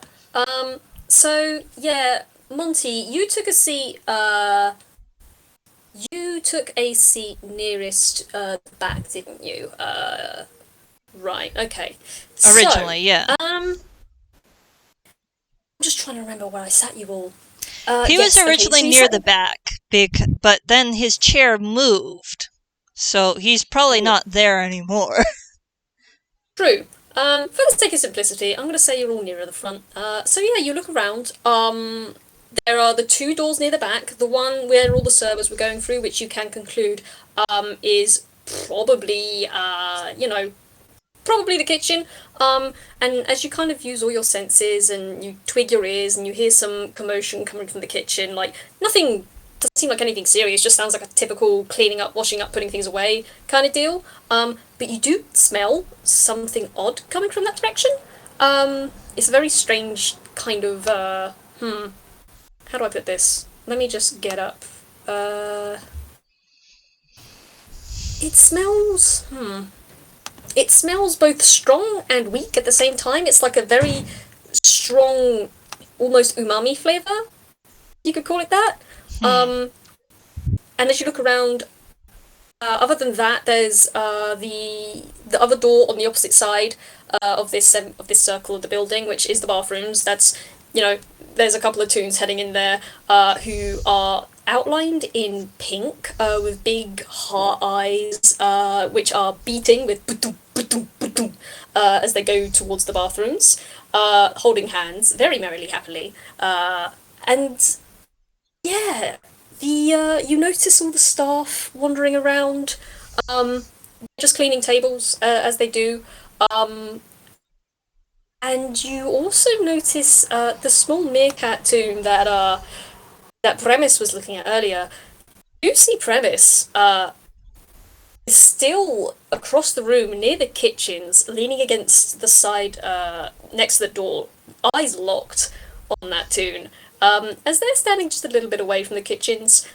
Speaker 1: So yeah, Monty, you took a seat. You took a seat nearest the back, didn't you? Right. Okay.
Speaker 3: Originally, yeah.
Speaker 1: I'm just trying to remember where I sat you all.
Speaker 3: He was originally
Speaker 1: okay, so
Speaker 3: near the back, but then his chair moved, so he's probably not there anymore.
Speaker 1: True. For the sake of simplicity, I'm going to say you're all nearer the front. So yeah, you look around. There are the two doors near the back. The one where all the servers were going through, which you can conclude is probably, probably the kitchen. And as you kind of use all your senses and you twig your ears and you hear some commotion coming from the kitchen, like nothing doesn't seem like anything serious, just sounds like a typical cleaning up, washing up, putting things away kind of deal. But you do smell something odd coming from that direction. It's a very strange kind of, how do I put this? Let me just get up. It smells, It smells both strong and weak at the same time. It's like a very strong, almost umami flavor. You could call it that. And as you look around, other than that, there's the other door on the opposite side of this circle of the building, which is the bathrooms. That's, there's a couple of toons heading in there who are outlined in pink with big heart eyes, which are beating with as they go towards the bathrooms, holding hands very merrily, happily, and yeah, you notice all the staff wandering around, just cleaning tables as they do, and you also notice the small meerkat toon that Premise was looking at earlier. You see Premise is still across the room near the kitchens, leaning against the side next to the door, eyes locked on that toon. As they're standing just a little bit away from the kitchens,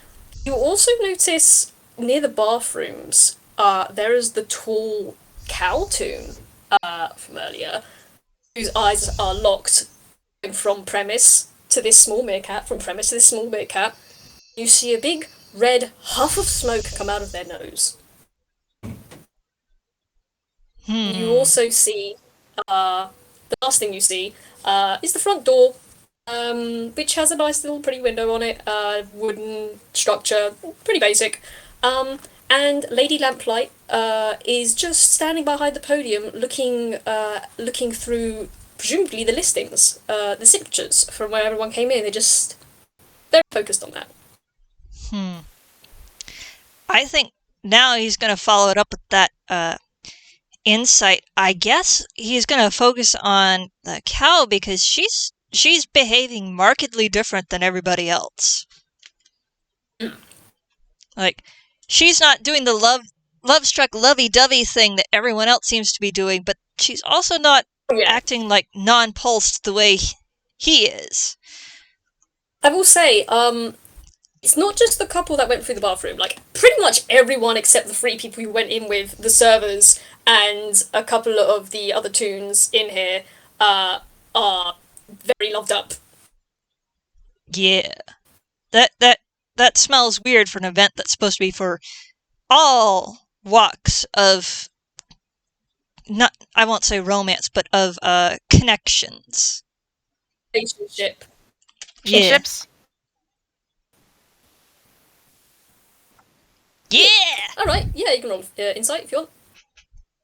Speaker 1: you also notice near the bathrooms there is the tall cow toon from earlier, whose eyes are locked from Premise to this small meerkat, from Premise to this small meerkat. You see a big red huff of smoke come out of their nose. You also see, the last thing you see is the front door, which has a nice little pretty window on it, wooden structure, pretty basic. And Lady Lamplight is just standing behind the podium, looking through presumably the listings, the signatures from where everyone came in. They're just very focused on that.
Speaker 3: I think now he's going to follow it up with that. insight, I guess he's gonna focus on the cow because she's behaving markedly different than everybody else. Like, she's not doing the love-struck lovey-dovey thing that everyone else seems to be doing, but she's also not acting like non-pulsed the way he is.
Speaker 1: I will say, it's not just the couple that went through the bathroom. Like, pretty much everyone except the 3 people who went in with, the servers, and a couple of the other toons in here, are very loved up.
Speaker 3: Yeah. That smells weird for an event that's supposed to be for all walks of, not, I won't say romance, but of connections.
Speaker 1: Relationship.
Speaker 3: Yeah.
Speaker 2: Kinships?
Speaker 3: Yeah!
Speaker 1: Alright, yeah, you can roll insight if you want.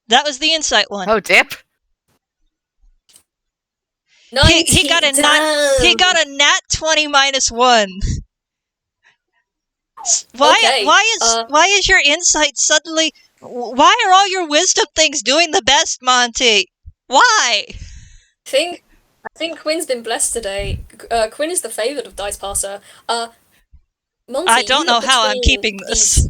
Speaker 3: That was the insight one.
Speaker 2: Oh, dip.
Speaker 3: He got a nat 20 -1. Why is your insight suddenly? Why are all your wisdom things doing the best, Monty? Why?
Speaker 1: I think Quinn's been blessed today. Quinn is the favourite of Dice Passer. Monty,
Speaker 3: I don't know how I'm keeping this.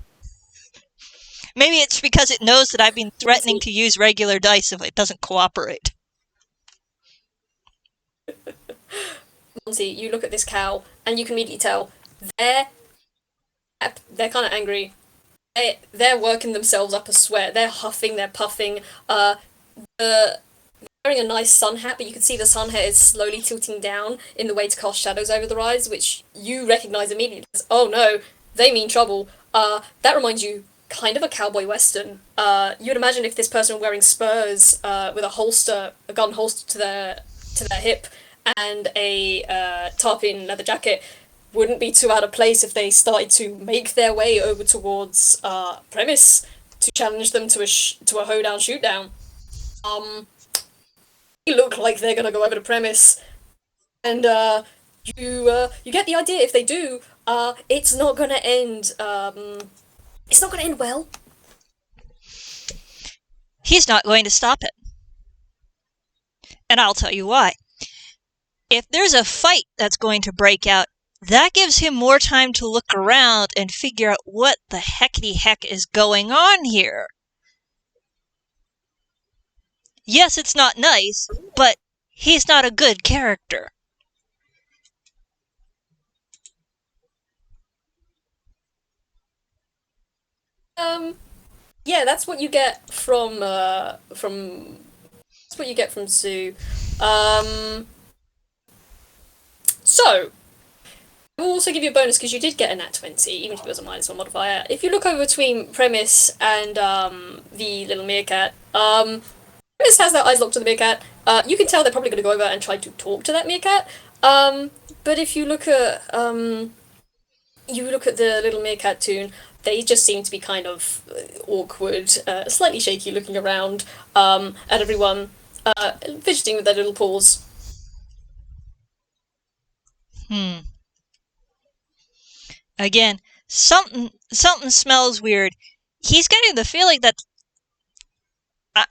Speaker 3: Maybe it's because it knows that I've been threatening to use regular dice if it doesn't cooperate.
Speaker 1: Monty, you look at this cow, and you can immediately tell they're kind of angry. They're working themselves up a sweat. They're huffing. They're puffing. They're wearing a nice sun hat, but you can see the sun hat is slowly tilting down in the way to cast shadows over their eyes, which you recognise immediately as, oh no, they mean trouble. That reminds you kind of a cowboy western. You'd imagine if this person were wearing spurs with a gun holster to their hip, and a tarpon leather jacket, wouldn't be too out of place if they started to make their way over towards premise to challenge them to a hoedown shootdown. They look like they're gonna go over to premise, and you get the idea if they do, it's not gonna end. It's not gonna end well.
Speaker 3: He's not going to stop it. And I'll tell you why. If there's a fight that's going to break out, that gives him more time to look around and figure out what the heckity heck is going on here. Yes, it's not nice, but he's not a good character.
Speaker 1: Yeah, that's what you get from Sue. So, we'll also give you a bonus because you did get a nat 20, even if it was a -1 modifier. If you look over between Premise and the little meerkat, Premise has their eyes locked to the meerkat. You can tell they're probably going to go over and try to talk to that meerkat. But if you look at the little meerkat toon, they just seem to be kind of awkward, slightly shaky, looking around at everyone, fidgeting with their little paws.
Speaker 3: Again, something smells weird. He's getting the feeling that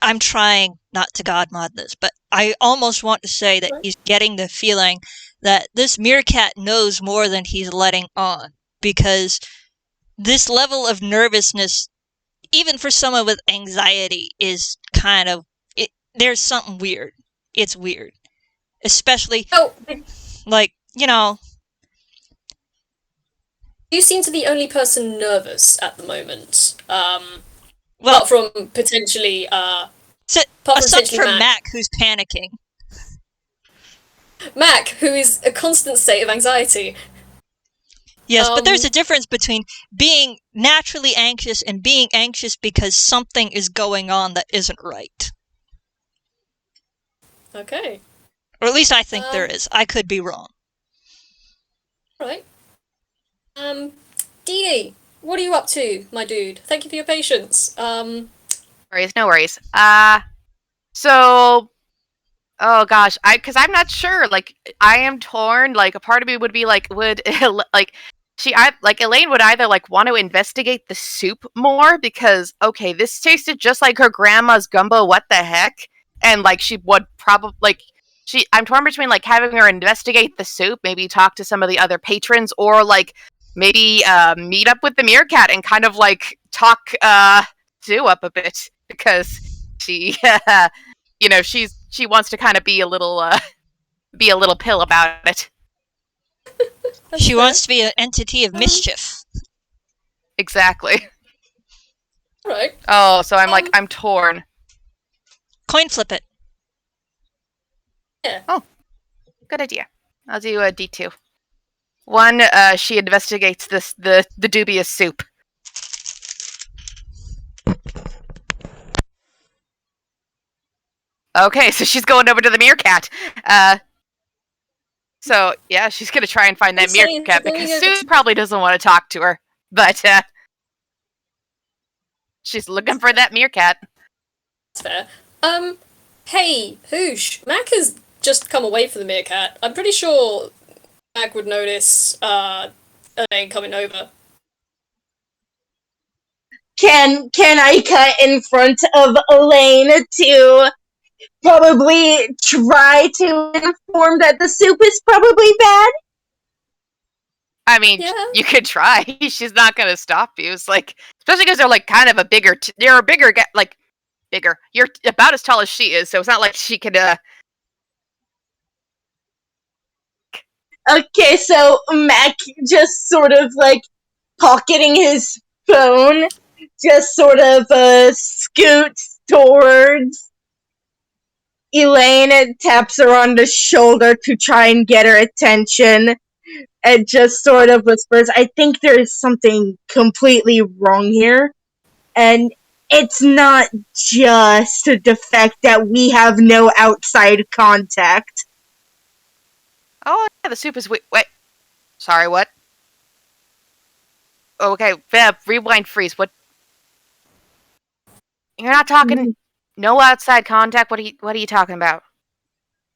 Speaker 3: I'm trying not to godmod this, but I almost want to say that he's getting the feeling that this meerkat knows more than he's letting on, because this level of nervousness, even for someone with anxiety, is kind of... there's something weird. It's weird. Especially, like, you know...
Speaker 1: You seem to be the only person nervous at the moment.
Speaker 3: Well,
Speaker 1: apart from potentially...
Speaker 3: aside from Mac, who's panicking.
Speaker 1: Mac, who is a constant state of anxiety.
Speaker 3: Yes, but there's a difference between being naturally anxious and being anxious because something is going on that isn't right.
Speaker 1: Okay.
Speaker 3: Or at least I think there is. I could be wrong.
Speaker 1: Right. DeeDee, what are you up to, my dude? Thank you for your patience.
Speaker 2: No worries. So, oh gosh, because I'm not sure. Like, I am torn. Like, a part of me would be like, Elaine would either want to investigate the soup more because okay, this tasted just like her grandma's gumbo. What the heck? And she would probably I'm torn between having her investigate the soup, maybe talk to some of the other patrons, or maybe meet up with the meerkat and kind of talk Sue up a bit because she she wants to kind of be a little pill about it.
Speaker 3: She wants to be an entity of mischief.
Speaker 2: Exactly.
Speaker 1: Right.
Speaker 2: Oh, so I'm torn.
Speaker 3: Coin flip it.
Speaker 1: Yeah.
Speaker 2: Oh, good idea. I'll do a D2. One, she investigates the dubious soup. Okay, so she's going over to the meerkat. So yeah, she's gonna try and find that meerkat because Sue probably doesn't want to talk to her, but she's looking for that meerkat.
Speaker 1: That's fair. Hey, Hoosh, Mac has just come away from the meerkat. I'm pretty sure Mac would notice Elaine coming over.
Speaker 4: Can I cut in front of Elaine to probably try to inform that the soup is probably bad?
Speaker 2: I mean,
Speaker 1: Yeah.
Speaker 2: you could try. She's not gonna stop you. It's especially because they're kind of a bigger. They're a bigger bigger. You're about as tall as she is, so it's not like she could.
Speaker 4: Okay, so Mac just sort of pocketing his phone, just sort of scoots towards Elaine and taps her on the shoulder to try and get her attention, and just sort of whispers, I think there's something completely wrong here, and it's not just the fact that we have no outside contact.
Speaker 2: Oh, yeah, the soup is wait. Sorry, what? Okay, Beb, rewind, freeze. What? You're not talking. No outside contact. What are you talking about?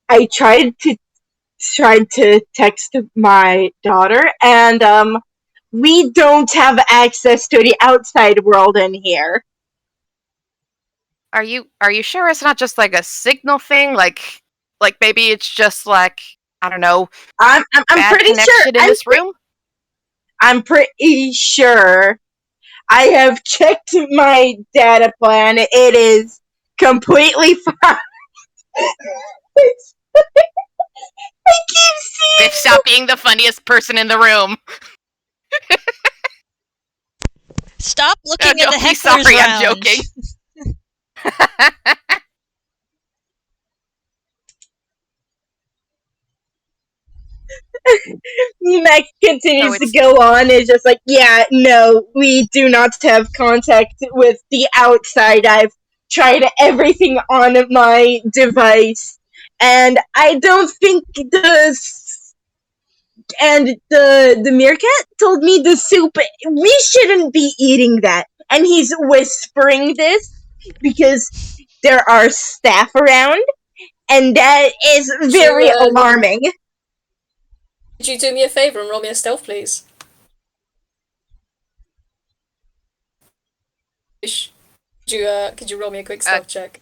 Speaker 4: I tried to text my daughter, and we don't have access to the outside world in here.
Speaker 2: Are you sure it's not just a signal thing? Like maybe it's just I don't know.
Speaker 4: I'm pretty sure
Speaker 2: in this room.
Speaker 4: I'm pretty sure. I have checked my data plan. It is completely fine. I keep seeing.
Speaker 2: Biff, stop being the funniest person in the room.
Speaker 3: Stop looking at the hecklers
Speaker 2: sorry,
Speaker 3: round.
Speaker 2: I'm joking.
Speaker 4: Mac continues to go on. It's just yeah, no, we do not have contact with the outside. I've tried everything on my device, and I don't think the meerkat told me the soup. We shouldn't be eating that. And he's whispering this because there are staff around, and that is very alarming.
Speaker 1: Could you do me a favor and roll me a stealth, please? Could you roll me a quick stealth check?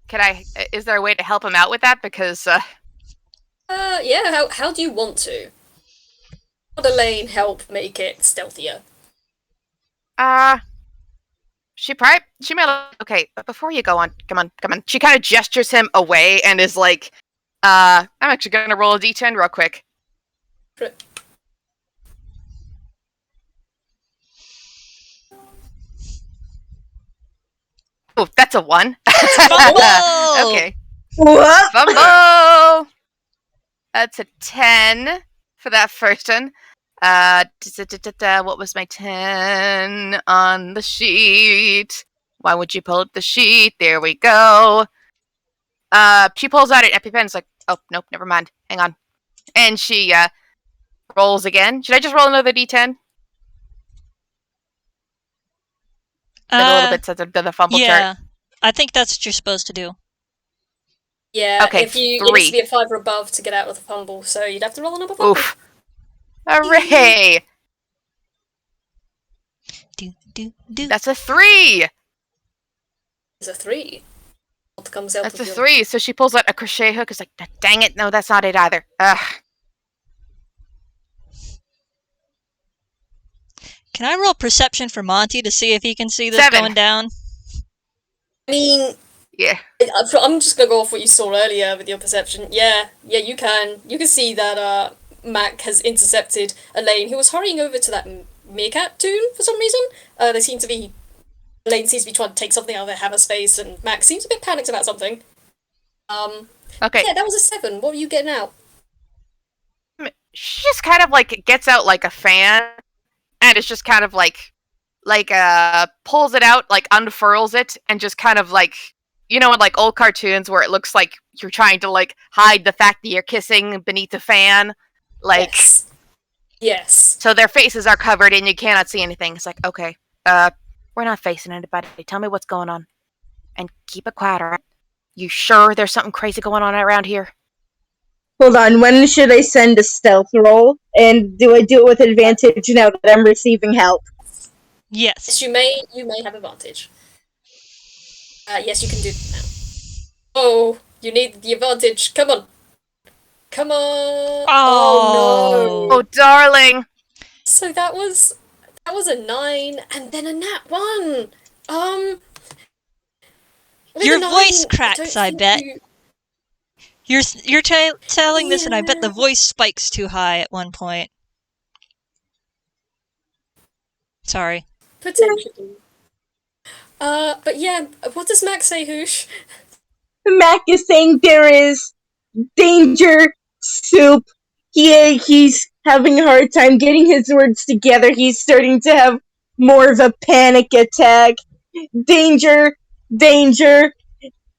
Speaker 2: Can I? Is there a way to help him out with that? Because
Speaker 1: yeah. How do you want to? How would Elaine help make it stealthier?
Speaker 2: she may. Okay, but before you go on, come on. She kind of gestures him away and is I'm actually gonna roll a d10 real quick. Oh, that's a 1.
Speaker 3: Fumble!
Speaker 2: Okay.
Speaker 4: What?
Speaker 2: Fumble! That's a 10 for that first one. What was my 10 on the sheet? Why would you pull up the sheet? There we go. She pulls out an EpiPen. It's oh, nope, never mind. Hang on. And she, rolls again. Should I just roll another d10? A little bit to the fumble chart.
Speaker 3: I think that's what you're supposed to do.
Speaker 1: Yeah,
Speaker 2: okay,
Speaker 1: if you
Speaker 2: 3.
Speaker 1: it needs to be a 5 or above to get out of the fumble, so you'd have to roll a number 5.
Speaker 2: Oof. Hooray!
Speaker 3: Do.
Speaker 2: That's a 3!
Speaker 1: It's a 3. What comes out
Speaker 2: That's
Speaker 1: of
Speaker 2: a
Speaker 1: your...
Speaker 2: 3. So she pulls out a crochet hook. It's like, dang it, no, that's not it either. Ugh.
Speaker 3: Can I roll perception for Monty to see if he can see this
Speaker 2: 7.
Speaker 3: going down?
Speaker 1: I mean,
Speaker 2: Yeah.
Speaker 1: I'm just gonna go off what you saw earlier with your perception. Yeah, you can. You can see that Mac has intercepted Elaine, who was hurrying over to that meerkat tune for some reason. Elaine seems to be trying to take something out of their hammer's face, and Mac seems a bit panicked about something.
Speaker 2: Okay.
Speaker 1: Yeah, that was a 7. What were you getting out?
Speaker 2: She just kind of like gets out like a fan, and it's just kind of like pulls it out, like unfurls it, and just kind of like, you know, in like old cartoons where it looks like you're trying to like hide the fact that you're kissing beneath a fan, like
Speaker 1: Yes.
Speaker 2: so their faces are covered and you cannot see anything. It's like, okay, we're not facing anybody. Tell me what's going on, and keep it quiet, alright? You sure there's something crazy going on around here?
Speaker 4: Hold on, when should I send a stealth roll? And do I do it with advantage now that I'm receiving help?
Speaker 3: Yes.
Speaker 1: You may have advantage. Yes, you can do that now. Oh, you need the advantage. Come on. Come on. Oh no.
Speaker 2: Oh, darling.
Speaker 1: So that was a 9 and then a nat 1. With
Speaker 3: Your
Speaker 1: a 9,
Speaker 3: voice cracks, I
Speaker 1: don't
Speaker 3: bet.
Speaker 1: think
Speaker 3: You're telling this, and I bet the
Speaker 1: Yeah.
Speaker 3: voice spikes too high at one point. Sorry.
Speaker 1: Potentially. But yeah, what does Max say, Hoosh?
Speaker 4: Mac is saying there is danger, soup. He's having a hard time getting his words together. He's starting to have more of a panic attack. Danger, danger.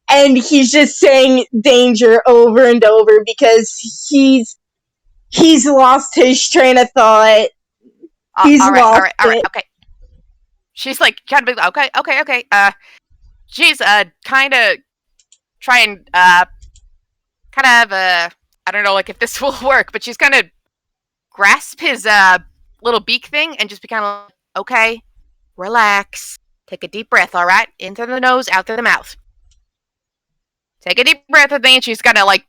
Speaker 4: And he's just saying danger over and over because he's lost his train of thought. He's
Speaker 2: all
Speaker 4: lost
Speaker 2: right,
Speaker 1: Eh.
Speaker 4: it.
Speaker 2: okay. She's like kind of okay. She's kind of try and kind of I don't know like if this will work, but she's kind of grasp his little beak thing and just be kind of like, okay, relax, take a deep breath, all right, in through the nose, out through the mouth. Take a deep breath, and then she's gonna like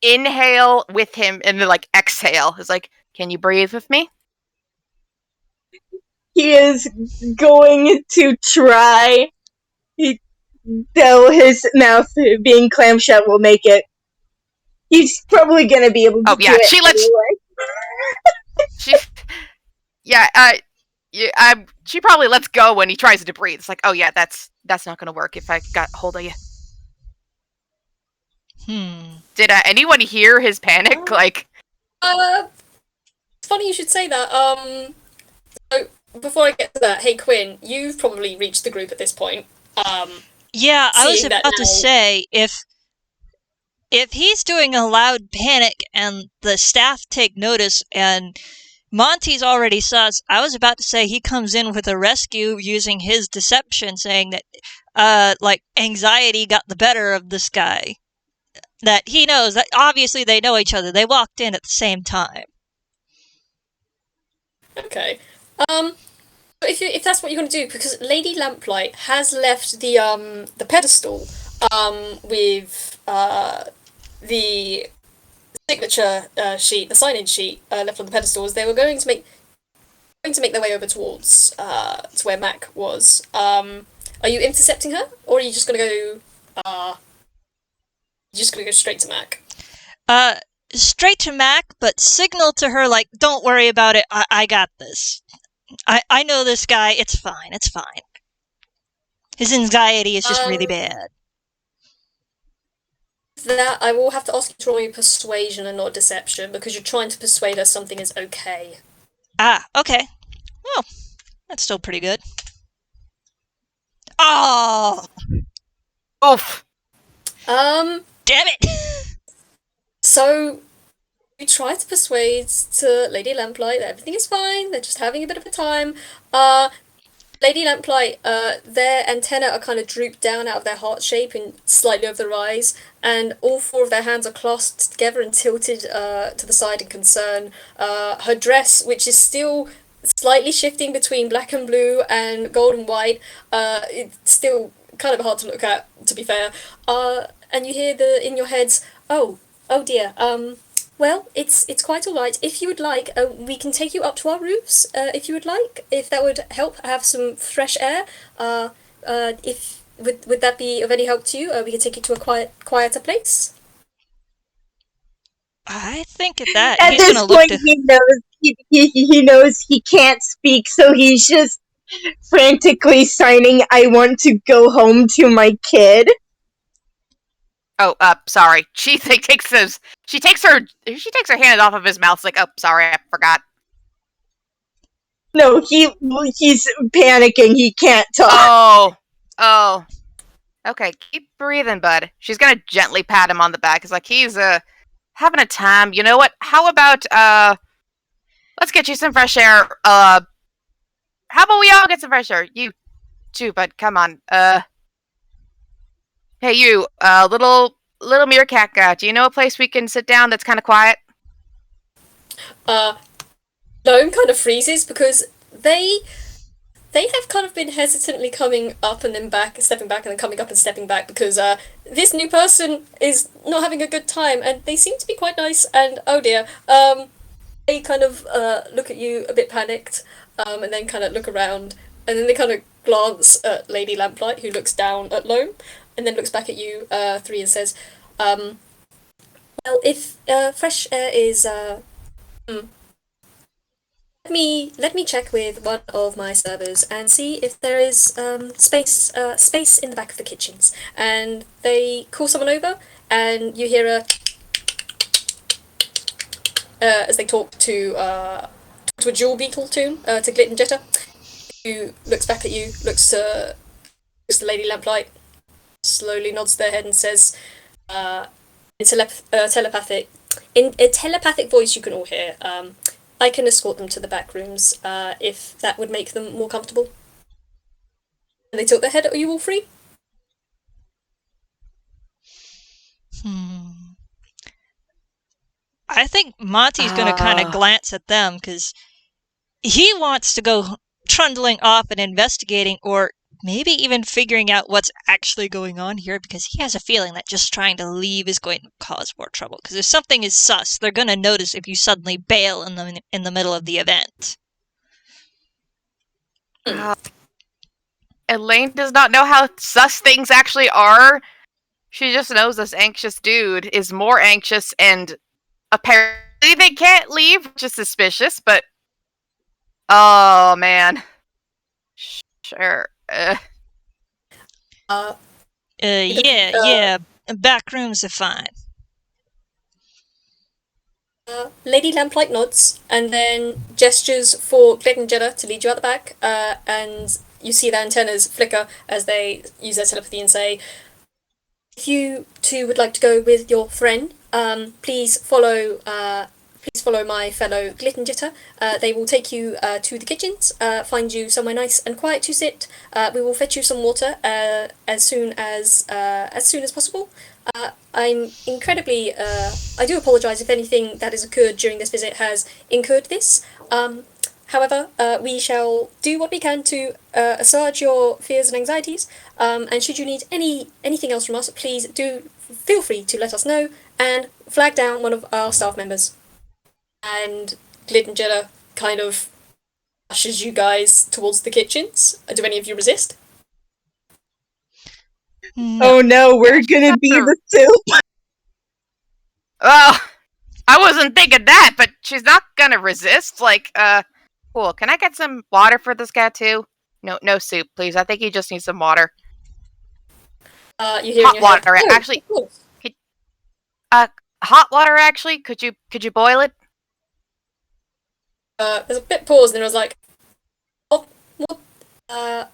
Speaker 2: inhale with him and then like exhale. It's like, can you breathe with me?
Speaker 4: He is going to try. Though his mouth being clamshell will make it. He's probably gonna be able to
Speaker 2: Oh, yeah,
Speaker 4: do it
Speaker 2: she lets-
Speaker 4: anyway.
Speaker 2: She probably lets go when he tries to breathe. It's like, oh yeah, that's not gonna work if I got hold of you. Did anyone hear his panic? Like,
Speaker 1: It's funny you should say that. So before I get to that, hey Quinn, you've probably reached the group at this point.
Speaker 3: Yeah, I was
Speaker 1: Seeing that
Speaker 3: about to
Speaker 1: now-
Speaker 3: say, if he's doing a loud panic and the staff take notice and Monty's already sus, I was about to say he comes in with a rescue using his deception, saying that like anxiety got the better of this guy. That he knows that obviously they know each other. They walked in at the same time.
Speaker 1: Okay. If that's what you're going to do, because Lady Lamplight has left the pedestal with the signature sheet, the sign-in sheet left on the pedestal, as they were going to make their way over towards to where Mac was. Are you intercepting her, or are you just going to go? Just going to go straight to Mac?
Speaker 3: Straight to Mac, but signal to her like, don't worry about it. I got this. I know this guy. It's fine. It's fine. His anxiety is just really bad.
Speaker 1: That I will have to ask you to roll your persuasion and not deception, because you're trying to persuade her something is okay.
Speaker 3: Ah, okay. Well, that's still pretty good. Oh,
Speaker 2: oof.
Speaker 3: damn it!
Speaker 1: So you try to persuade to Lady Lamplight that everything is fine, they're just having a bit of a time. Lady Lamplight, their antennae are kind of drooped down out of their heart shape and slightly over their eyes, and all four of their hands are clasped together and tilted to the side in concern. Her dress, which is still slightly shifting between black and blue and gold and white, it's still kind of hard to look at, to be fair. And you hear in your heads, oh dear, well, it's quite all right. If you would like, we can take you up to our roofs. If you would like, if that would help have some fresh air. If would that be of any help to you? We could take you to a quieter place.
Speaker 3: I think at that
Speaker 4: At
Speaker 3: he's
Speaker 4: this
Speaker 3: gonna look
Speaker 4: point,
Speaker 3: to.
Speaker 4: he knows he can't speak, so he's just frantically signing, "I want to go home to my kid."
Speaker 2: Oh, sorry. She takes her hand off of his mouth. It's like, oh, sorry, I forgot.
Speaker 4: No, he's panicking. He can't talk.
Speaker 2: Oh. Okay, keep breathing, bud. She's gonna gently pat him on the back. It's like he's having a time. You know what? How about let's get you some fresh air. How about we all get some fresh air? You too, bud. Come on. Hey, you, little meerkat guy. Do you know a place we can sit down that's kind of quiet?
Speaker 1: Gnome kind of freezes because they have kind of been hesitantly coming up and then back, stepping back, and then coming up and stepping back because this new person is not having a good time, and they seem to be quite nice. And oh dear, they kind of look at you a bit panicked, and then kind of look around, and then they kind of glance at Lady Lamplight, who looks down at Loam, and then looks back at you, three, and says, "Well, if fresh air is let me check with one of my servers and see if there is space in the back of the kitchens." And they call someone over, and you hear as they talk to a jewel beetle tune to Glit and Jetta, who looks back at you, looks to Lady Lamplight, slowly nods their head and says, in a telepathic voice you can all hear, "I can escort them to the back rooms, if that would make them more comfortable." And they tilt their head. Are you all free?
Speaker 3: I think Monty's gonna kind of glance at them because he wants to go trundling off and investigating, or maybe even figuring out what's actually going on here, because he has a feeling that just trying to leave is going to cause more trouble. Because if something is sus, they're going to notice if you suddenly bail in the middle of the event.
Speaker 2: Elaine does not know how sus things actually are. She just knows this anxious dude is more anxious, and apparently they can't leave, which is suspicious, but oh man. Sure.
Speaker 3: Yeah, back rooms are fine.
Speaker 1: Lady Lamplight nods and then gestures for Glit and Jetta to lead you out the back, and you see their antennas flicker as they use their telepathy and say, "If you two would like to go with your friend, please follow my fellow Glit and Jitter. They will take you to the kitchens, find you somewhere nice and quiet to sit. We will fetch you some water as soon as possible. I'm incredibly. I do apologise if anything that has occurred during this visit has incurred this. However, we shall do what we can to assuage your fears and anxieties. And should you need anything else from us, please do feel free to let us know and flag down one of our staff members." And Glid and Jetta kind of ushers you guys towards the kitchens. Do any of you resist?
Speaker 4: No. Oh no, we're gonna be the soup.
Speaker 2: Oh, I wasn't thinking that, but she's not gonna resist. Like, cool. Can I get some water for this guy too? No soup, please. I think he just needs some water.
Speaker 1: You hear
Speaker 2: hot water,
Speaker 1: head,
Speaker 2: actually. Hot water, actually. Could you boil it?
Speaker 1: There's a bit pause, and then I was like, "Oh, what? Of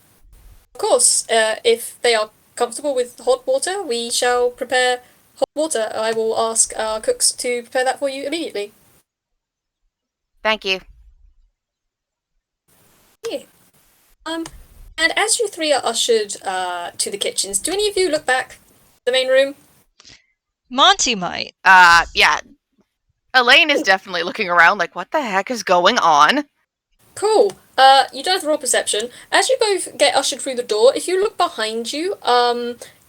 Speaker 1: course. If they are comfortable with hot water, we shall prepare hot water. I will ask our cooks to prepare that for you immediately."
Speaker 2: Thank you.
Speaker 1: Yeah. And as you three are ushered to the kitchens, do any of you look back the main room?
Speaker 3: Monty might.
Speaker 2: Yeah. Elaine is definitely looking around like, what the heck is going on?
Speaker 1: Cool. You don't have to roll perception. As you both get ushered through the door, if you look behind you,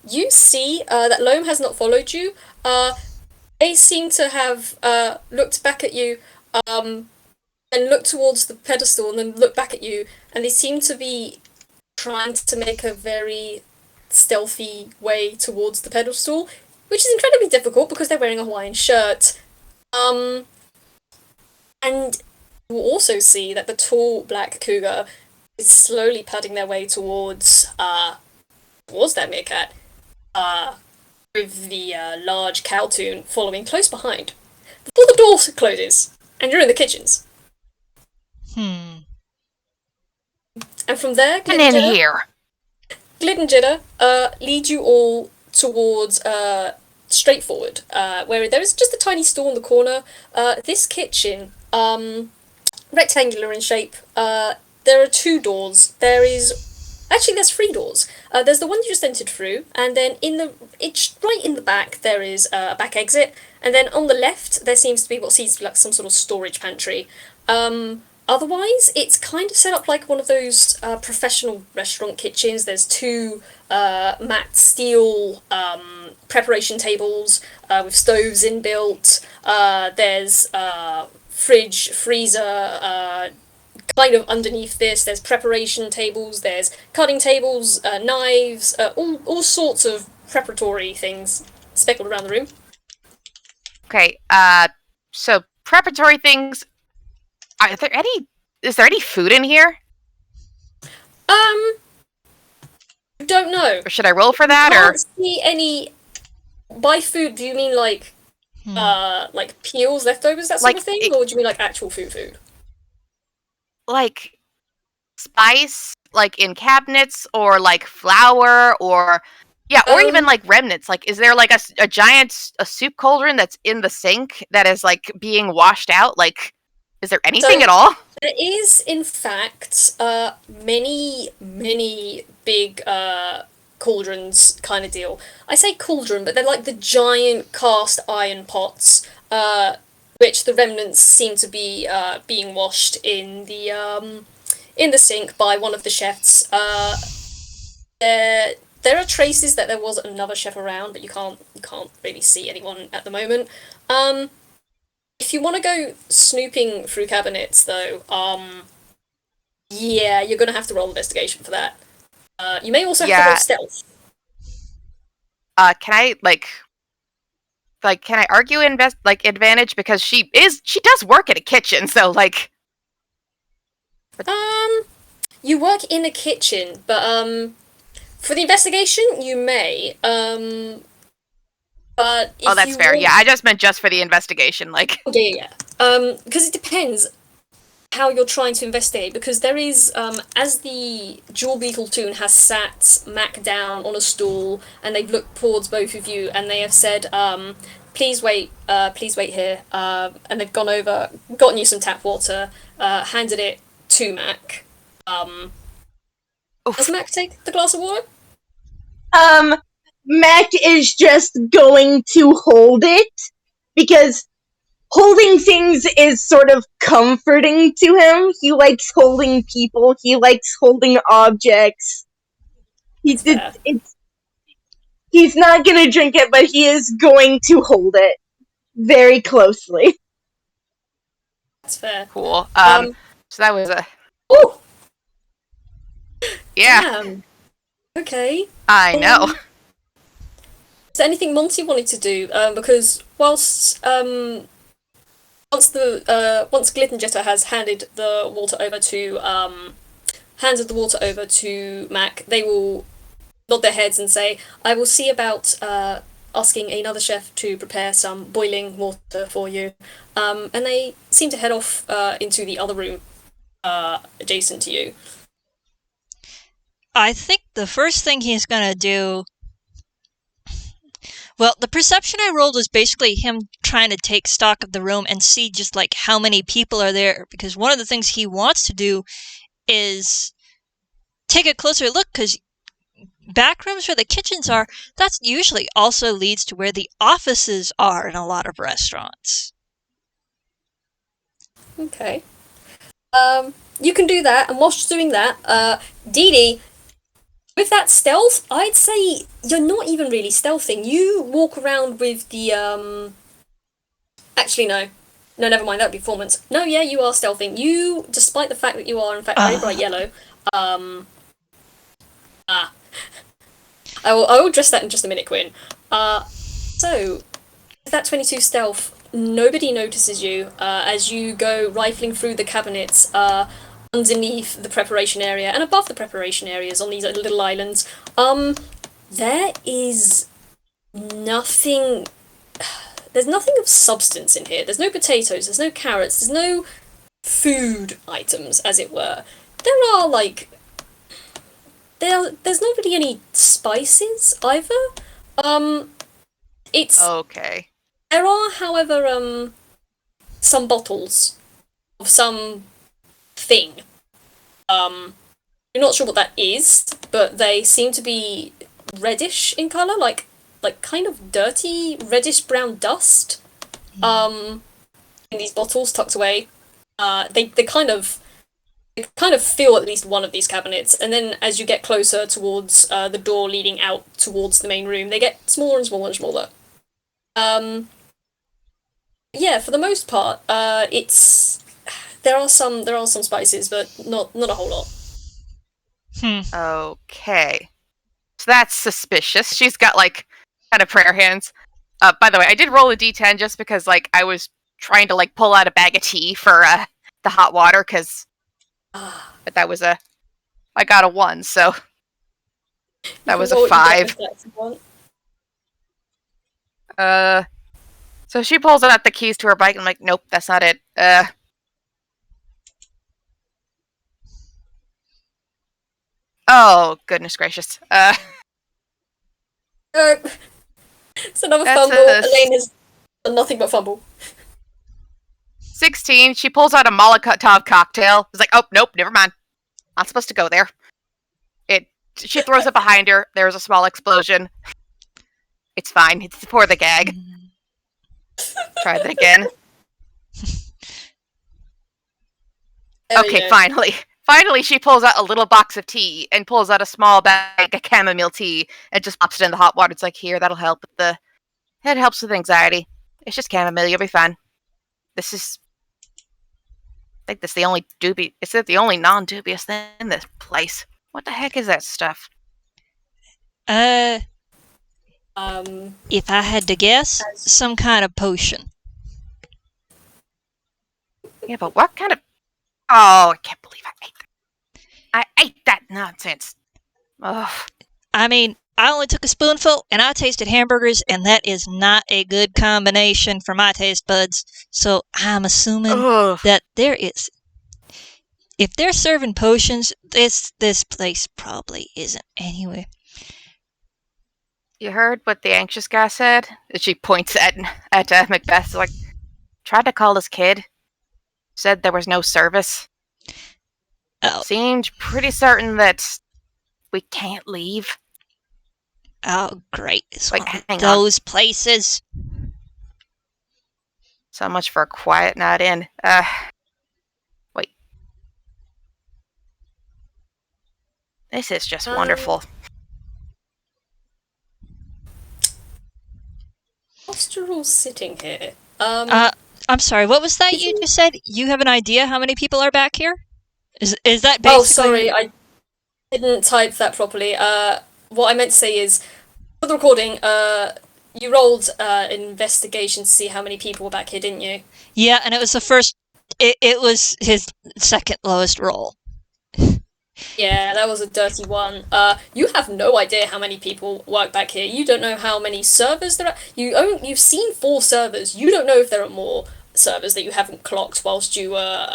Speaker 1: you see that Loam has not followed you. They seem to have looked back at you, and looked towards the pedestal, and then looked back at you, and they seem to be trying to make a very stealthy way towards the pedestal, which is incredibly difficult because they're wearing a Hawaiian shirt. And you will also see that the tall black cougar is slowly padding their way towards that meerkat, with the large cow toon following close behind. Before the door closes, and you're in the kitchens. And from there,
Speaker 2: Get in here.
Speaker 1: Glid and Jitter lead you all towards straightforward, where there is just a tiny stall in the corner. This kitchen, rectangular in shape. There are 2 doors. There's 3 doors. There's the one you just entered through, and then it's right in the back there is a back exit, and then on the left there seems to be what seems to be like some sort of storage pantry. Otherwise, it's kind of set up like one of those professional restaurant kitchens. There's 2 matte steel preparation tables with stoves inbuilt. There's fridge, freezer, kind of underneath this. There's preparation tables, there's cutting tables, knives, all sorts of preparatory things speckled around the room.
Speaker 2: Okay, so preparatory things. Is there any food in here?
Speaker 1: Don't know.
Speaker 2: Or should I roll for that,
Speaker 1: Can't
Speaker 2: or?
Speaker 1: see any. By food, do you mean like peels, leftovers, that sort of thing, or do you mean like actual food?
Speaker 2: Like spice, like in cabinets, or like flour, or or even like remnants. Like, is there like a giant soup cauldron that's in the sink that is like being washed out? Like, is there anything at all?
Speaker 1: There is, in fact, many big cauldrons kind of deal. I say cauldron, but they're like the giant cast iron pots, which the remnants seem to be being washed in the sink by one of the chefs. There are traces that there was another chef around, but you can't really see anyone at the moment. If you want to go snooping through cabinets, though, you're gonna have to roll investigation for that. You may also have to roll stealth.
Speaker 2: Can I argue advantage, because she does work at a kitchen, so like.
Speaker 1: You work in a kitchen, but for the investigation you may. But if
Speaker 2: that's fair. Yeah, I just meant just for the investigation, like.
Speaker 1: Yeah. Because it depends how you're trying to investigate, because there is, as the Jewel Beetle Toon has sat Mac down on a stool, and they've looked towards both of you, and they have said, please wait here, and they've gone over, gotten you some tap water, handed it to Mac. Does Mac take the glass of water?
Speaker 4: Mac is just going to hold it, because holding things is sort of comforting to him. He likes holding people, he likes holding objects. He's not gonna drink it, but he is going to hold it very closely.
Speaker 1: That's fair.
Speaker 2: Cool. So that was a...
Speaker 1: Ooh!
Speaker 2: Yeah.
Speaker 1: Damn. Okay.
Speaker 2: I know.
Speaker 1: Is there anything Monty wanted to do? Because once Glid and Jitter has handed the water over to Mac, they will nod their heads and say, "I will see about asking another chef to prepare some boiling water for you." And they seem to head off into the other room adjacent to you.
Speaker 3: I think the first thing he's gonna do... Well, the perception I rolled was basically him trying to take stock of the room and see just like how many people are there, because one of the things he wants to do is take a closer look, because back rooms where the kitchens are, that usually also leads to where the offices are in a lot of restaurants.
Speaker 1: Okay. You can do that, and whilst you're doing that, DeeDee, with that stealth, I'd say you're not even really stealthing. You walk around with the, Actually, no. No, never mind, that would be performance. No, yeah, you are stealthing. You, despite the fact that you are, in fact, very bright yellow, I will address that in just a minute, Quinn. So, with that 22 stealth, nobody notices you as you go rifling through the cabinets underneath the preparation area and above the preparation areas on these little islands. There is nothing... There's nothing of substance in here. There's no potatoes, there's no carrots, there's no food items, as it were. There are, like... There's not really any spices, either. It's...
Speaker 2: Okay.
Speaker 1: There are, however, some bottles of some thing. You're not sure what that is, but they seem to be reddish in colour, like kind of dirty reddish brown dust. In these bottles tucked away. They kind of fill at least one of these cabinets, and then as you get closer towards the door leading out towards the main room, they get smaller and smaller and smaller. Yeah, for the most part, there are some spices, but not a whole lot.
Speaker 2: Okay. So that's suspicious. She's got, like, kind of prayer hands. By the way, I did roll a d10 just because, like, I was trying to, like, pull out a bag of tea for the hot water, because... But that was I got a 1, so... That was a 5. So she pulls out the keys to her bike, and I'm like, nope, that's not it. Oh, goodness gracious.
Speaker 1: It's another fumble. Elaine has done nothing but fumble.
Speaker 2: 16, she pulls out a Molotov cocktail. It's like, oh, nope, never mind. Not supposed to go there. She throws it behind her. There's a small explosion. It's fine. It's for the gag. Try that again. Okay, finally. Finally, she pulls out a little box of tea and pulls out a small bag of chamomile tea and just pops it in the hot water. It's like, here, that'll help with it helps with anxiety. It's just chamomile, you'll be fine. This is... I think that's the only the only non-dubious thing in this place. What the heck is that stuff?
Speaker 3: If I had to guess, some kind of potion.
Speaker 2: Yeah, but what kind of... Oh, I can't believe I ate that. I ate that nonsense. Ugh.
Speaker 3: I mean, I only took a spoonful, and I tasted hamburgers, and that is not a good combination for my taste buds. So I'm assuming that there is... If they're serving potions, this place probably isn't anyway.
Speaker 2: You heard what the anxious guy said? She points at Mac Beth, like, tried to call this kid. Said there was no service.
Speaker 3: Oh.
Speaker 2: Seemed pretty certain that we can't leave.
Speaker 3: Oh, great. It's
Speaker 2: like,
Speaker 3: one
Speaker 2: hang
Speaker 3: of those places.
Speaker 2: So much for a quiet night in. Wait. This is just wonderful.
Speaker 1: Whilst you're all sitting here,
Speaker 3: I'm sorry, what was that you just said? You have an idea how many people are back here? Is that basically...
Speaker 1: Oh, sorry, I didn't type that properly. What I meant to say is, for the recording, you rolled investigation to see how many people were back here, didn't you?
Speaker 3: Yeah, and it was the first... It was his second lowest roll.
Speaker 1: Yeah, that was a dirty one. You have no idea how many people work back here. You don't know how many servers there are. You've seen 4 servers. You don't know if there are more servers that you haven't clocked whilst you were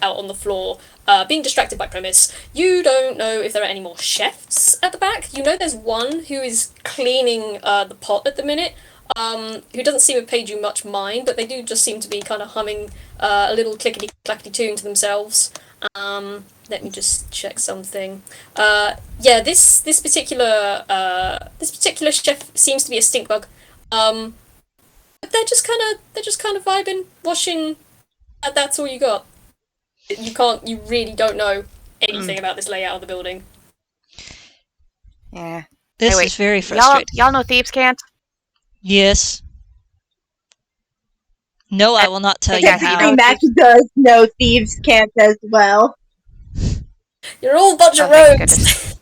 Speaker 1: out on the floor being distracted by premise. You don't know if there are any more chefs at the back. You know there's one who is cleaning the pot at the minute, who doesn't seem to have paid you much mind, but they do just seem to be kind of humming a little clickety-clackety tune to themselves. Let me just check something. Yeah, this particular chef seems to be a stink bug. But they're just kind of vibing, washing. That's all you got. You really don't know anything about this layout of the building.
Speaker 2: Yeah.
Speaker 3: This
Speaker 2: Hey, wait,
Speaker 3: is very frustrating.
Speaker 2: Y'all know thieves can't?
Speaker 3: Yes. No, I will not tell you
Speaker 2: Technically,
Speaker 3: how.
Speaker 2: you know
Speaker 4: Mac
Speaker 2: thieves-
Speaker 4: does know thieves can't as well.
Speaker 1: You're all a bunch of
Speaker 2: Oh, thank
Speaker 1: rogues.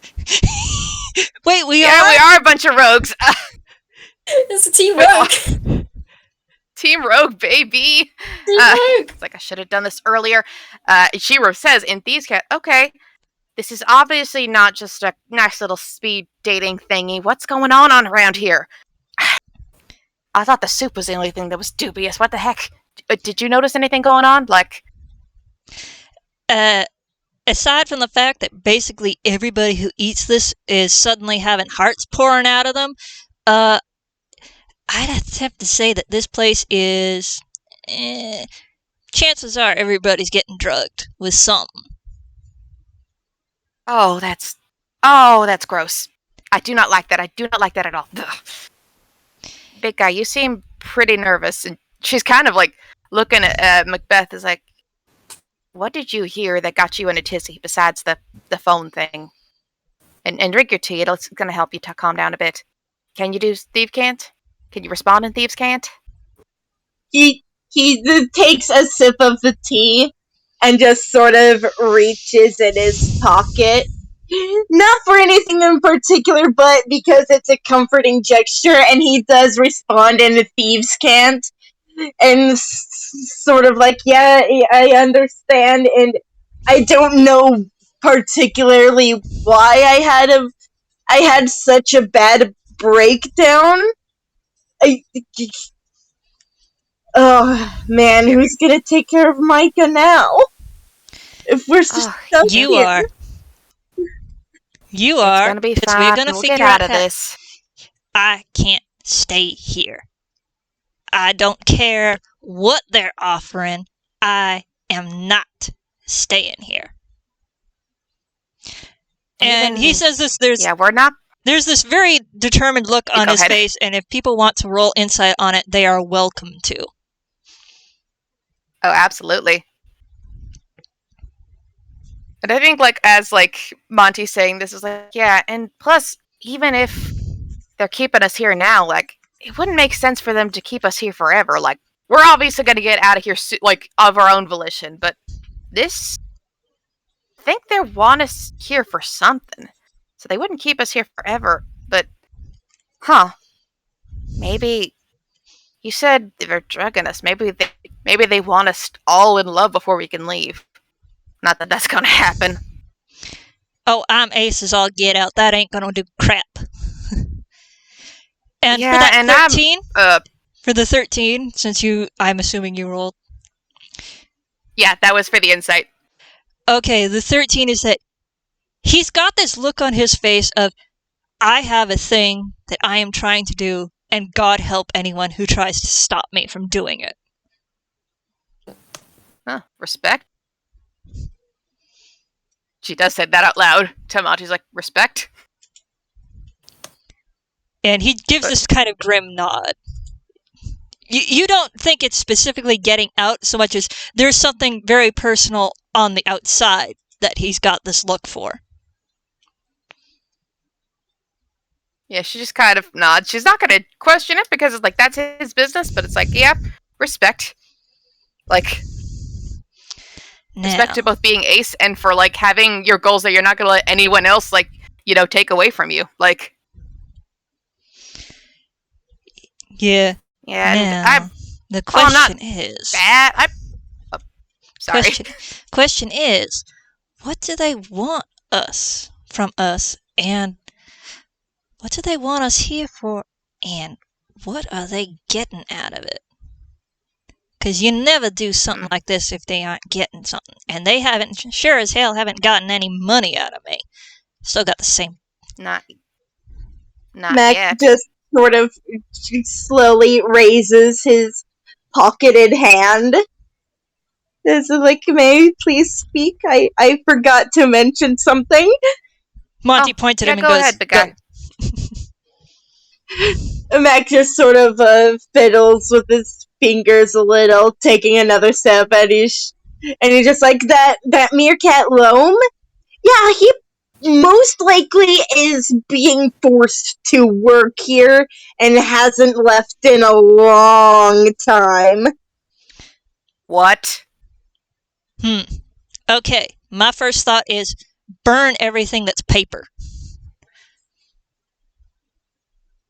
Speaker 3: Wait, we
Speaker 2: Yeah,
Speaker 3: are?
Speaker 2: we are a bunch of rogues.
Speaker 1: It's a team
Speaker 2: We're
Speaker 1: rogue.
Speaker 2: Team Rogue, baby.
Speaker 1: Team rogue.
Speaker 2: It's like I should have done this earlier. Shiro says in Thieves Cat, okay, this is obviously not just a nice little speed dating thingy. What's going on around here? I thought the soup was the only thing that was dubious. What the heck? Did you notice anything going on? Like,
Speaker 3: Aside from the fact that basically everybody who eats this is suddenly having hearts pouring out of them, I'd attempt to say that this place is... chances are everybody's getting drugged with something.
Speaker 2: oh, that's gross. I do not like that. I do not like that at all. Ugh. Big guy, you seem pretty nervous, and she's kind of like looking at Macbeth is like, what did you hear that got you in a tizzy besides the phone thing? And drink your tea. It's going to help you calm down a bit. Can you do Thief Can't? Can you respond in Thieves Can't?
Speaker 4: He takes a sip of the tea and just sort of reaches in his pocket. Not for anything in particular, but because it's a comforting gesture, and he does respond in a thieves' can't. And sort of like, yeah, I understand, and I don't know particularly why I had such a bad breakdown. Oh man, who's gonna take care of Micah now? If we're just stuck
Speaker 3: You
Speaker 4: here.
Speaker 3: are. You
Speaker 2: It's
Speaker 3: are.
Speaker 2: gonna be
Speaker 3: 'cause
Speaker 2: fine.
Speaker 3: we're gonna
Speaker 2: We'll
Speaker 3: figure
Speaker 2: get out of
Speaker 3: how-
Speaker 2: this.
Speaker 3: I can't stay here. I don't care what they're offering. I am not staying here. And he says this,
Speaker 2: Yeah, we're not.
Speaker 3: there's this very determined look on
Speaker 2: Go
Speaker 3: his
Speaker 2: ahead.
Speaker 3: face, and if people want to roll insight on it, they are welcome to.
Speaker 2: Oh, absolutely. And I think, like, as like Monty's saying this is like, yeah, and plus, even if they're keeping us here now, like, it wouldn't make sense for them to keep us here forever. Like, we're obviously going to get out of here, like, of our own volition. But this, I think they want us here for something, so they wouldn't keep us here forever. But, maybe you said they're drugging us. Maybe they want us all in love before we can leave. Not that that's going to happen.
Speaker 3: Oh, I'm ace as all get out. That ain't gonna do crap. And
Speaker 2: Yeah,
Speaker 3: for that
Speaker 2: and
Speaker 3: 13,
Speaker 2: I'm,
Speaker 3: for the 13, since I'm assuming you rolled.
Speaker 2: yeah, that was for the insight.
Speaker 3: Okay, the 13 is that he's got this look on his face of, I have a thing that I am trying to do, and God help anyone who tries to stop me from doing it.
Speaker 2: Huh, respect. She does say that out loud. Tomati's like, respect?
Speaker 3: And he gives this kind of grim nod. You don't think it's specifically getting out so much as there's something very personal on the outside that he's got this look for.
Speaker 2: Yeah, she just kind of nods. She's not going to question it because it's like, that's his business, but it's like, yeah, respect. Like,
Speaker 3: Now,
Speaker 2: respect to both being ace and for, like, having your goals that you're not going to let anyone else, like, take away from you. Like,
Speaker 3: yeah.
Speaker 2: yeah, and
Speaker 3: Now, the question is...
Speaker 2: bad. Sorry.
Speaker 3: Question is, what do they want from us, and what do they want us here for, and what are they getting out of it? Because you never do something like this if they aren't getting something, and they sure as hell haven't gotten any money out of me. Still got the same.
Speaker 2: Not
Speaker 4: Mac
Speaker 2: yet.
Speaker 4: just sort of slowly raises his pocketed hand. Is it like, may I please speak? I forgot to mention something.
Speaker 3: Monty points at him and
Speaker 2: go
Speaker 3: goes,
Speaker 2: ahead, big guy.
Speaker 4: Mac just sort of fiddles with his fingers a little, taking another sip, and he's just like, that meerkat Loam? Yeah, he most likely is being forced to work here and hasn't left in a long time.
Speaker 2: What?
Speaker 3: Okay, my first thought is burn everything that's paper.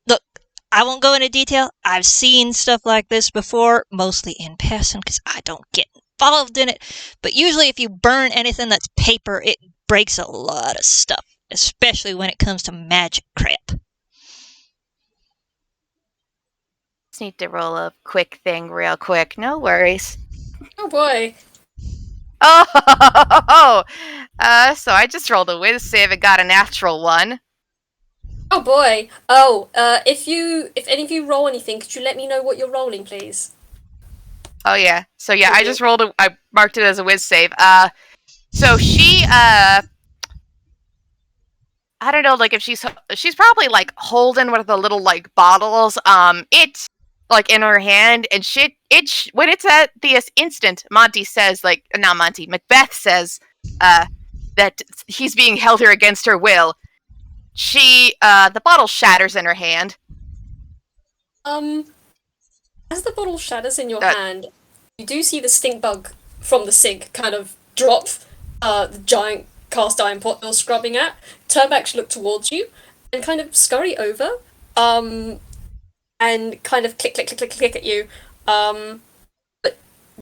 Speaker 3: Look, I won't go into detail. I've seen stuff like this before, mostly in passing because I don't get involved in it. But usually if you burn anything that's paper, it breaks a lot of stuff, especially when it comes to magic crap.
Speaker 2: Just need to roll a quick thing real quick. No worries.
Speaker 1: Oh boy.
Speaker 2: Oh, so I just rolled a whiz save and got a natural one.
Speaker 1: Oh boy. Oh, if any of you roll anything, could you let me know what you're rolling, please?
Speaker 2: Oh yeah. So yeah,
Speaker 1: Thank
Speaker 2: I
Speaker 1: you.
Speaker 2: just rolled I marked it as a whiz save. So she I don't know, like if she's probably like holding one of the little like bottles. It like in her hand, and when it's at this instant, Monty says not Monty, Macbeth says, that he's being held here against her will. The bottle shatters in her hand.
Speaker 1: As the bottle shatters in your hand, you do see the stink bug from the sink kind of drop the giant cast iron pot you're scrubbing at, turn back to look towards you, and kind of scurry over, and kind of click at you. But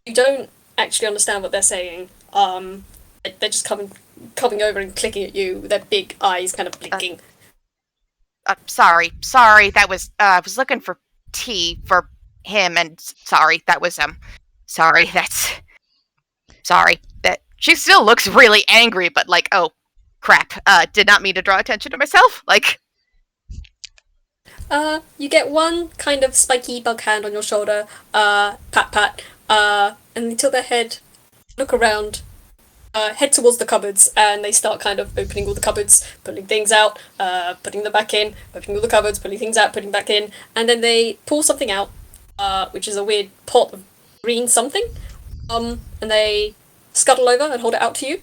Speaker 1: you don't actually understand what they're saying. They're just coming over and clicking at you with their big eyes kind of blinking.
Speaker 2: Sorry. That was I was looking for tea for him, and sorry. That she still looks really angry, but like, oh crap! Did not mean to draw attention to myself. Like,
Speaker 1: you get one kind of spiky bug hand on your shoulder, pat, and they tilt their head, look around, head towards the cupboards, and they start kind of opening all the cupboards, pulling things out, putting them back in, opening all the cupboards, pulling things out, putting back in, and then they pull something out, which is a weird pot of green something, and they scuttle over and hold it out to you.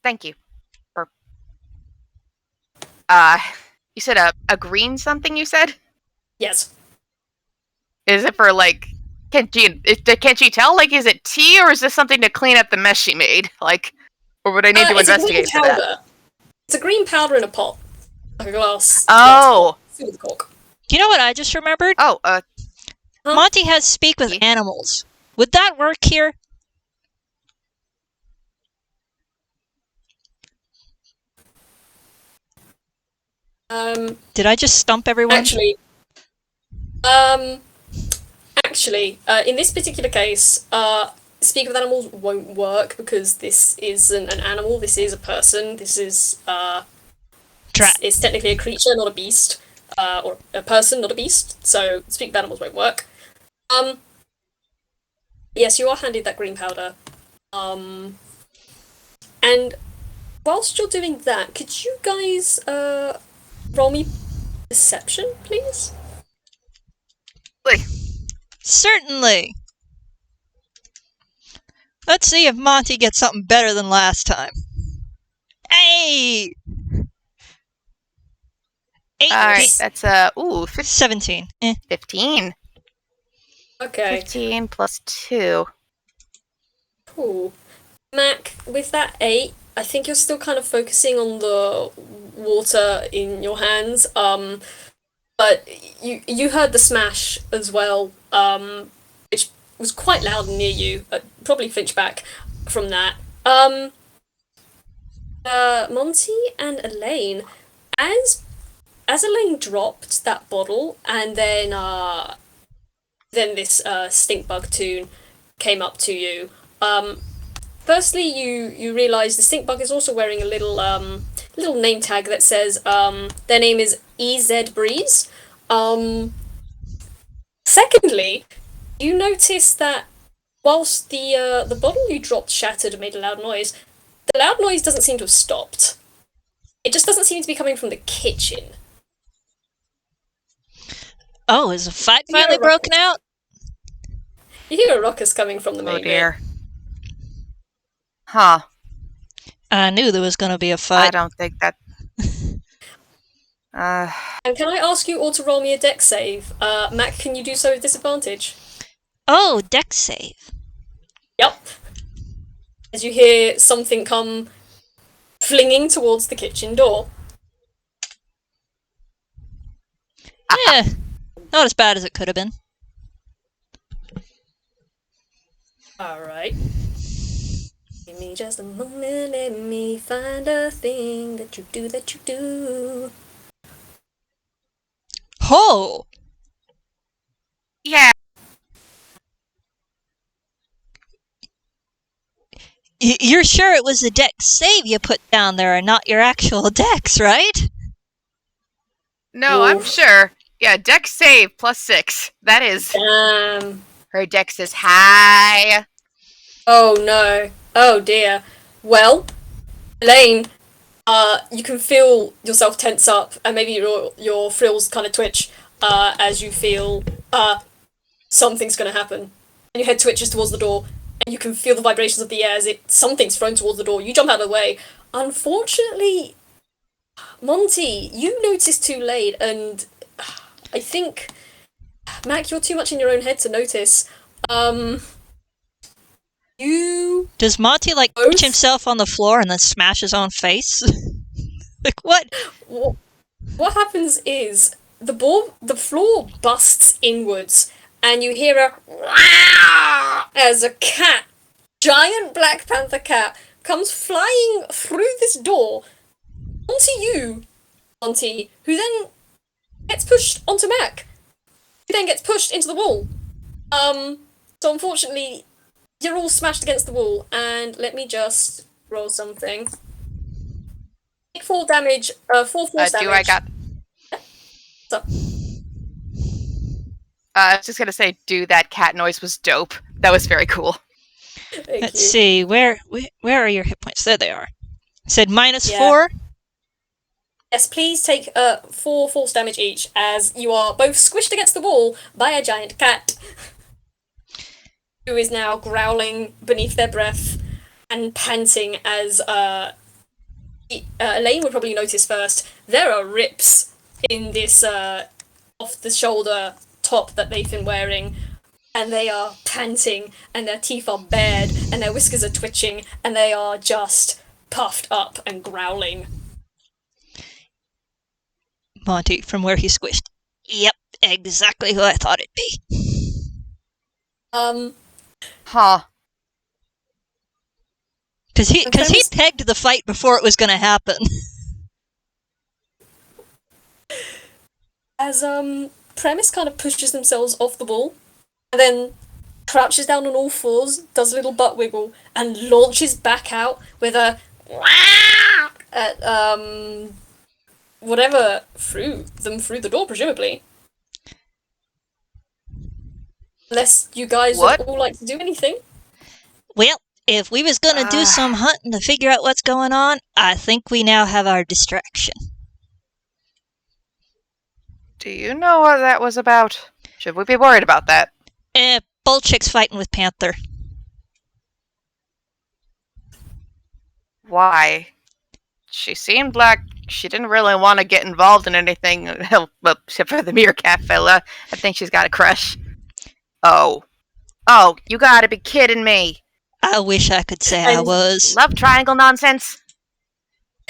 Speaker 2: thank you. You said a green something. You said.
Speaker 1: Yes.
Speaker 2: Is it for like? Can't she tell? Like, is it tea or is this something to clean up the mess she made? Like, or would I need to investigate for that?
Speaker 1: It's a green powder in a pot, like a glass.
Speaker 2: Oh.
Speaker 1: Glass with cork.
Speaker 3: You know what I just remembered?
Speaker 2: Oh,
Speaker 3: Monty has speak with animals. Would that work here? Did I just stump everyone?
Speaker 1: Actually, in this particular case, speak with animals won't work because this isn't an animal. This is a person. This is it's technically a creature, not a beast, or a person, not a beast. So speak with animals won't work. Yes, you are handed that green powder. And whilst you're doing that, could you guys roll me perception, please?
Speaker 3: Certainly. Let's see if Monty gets something better than last time. Hey! 8.
Speaker 2: alright, that's
Speaker 3: 17.
Speaker 2: 15.
Speaker 1: Okay.
Speaker 2: 15 plus 2.
Speaker 1: Cool. Mac, with that 8, I think you're still kind of focusing on the water in your hands. But you heard the smash as well, which was quite loud and near you. Probably flinch back from that. Monty and Elaine, as Elaine dropped that bottle, and then this stink bug tune came up to you. Firstly, you realise the stink bug is also wearing a little name tag that says their name is EZ Breeze. Secondly, You notice that whilst the bottle you dropped shattered and made a loud noise, the loud noise doesn't seem to have stopped. It just doesn't seem to be coming from the kitchen.
Speaker 3: Oh, is a fight
Speaker 1: You hear
Speaker 3: finally
Speaker 1: a ruckus.
Speaker 3: broken out?
Speaker 1: You hear a ruckus coming from the main
Speaker 2: Oh
Speaker 1: bit.
Speaker 2: dear. Huh.
Speaker 3: I knew there was going to be a
Speaker 2: I
Speaker 3: fight.
Speaker 2: don't think that.
Speaker 1: And can I ask you all to roll me a dex save? Mac, can you do so with disadvantage?
Speaker 3: Oh, dex save.
Speaker 1: Yep. As you hear something come flinging towards the kitchen door.
Speaker 3: Yeah, not as bad as it could have been.
Speaker 1: Alright. Give me just a moment, let me find a thing that you do.
Speaker 3: Oh!
Speaker 2: Yeah.
Speaker 3: You're sure it was the dex save you put down there and not your actual dex, right?
Speaker 2: No, I'm
Speaker 1: Oof.
Speaker 2: sure. Yeah, dex save +6. That is. Her dex is high.
Speaker 1: Oh no. Oh dear. Well, Elaine, you can feel yourself tense up and maybe your frills kind of twitch as you feel something's gonna happen. And your head twitches towards the door and you can feel the vibrations of the air as something's thrown towards the door. You jump out of the way. Unfortunately, Monty, you noticed too late, and I think, Mac, you're too much in your own head to notice. You
Speaker 3: Does Monty, like,
Speaker 1: Both?
Speaker 3: pitch himself on the floor and then smash his own face? Like, what?
Speaker 1: what happens is the floor busts inwards, and you hear a "Wah!" as a cat, giant Black Panther cat, comes flying through this door onto you, Monty, who then gets pushed onto Mac, who then gets pushed into the wall. So unfortunately, you're all smashed against the wall, and let me just roll something. Take 4 damage, 4 force damage.
Speaker 2: I got.
Speaker 1: So,
Speaker 2: I was just gonna say, that cat noise was dope. That was very cool.
Speaker 1: thank
Speaker 3: Let's
Speaker 1: you.
Speaker 3: see, where are your hit points? There they are. Said minus
Speaker 1: Yeah.
Speaker 3: 4?
Speaker 1: Yes, please take 4 force damage each, as you are both squished against the wall by a giant cat, who is now growling beneath their breath and panting as Elaine would probably notice first. There are rips in this off-the-shoulder top that they've been wearing, and they are panting, and their teeth are bared, and their whiskers are twitching, and they are just puffed up and growling.
Speaker 3: Monty, from where he squished. Yep, exactly who I thought it'd be.
Speaker 2: Huh.
Speaker 3: Because he
Speaker 1: Premise-
Speaker 3: pegged the fight before it was going to happen.
Speaker 1: As Premise kind of pushes themselves off the wall, and then crouches down on all fours, does a little butt wiggle, and launches back out with a at whatever through the door, presumably. Unless you guys
Speaker 2: What?
Speaker 1: would all like to do anything.
Speaker 3: Well, if we was going to do some hunting to figure out what's going on, I think we now have our distraction.
Speaker 2: Do you know what that was about? Should we be worried about that?
Speaker 3: Bullchick's fighting with Panther.
Speaker 2: Why? She seemed like she didn't really want to get involved in anything, well, except for the meerkat fella. I think she's got a crush. Oh, you gotta be kidding me.
Speaker 3: I wish I could say I was.
Speaker 2: Love triangle nonsense?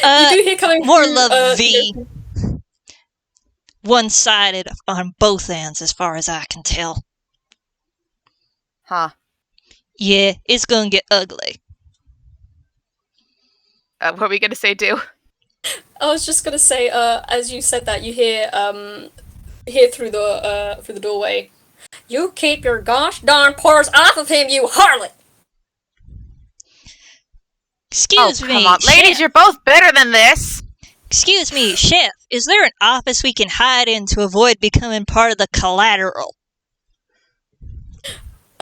Speaker 1: You do hear coming
Speaker 3: More
Speaker 1: through,
Speaker 3: love V. One-sided on both ends, as far as I can tell.
Speaker 2: Huh.
Speaker 3: Yeah, it's gonna get ugly.
Speaker 2: What were we gonna say, Do?
Speaker 1: I was just gonna say, as you said that, you hear through the doorway. You keep your gosh darn paws off of him, you harlot!
Speaker 3: Excuse
Speaker 2: Oh,
Speaker 3: me,
Speaker 2: come on.
Speaker 3: Chef.
Speaker 2: Ladies, you're both better than this.
Speaker 3: Excuse me, Chef. Is there an office we can hide in to avoid becoming part of the collateral?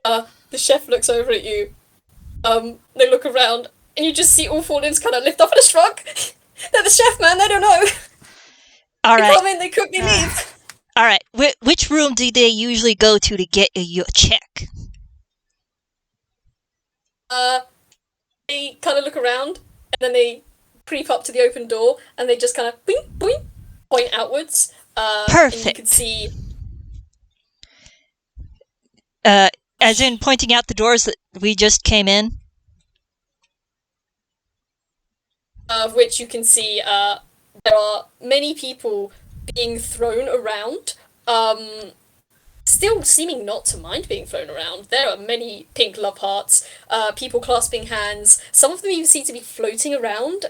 Speaker 1: The chef looks over at you. They look around, and you just see all four limbs kind of lift up in a shrug. They're the chef, man. They don't know.
Speaker 3: All
Speaker 1: They
Speaker 3: right.
Speaker 1: come in, they cook, they leave.
Speaker 3: All right. Which room do they usually go to get your check?
Speaker 1: They kind of look around, and then they creep up to the open door, and they just kind of boing, boing, point outwards.
Speaker 3: Perfect.
Speaker 1: And you can see.
Speaker 3: As in pointing out the doors that we just came in?
Speaker 1: Of which you can see there are many people being thrown around, still seeming not to mind being thrown around. There are many pink love hearts, people clasping hands. Some of them even seem to be floating around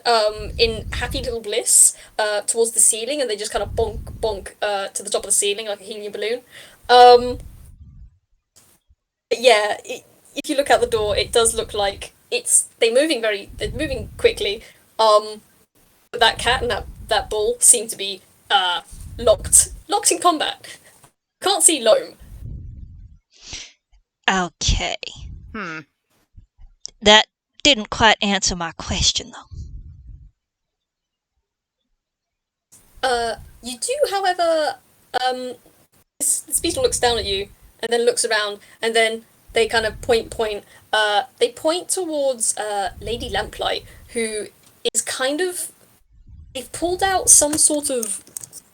Speaker 1: in happy little bliss towards the ceiling, and they just kind of bonk, bonk to the top of the ceiling like a helium balloon. Yeah, if you look out the door, it does look like they're moving quickly. But that cat and that bull seem to be locked in combat. Can't see Loam.
Speaker 3: Okay. That didn't quite answer my question, though.
Speaker 1: You do, however, this beetle looks down at you and then looks around, and then they kind of point. They point towards Lady Lamplight, who is kind of. They've pulled out some sort of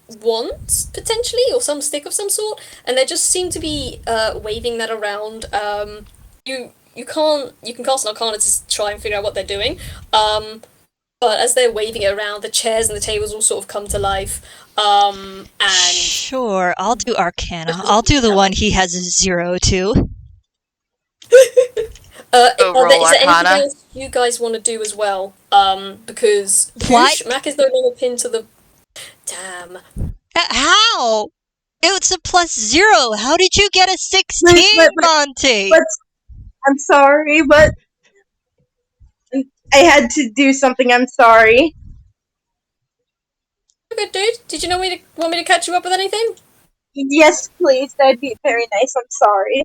Speaker 1: wand, potentially, or some stick of some sort, and they just seem to be waving that around. You can cast an Arcana to try and figure out what they're doing. But as they're waving it around, the chairs and the tables all sort of come to life. And
Speaker 3: Sure, I'll do Arcana. I'll do the one he has a 0 to.
Speaker 2: Roll
Speaker 1: is there anything
Speaker 2: Arcana.
Speaker 1: else you guys want to do as well? Because
Speaker 3: What?
Speaker 1: Hoosh, Mac is no longer pinned to the. Damn.
Speaker 3: How? It's a +0. How did you get a 16,
Speaker 4: But-
Speaker 3: Monty?
Speaker 4: but- I'm sorry, but I had to do something. I'm sorry.
Speaker 1: Okay, dude. Did you want me to catch you up with anything?
Speaker 4: Yes, please. That'd be very nice. I'm sorry.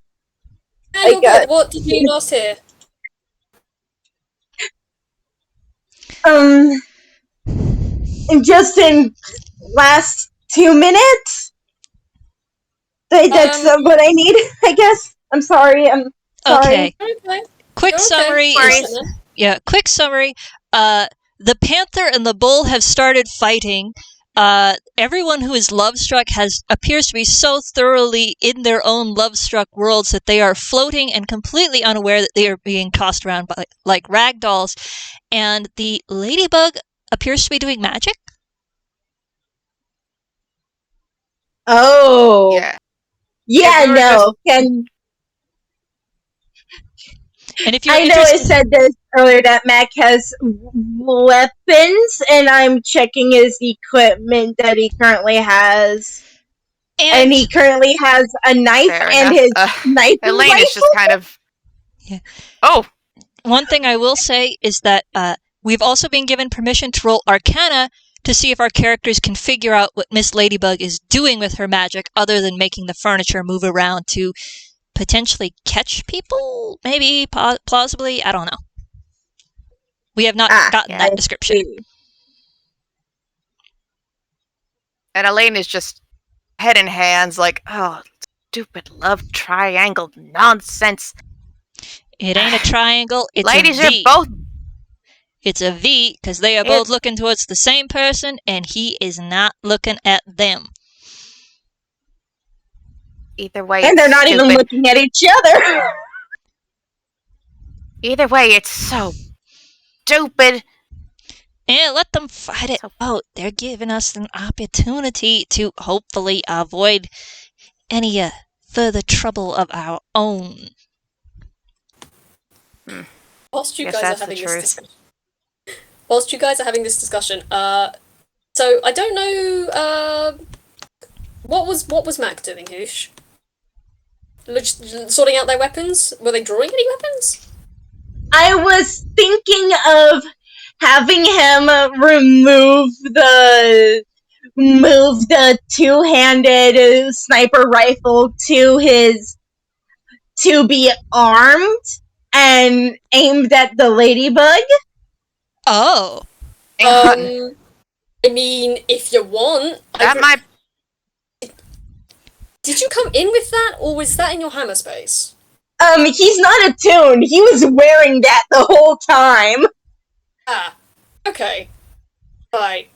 Speaker 1: Yeah, you're good. What did you last hear?
Speaker 4: Just in last 2 minutes. That's what I need, I guess. I'm sorry. I'm sorry.
Speaker 3: Okay. Quick
Speaker 1: You're okay.
Speaker 3: summary.
Speaker 1: Worries.
Speaker 3: Quick summary. The panther and the bull have started fighting. Everyone who is love-struck appears to be so thoroughly in their own love-struck worlds that they are floating and completely unaware that they are being tossed around by, like rag dolls. And the ladybug appears to be doing magic.
Speaker 4: Oh.
Speaker 2: Yeah.
Speaker 4: Yeah,
Speaker 2: If we were
Speaker 4: no. Can
Speaker 3: And if you're
Speaker 4: I know I
Speaker 3: interested,
Speaker 4: said this earlier that Mac has weapons, and I'm checking his equipment that he currently has. And he currently has a knife
Speaker 2: Fair
Speaker 4: and
Speaker 2: enough.
Speaker 4: his knife
Speaker 2: Elaine
Speaker 4: rifle.
Speaker 2: is just kind of.
Speaker 3: Yeah.
Speaker 2: Oh,
Speaker 3: one thing I will say is that we've also been given permission to roll Arcana to see if our characters can figure out what Miss Ladybug is doing with her magic other than making the furniture move around to potentially catch people? Maybe, plausibly, I don't know. We have not gotten that description.
Speaker 2: and Elaine is just head in hands, like, oh, stupid love triangle nonsense.
Speaker 3: It ain't a triangle, it's
Speaker 2: Ladies,
Speaker 3: a V.
Speaker 2: you're both.
Speaker 3: It's a V, because they are both looking towards the same person, and he is not looking at them.
Speaker 2: Either way,
Speaker 4: And they're
Speaker 2: it's
Speaker 4: not even
Speaker 2: stupid.
Speaker 4: looking at each other.
Speaker 2: Either way, it's so stupid.
Speaker 3: Yeah, let them fight it out. They're giving us an opportunity to hopefully avoid any further trouble of our own.
Speaker 1: Whilst you
Speaker 2: Guess
Speaker 1: guys are
Speaker 2: that's the
Speaker 1: having this
Speaker 2: truth.
Speaker 1: discussion. Whilst you guys are having this discussion, so I don't know, what was Mac doing, Hoosh? Sorting out their weapons? Were they drawing any weapons?
Speaker 4: I was thinking of having him move the two-handed sniper rifle to to be armed and aimed at the ladybug.
Speaker 3: Oh.
Speaker 2: Hang on.
Speaker 1: I mean, if you want,
Speaker 2: That might.
Speaker 1: Did you come in with that, or was that in your hammer space?
Speaker 4: He's not a toon. He was wearing that the whole time.
Speaker 1: Ah, okay. Right.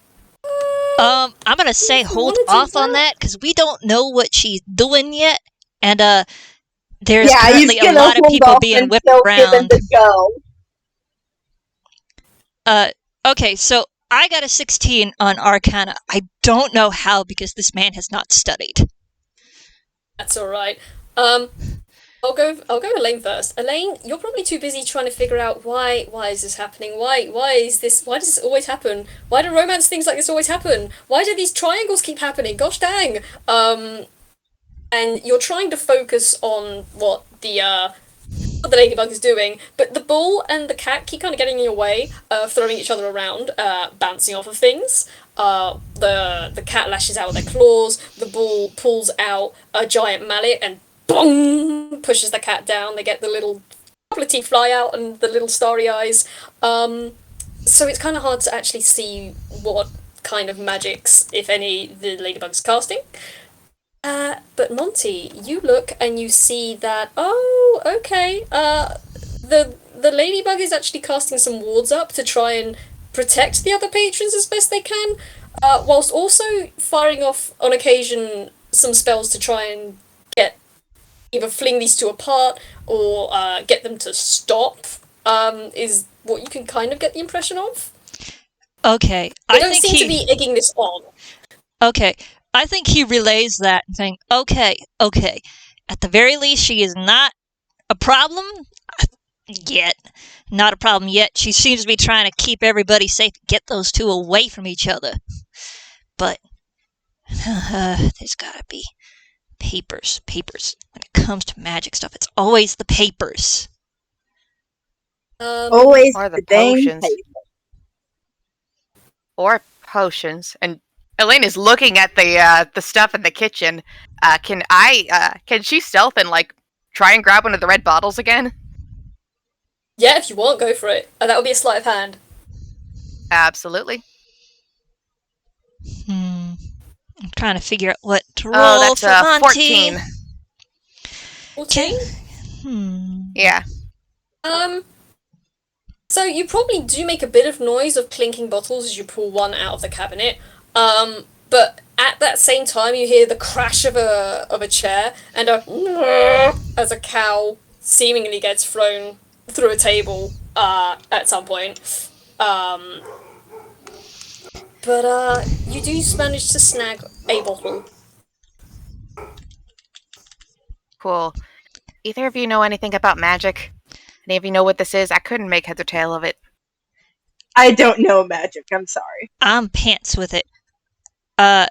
Speaker 3: I'm gonna say hold
Speaker 1: wanna do
Speaker 3: off on
Speaker 1: that?
Speaker 3: that because we don't know what she's doing yet, and there's
Speaker 4: Yeah,
Speaker 3: currently
Speaker 4: he's
Speaker 3: a
Speaker 4: gonna
Speaker 3: lot of
Speaker 4: hold
Speaker 3: people
Speaker 4: off
Speaker 3: being whipped
Speaker 4: until given
Speaker 3: around.
Speaker 4: the go.
Speaker 3: Okay, so I got a 16 on Arcana. I don't know how because this man has not studied.
Speaker 1: That's all right. I'll go Elaine first. Elaine, you're probably too busy trying to figure out why is this happening? Why does this always happen? Why do romance things like this always happen? Why do these triangles keep happening? Gosh dang. And you're trying to focus on what the ladybug is doing, but the bull and the cat keep kind of getting in your way, throwing each other around, bouncing off of things. The cat lashes out with their claws, the bull pulls out a giant mallet and boom, pushes the cat down. They get the little couple of teeth fly out and the little starry eyes. So it's kind of hard to actually see what kind of magics, if any, the ladybug's casting. But Monty, you look and you see that, oh, okay, the ladybug is actually casting some wards up to try and protect the other patrons as best they can, whilst also firing off, on occasion, some spells to try and either fling these two apart or get them to stop, is what you can kind of get the impression of.
Speaker 3: Okay,
Speaker 1: They don't seem to be egging this on.
Speaker 3: Okay, I think he relays that and saying, okay, at the very least she is not a problem yet. Not a problem yet. She seems to be trying to keep everybody safe, get those two away from each other. But there's gotta be papers. When it comes to magic stuff, it's always the papers.
Speaker 4: Always
Speaker 2: Or the
Speaker 4: dang
Speaker 2: potions.
Speaker 4: paper.
Speaker 2: Or potions. And Elaine is looking at the stuff in the kitchen. Can she stealth and try and grab one of the red bottles again?
Speaker 1: Yeah, if you want, go for it. That would be a sleight of hand.
Speaker 2: Absolutely.
Speaker 3: I'm trying to figure out what to roll
Speaker 2: Oh, that's
Speaker 3: for Monty.
Speaker 2: 14.
Speaker 1: 14?
Speaker 2: Yeah.
Speaker 1: So you probably do make a bit of noise of clinking bottles as you pull one out of the cabinet. But at that same time, you hear the crash of a chair and as a cow seemingly gets thrown through a table at some point. But you do manage to snag a bottle.
Speaker 2: Cool. Either of you know anything about magic? Any of you know what this is? I couldn't make heads or tail of it.
Speaker 4: I don't know magic, I'm sorry.
Speaker 3: I'm pants with it. Out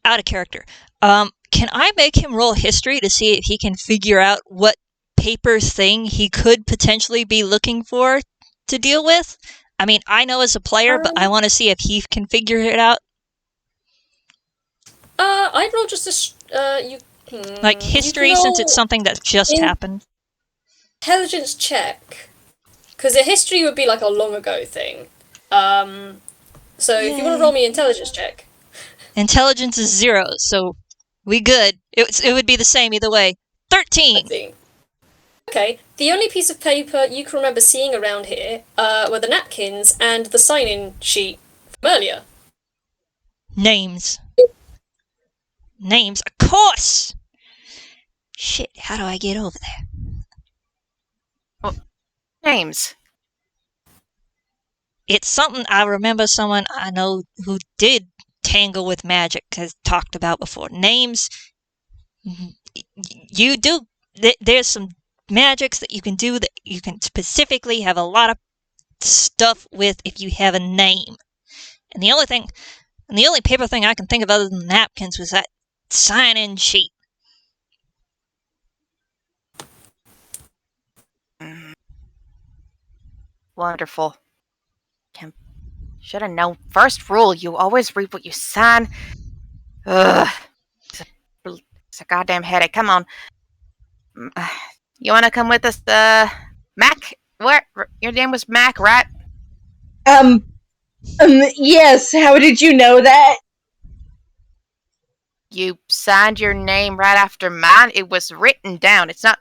Speaker 3: of character. Can I make him roll history to see if he can figure out what paper thing he could potentially be looking for to deal with? I mean, I know as a player, but I want to see if he can figure it out.
Speaker 1: I'd roll just
Speaker 3: Like history, since it's something that just happened.
Speaker 1: Intelligence check. Because a history would be like a long ago thing. So if you want to roll me an intelligence check.
Speaker 3: Intelligence is 0, so we good. It would be the same either way. 13!
Speaker 1: Okay, the only piece of paper you can remember seeing around here were the napkins and the sign-in sheet from earlier.
Speaker 3: Names. Names, of course! Shit, how do I get over there?
Speaker 2: Oh, names.
Speaker 3: It's something I remember someone I know who did tangle with magic has talked about before. Names, you do. There's some magics that you can do that you can specifically have a lot of stuff with if you have a name. And the only paper thing I can think of other than napkins was that sign-in sheet.
Speaker 2: Wonderful. Should have known. First rule, you always read what you sign. Ugh. It's a goddamn headache. Come on. You want to come with us, Mac? What? Your name was Mac, right?
Speaker 4: Yes, how did you know that?
Speaker 2: You signed your name right after mine. It was written down. It's not...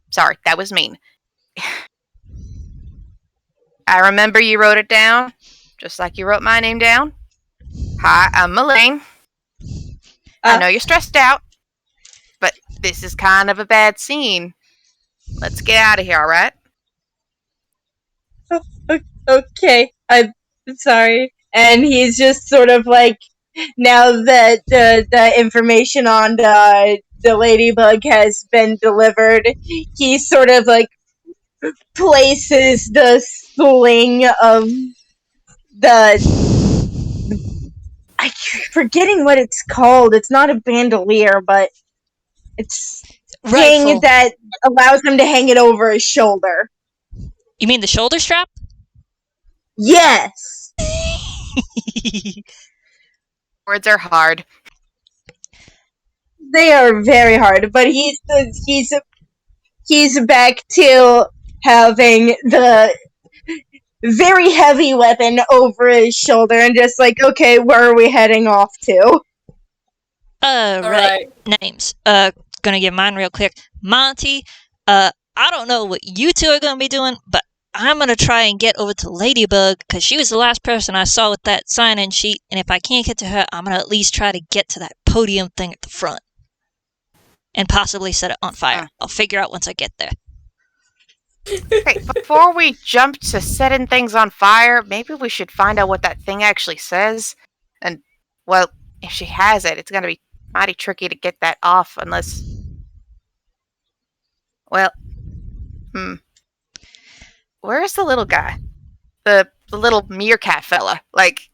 Speaker 2: Sorry, that was mean. I remember you wrote it down, just like you wrote my name down. Hi, I'm Elaine. I know you're stressed out, but this is kind of a bad scene. Let's get out of here, alright?
Speaker 4: Okay, I'm sorry. And he's just sort of like, now that the information on the ladybug has been delivered, he sort of like places the sling of I'm forgetting what it's called. It's not a bandolier, but it's thing that allows him to hang it over his shoulder.
Speaker 3: You mean the shoulder strap?
Speaker 4: Yes.
Speaker 2: Words are hard.
Speaker 4: They are very hard, but he's back to having the very heavy weapon over his shoulder and just like, okay, where are we heading off to?
Speaker 3: Right. Names. Gonna give mine real quick. Monty, I don't know what you two are gonna be doing, but I'm gonna try and get over to Ladybug, because she was the last person I saw with that sign-in sheet, and if I can't get to her, I'm gonna at least try to get to that podium thing at the front. And possibly set it on fire. I'll figure out once I get there.
Speaker 2: Okay, before we jump to setting things on fire, maybe we should find out what that thing actually says. And, well, if she has it, it's gonna be mighty tricky to get that off unless... Well, where's the little guy? The little meerkat fella? Like,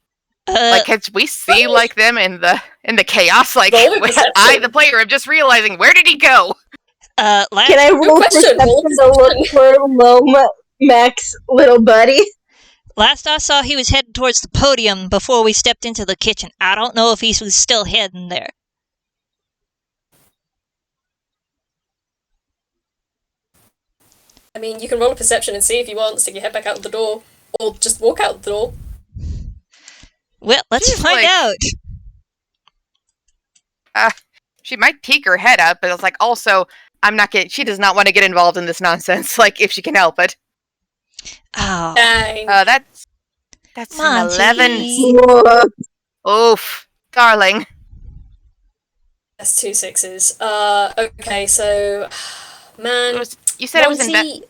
Speaker 2: can we see like them in the chaos? Like, I, the player, am just realizing, where did he go?
Speaker 4: Can I roll perception to look for Mac's little buddy?
Speaker 3: Last I saw, he was heading towards the podium before we stepped into the kitchen. I don't know if he was still heading there.
Speaker 1: I mean, you can roll a perception and see if you want, stick your head back out the door, or just walk out the door.
Speaker 3: Well, let's find out.
Speaker 2: She might peek her head up, but it's like, also, she does not want to get involved in this nonsense, like, if she can help it.
Speaker 3: Oh.
Speaker 2: That's
Speaker 3: Monty.
Speaker 2: an 11. Oof. Darling.
Speaker 1: That's 2 6s. Okay, so... Man...
Speaker 2: You said
Speaker 1: Monty...
Speaker 2: it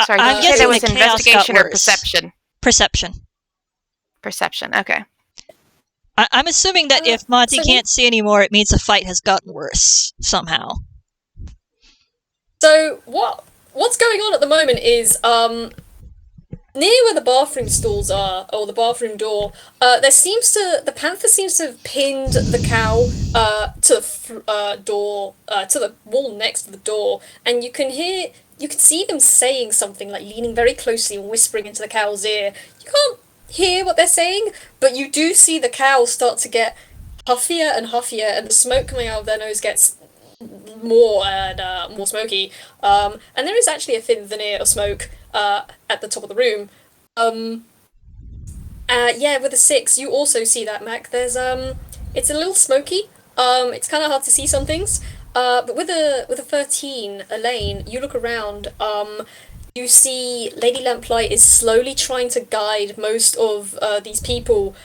Speaker 2: was Sorry, you said it was investigation or perception?
Speaker 3: Perception.
Speaker 2: Perception, okay.
Speaker 3: I'm assuming that if Monty can't see anymore, it means the fight has gotten worse, somehow.
Speaker 1: So, what's going on at the moment is, near where the bathroom stalls are, or the bathroom door, the panther seems to have pinned the cow, to the door, to the wall next to the door, and you can see them saying something, like leaning very closely and whispering into the cow's ear. You can't hear what they're saying, but you do see the cow start to get huffier and huffier, and the smoke coming out of their nose gets more and more smoky. And there is actually a thin veneer of smoke at the top of the room. With a 6, you also see that, Mac. There's it's a little smoky. It's kind of hard to see some things. But with a 13, Elaine, you look around. You see Lady Lamplight is slowly trying to guide most of these people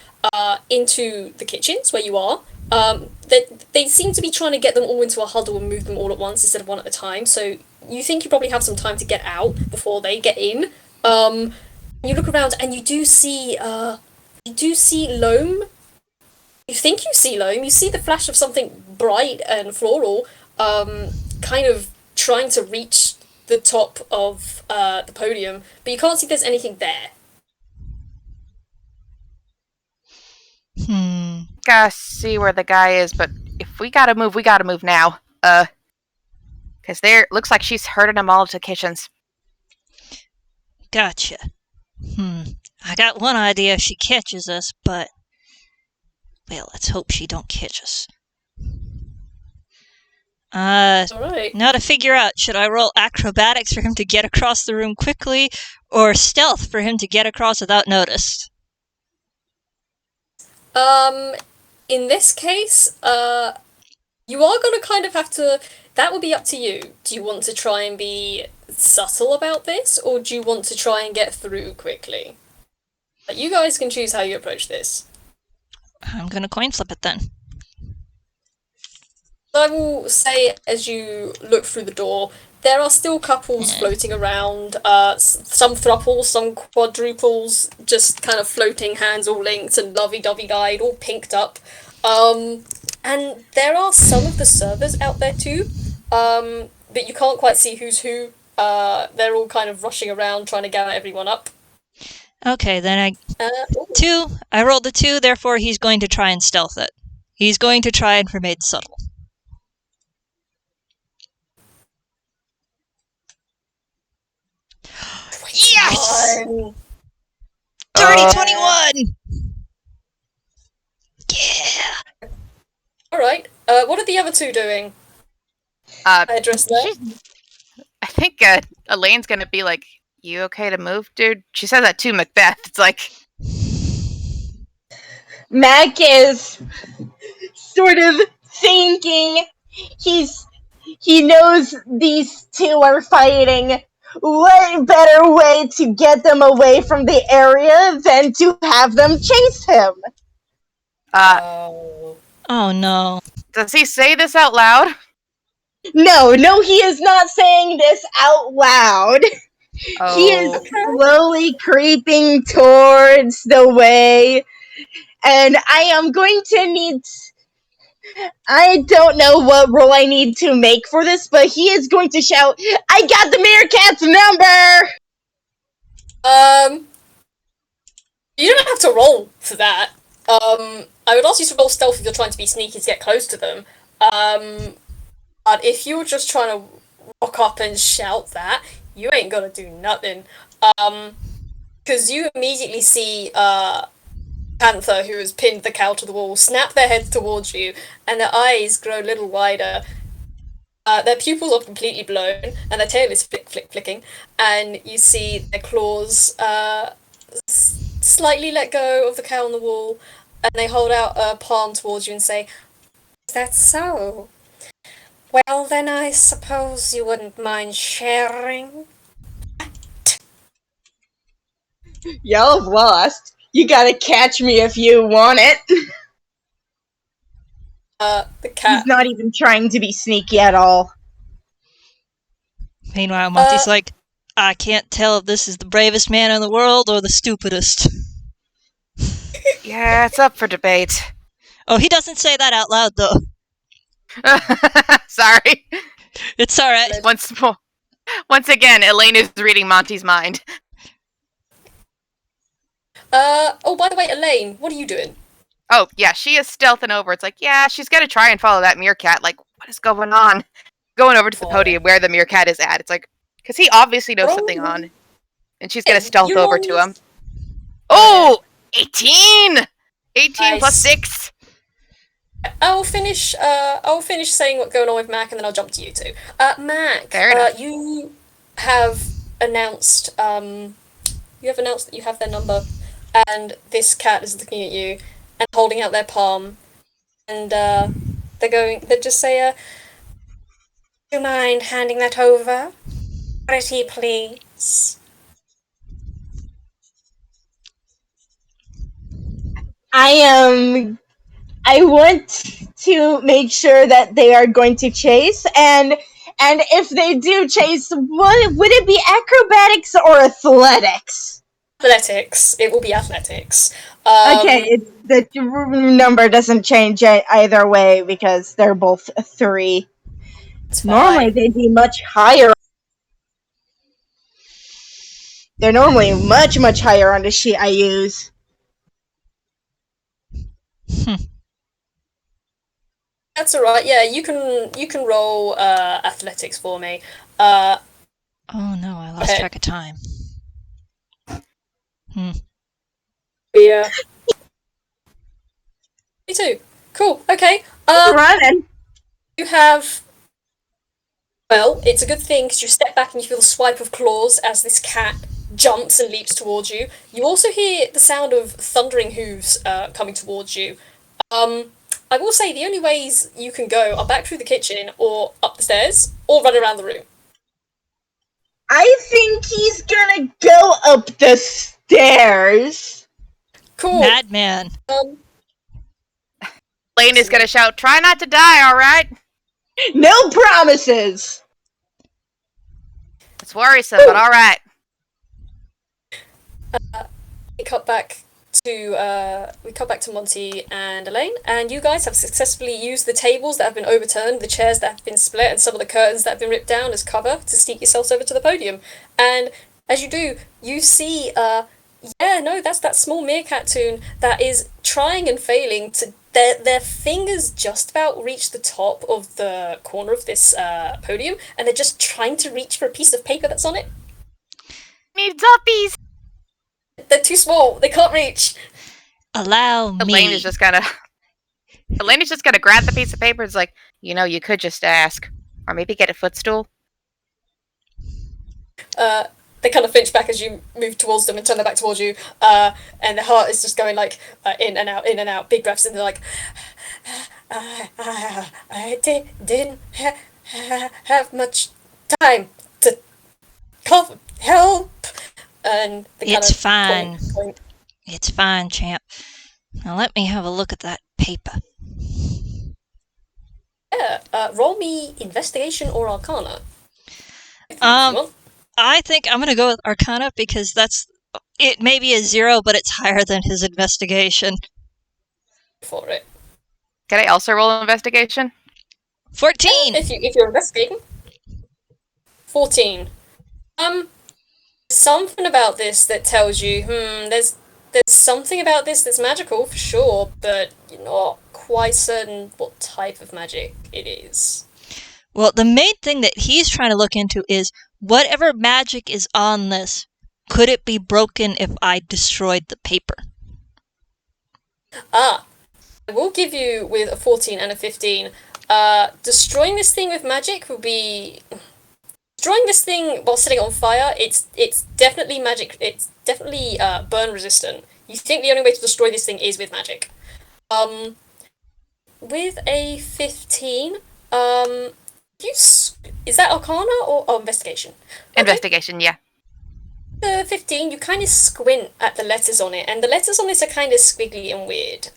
Speaker 1: into the kitchens where you are. They seem to be trying to get them all into a huddle and move them all at once instead of one at a time. So you think you probably have some time to get out before they get in. You look around and you do see loam. You think you see loam. You see the flash of something bright and floral, kind of trying to reach the top of the podium, but you can't see there's anything there.
Speaker 2: Gotta see where the guy is, but if we gotta move now. Because looks like she's herding them all to kitchens.
Speaker 3: Gotcha. I got one idea if she catches us, but... Well, let's hope she don't catch us.
Speaker 1: Alright.
Speaker 3: Now to figure out, should I roll acrobatics for him to get across the room quickly, or stealth for him to get across without notice?
Speaker 1: In this case, you are gonna kind of have to. That will be up to you. Do you want to try and be subtle about this, or do you want to try and get through quickly? You guys can choose how you approach this.
Speaker 3: I'm gonna coin flip it then.
Speaker 1: I will say, as you look through the door, there are still couples floating around, some thruples, some quadruples, just kind of floating, hands all linked and lovey-dovey-eyed, all pinked up. And there are some of the servers out there too, but you can't quite see who's who. They're all kind of rushing around trying to gather everyone up.
Speaker 3: Okay, then I rolled a 2, therefore he's going to try and stealth it. He's going to try and remain subtle. Yes! Dirty 21! Yeah!
Speaker 1: Alright, what are the other two doing? I address that.
Speaker 2: I think Elaine's gonna be like, "You okay to move, dude?" She says that to Mac Beth. It's like,
Speaker 4: Mac is sort of thinking he knows these two are fighting. What better way to get them away from the area than to have them chase him?
Speaker 3: Oh no.
Speaker 2: Does he say this out loud?
Speaker 4: No, he is not saying this out loud.
Speaker 2: Oh.
Speaker 4: He is slowly creeping towards the way, and I am going to need... I don't know what role I need to make for this, but he is going to shout, "I got the meerkat's number!"
Speaker 1: You don't have to roll for that. I would ask you to roll stealth if you're trying to be sneaky to get close to them. But if you were just trying to walk up and shout that, you ain't gonna do nothing. Because you immediately see, Panther, who has pinned the cow to the wall, snap their heads towards you, and their eyes grow a little wider. Their pupils are completely blown, and their tail is flicking, and you see their claws slightly let go of the cow on the wall, and they hold out a palm towards you and say, "Is that so? Well, then I suppose you wouldn't mind sharing?"
Speaker 4: Y'all have lost. You gotta catch me if you want it.
Speaker 1: The cat...
Speaker 4: He's not even trying to be sneaky at all.
Speaker 3: Meanwhile, Monty's like, I can't tell if this is the bravest man in the world or the stupidest.
Speaker 2: Yeah, it's up for debate.
Speaker 3: Oh, he doesn't say that out loud, though.
Speaker 2: Sorry.
Speaker 3: It's alright.
Speaker 2: Once again, Elaine is reading Monty's mind.
Speaker 1: Oh, by the way, Elaine, what are you doing?
Speaker 2: Oh, yeah, she is stealthing over. It's like, yeah, she's gonna try and follow that meerkat. Like, what is going on? Going over to the podium where the meerkat is at. It's like, because he obviously knows something on. And she's gonna stealth over to him. Oh! 18! 18
Speaker 1: nice.
Speaker 2: plus 6.
Speaker 1: I'll finish saying what's going on with Mac, and then I'll jump to you two. Mac, you have announced, that you have their number, and this cat is looking at you and holding out their palm, and they just say, "Do you mind handing that over? Pretty please."
Speaker 4: I want to make sure that they are going to chase, and if they do chase, would it be acrobatics or athletics?
Speaker 1: Athletics. It will be athletics.
Speaker 4: Okay, the number doesn't change either way because they're both 3. Normally they'd be much higher. They're normally much higher on the sheet I use.
Speaker 1: That's alright, yeah, you can roll athletics for me.
Speaker 3: Oh no, I lost track of time.
Speaker 1: Yeah. Me too. Cool, okay.
Speaker 4: Running.
Speaker 1: You have Well, it's a good thing because you step back and you feel the swipe of claws as this cat jumps and leaps towards you. You also hear the sound of thundering hooves coming towards you. I will say the only ways you can go are back through the kitchen or up the stairs or run around the room.
Speaker 4: I think he's gonna go up the stairs.
Speaker 1: Cool.
Speaker 3: Madman.
Speaker 2: Elaine is gonna shout, "Try not to die, alright?"
Speaker 4: No promises.
Speaker 2: It's worrisome, but alright.
Speaker 1: We cut back to Monty and Elaine, and you guys have successfully used the tables that have been overturned, the chairs that have been split, and some of the curtains that have been ripped down as cover to sneak yourselves over to the podium. And as you do, you see, that's that small meerkat toon that is trying and failing to. Their fingers just about reach the top of the corner of this podium, and they're just trying to reach for a piece of paper that's on it.
Speaker 2: Need zuppies!
Speaker 1: They're too small. They can't reach.
Speaker 3: Allow me.
Speaker 2: Elaine is just gonna grab the piece of paper. It's like, you could just ask, or maybe get a footstool.
Speaker 1: They kind of flinch back as you move towards them and turn their back towards you, and their heart is just going like in and out, big breaths, and they're like, I didn't have much time to call for help, and they
Speaker 3: It's
Speaker 1: kind of
Speaker 3: fine.
Speaker 1: point.
Speaker 3: It's fine, champ. Now let me have a look at that paper.
Speaker 1: Yeah, roll me investigation or arcana. If you
Speaker 3: Um,
Speaker 1: want.
Speaker 3: I think I'm gonna go with Arcana because it may be a 0, but it's higher than his investigation.
Speaker 1: For it.
Speaker 2: Can I also roll investigation?
Speaker 3: 14!
Speaker 1: If you're investigating. 14. Something about this that tells you, there's something about this that's magical for sure, but you're not quite certain what type of magic it is.
Speaker 3: Well, the main thing that he's trying to look into is whatever magic is on this, could it be broken if I destroyed the paper?
Speaker 1: I will give you with a 14 and a 15. Destroying this thing with magic would be... Destroying this thing while setting it on fire, it's definitely magic. It's definitely burn resistant. You think the only way to destroy this thing is with magic. With a 15, is that Arcana or investigation?
Speaker 2: Investigation, yeah.
Speaker 1: The 15, you kind of squint at the letters on it, and the letters on this are kind of squiggly and weird.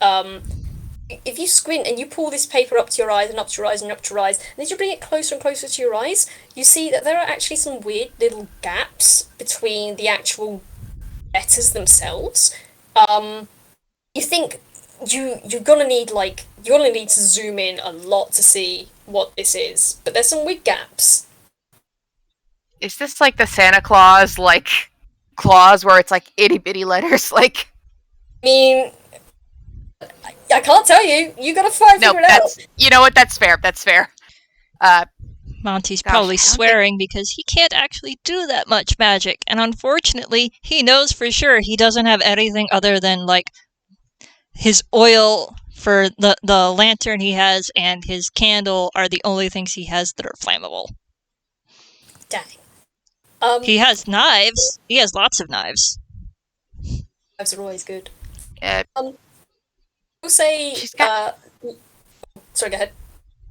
Speaker 1: If you squint and you pull this paper up to your eyes and up to your eyes and up to your eyes, and as you bring it closer and closer to your eyes, you see that there are actually some weird little gaps between the actual letters themselves. You think you're gonna need to zoom in a lot to see what this is, but there's some weird gaps.
Speaker 2: Is this like the Santa Claus, clause where it's like itty bitty letters?
Speaker 1: I mean, I can't tell you. You gotta figure it out.
Speaker 2: You know what? That's fair. That's fair.
Speaker 3: Monty's
Speaker 2: Gosh,
Speaker 3: probably
Speaker 2: I don't
Speaker 3: swearing because he can't actually do that much magic, and unfortunately, he knows for sure he doesn't have anything other than, his oil for the lantern he has and his candle are the only things he has that are flammable.
Speaker 1: Dang.
Speaker 3: He has knives. He has lots of knives.
Speaker 1: Knives are always good. We'll say.
Speaker 2: She's got-
Speaker 1: Sorry, go ahead.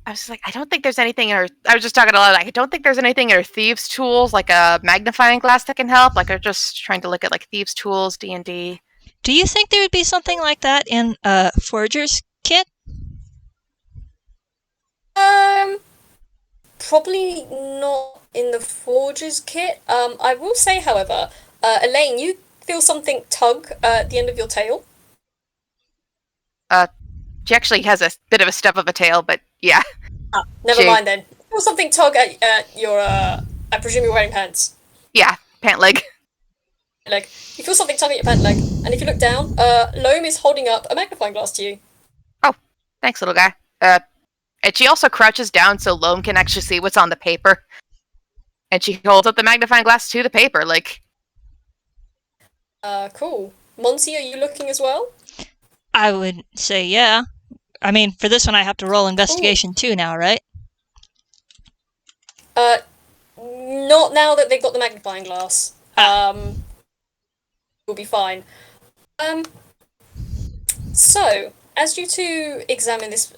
Speaker 2: I was just like, I don't think there's anything in her. I was just talking a lot. I don't think there's anything in her thieves' tools, like a magnifying glass that can help. They're just trying to look at thieves' tools, D&D.
Speaker 3: Do you think there would be something like that in Forger's kit?
Speaker 1: Probably not in the Forger's kit. I will say, however, Elaine, you feel something tug at the end of your tail.
Speaker 2: She actually has a bit of a stub of a tail, but yeah.
Speaker 1: Never mind then. You feel something tug at your, I presume you're wearing pants.
Speaker 2: Yeah, pant leg.
Speaker 1: You feel something tug at your pant leg, and if you look down, Loam is holding up a magnifying glass to you.
Speaker 2: Oh, thanks, little guy. And she also crouches down so Loam can actually see what's on the paper. And she holds up the magnifying glass to the paper,
Speaker 1: Cool. Monty, are you looking as well?
Speaker 3: I would say yeah. I mean, for this one I have to roll investigation too now, right?
Speaker 1: Not now that they've got the magnifying glass. We'll be fine. So, as you two examine this,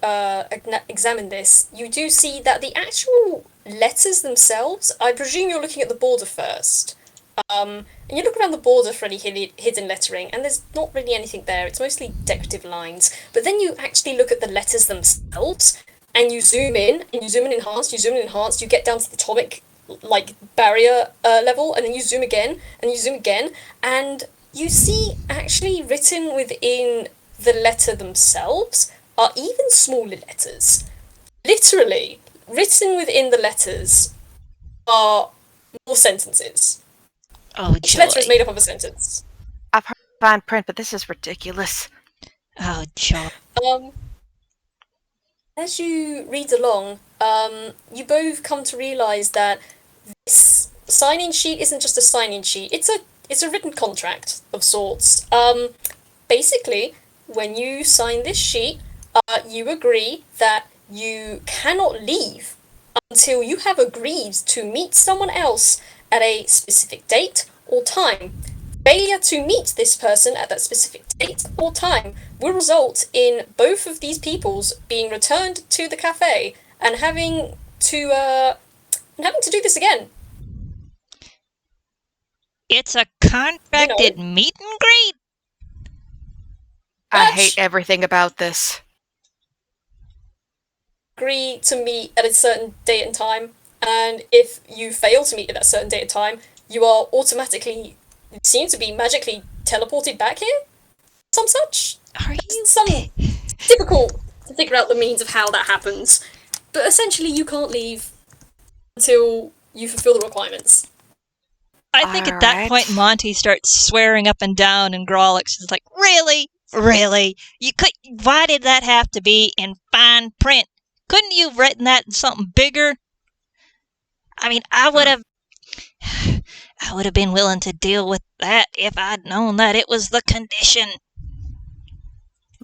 Speaker 1: you do see that the actual letters themselves, I presume you're looking at the border first. And you look around the border for any hidden lettering, and there's not really anything there. It's mostly decorative lines. But then you actually look at the letters themselves, and you zoom in, and you zoom in enhanced, you zoom in enhanced, you get down to the atomic, barrier level, and then you zoom again, and you zoom again, and you see actually written within the letter themselves are even smaller letters. Literally, written within the letters are more sentences.
Speaker 3: Oh,
Speaker 1: Each
Speaker 3: joy.
Speaker 1: letter is made up of a sentence.
Speaker 2: I've heard fine print, but this is ridiculous.
Speaker 3: Oh, joy.
Speaker 1: As you read along, you both come to realise that this sign-in sheet isn't just a sign-in sheet. It's a written contract of sorts. Basically, when you sign this sheet, you agree that you cannot leave until you have agreed to meet someone else at a specific date or time. Failure to meet this person at that specific date or time will result in both of these peoples being returned to the cafe and having to do this again.
Speaker 3: It's a contracted meet and greet.
Speaker 2: I hate everything about this.
Speaker 1: Agree to meet at a certain date and time, and if you fail to meet at that certain date and time, you are automatically seem to be magically teleported back here? Some such?
Speaker 3: Are you
Speaker 1: Some difficult to figure out the means of how that happens. But essentially you can't leave until you fulfill the requirements.
Speaker 3: I think at that point Monty starts swearing up and down, and Grawlix is like, "Really? Really? Why did that have to be in fine print? Couldn't you have written that in something bigger? I mean, I would have been willing to deal with that if I'd known that it was the condition."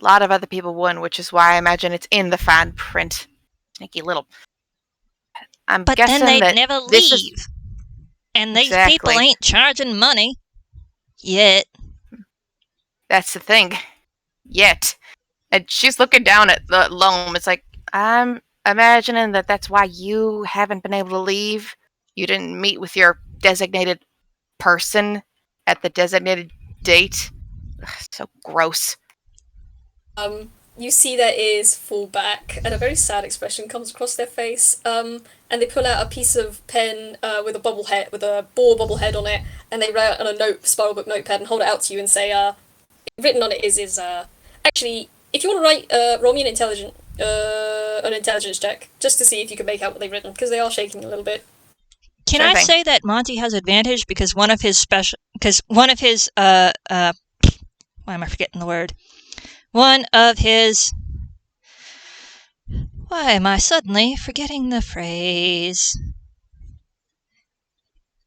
Speaker 2: A lot of other people wouldn't, which is why I imagine it's in the fine print. Sneaky little.
Speaker 3: But then they'd never leave. And these people ain't charging money. Yet.
Speaker 2: That's the thing. Yet. And she's looking down at the loam. It's like, I'm imagining that that's why you haven't been able to leave. You didn't meet with your designated person at the designated date. Ugh, so gross.
Speaker 1: You see their ears fall back, and a very sad expression comes across their face. And they pull out a piece of pen with a boar bobble head on it, and they write on a spiral book notepad and hold it out to you and say, written on it is actually, if you want to write, roll me an intelligence check, just to see if you can make out what they've written, because they are shaking a little bit.
Speaker 3: Can I say that Monty has advantage because one of his why am I forgetting the word? One of his, why am I suddenly forgetting the phrase?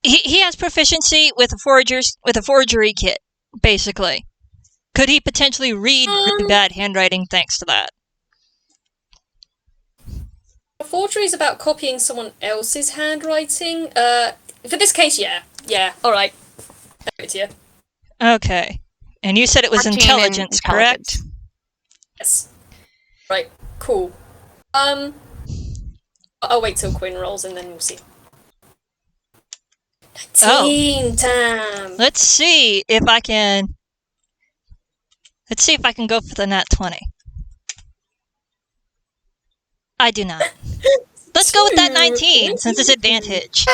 Speaker 3: He has proficiency with a forgery kit, basically. Could he potentially read really bad handwriting thanks to that?
Speaker 1: Forgery is about copying someone else's handwriting. For this case, yeah. Yeah, alright. I'll give it to you.
Speaker 3: Okay. And you said it was intelligence, correct?
Speaker 1: Yes. Right, cool. I'll wait till Quinn rolls and then we'll see. 19 time!
Speaker 3: Let's see if I can go for the nat 20. I do not. Let's go with that 19, since it's advantage.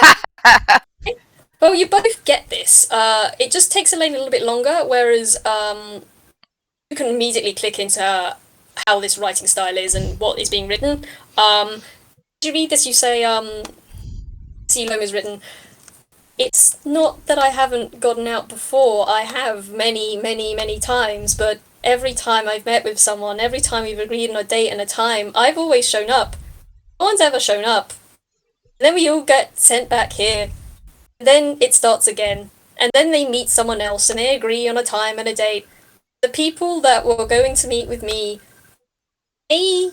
Speaker 1: Well, you both get this. It just takes Elaine a little bit longer, whereas you can immediately click into how this writing style is and what is being written. As you read this, you say, Loam is written, "It's not that I haven't gotten out before. I have many, many, many times, but every time I've met with someone, every time we've agreed on a date and a time, I've always shown up. No one's ever shown up. And then we all get sent back here. And then it starts again. And then they meet someone else and they agree on a time and a date. The people that were going to meet with me, they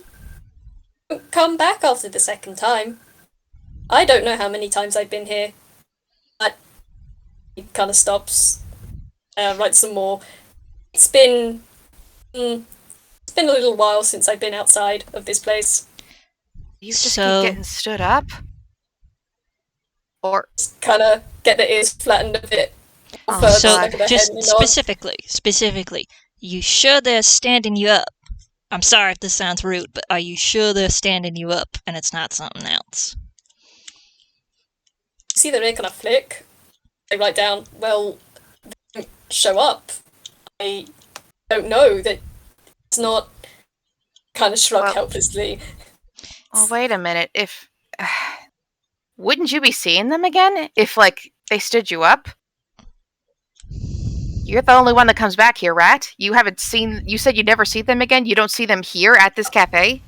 Speaker 1: come back after the second time. I don't know how many times I've been here. But he kind of stops, writes some more. It's been a little while since I've been outside of this place.
Speaker 2: You just
Speaker 3: So-
Speaker 2: keep getting stood up? Or
Speaker 1: Just kind of get the ears flattened a bit.
Speaker 2: Oh,
Speaker 1: further
Speaker 3: So,
Speaker 1: back of the
Speaker 3: just
Speaker 1: head and the nod.
Speaker 3: specifically, you sure they're standing you up? I'm sorry if this sounds rude, but are you sure they're standing you up and it's not something else?
Speaker 1: You see the ear kind of flick. They write down, well, they don't show up. I don't know that it's not. Kind of shrug
Speaker 2: Well-
Speaker 1: helplessly.
Speaker 2: oh, wait a minute. If wouldn't you be seeing them again if like they stood you up? You're the only one that comes back here, Rat. You haven't seen. You said you'd never see them again. You don't see them here at this cafe.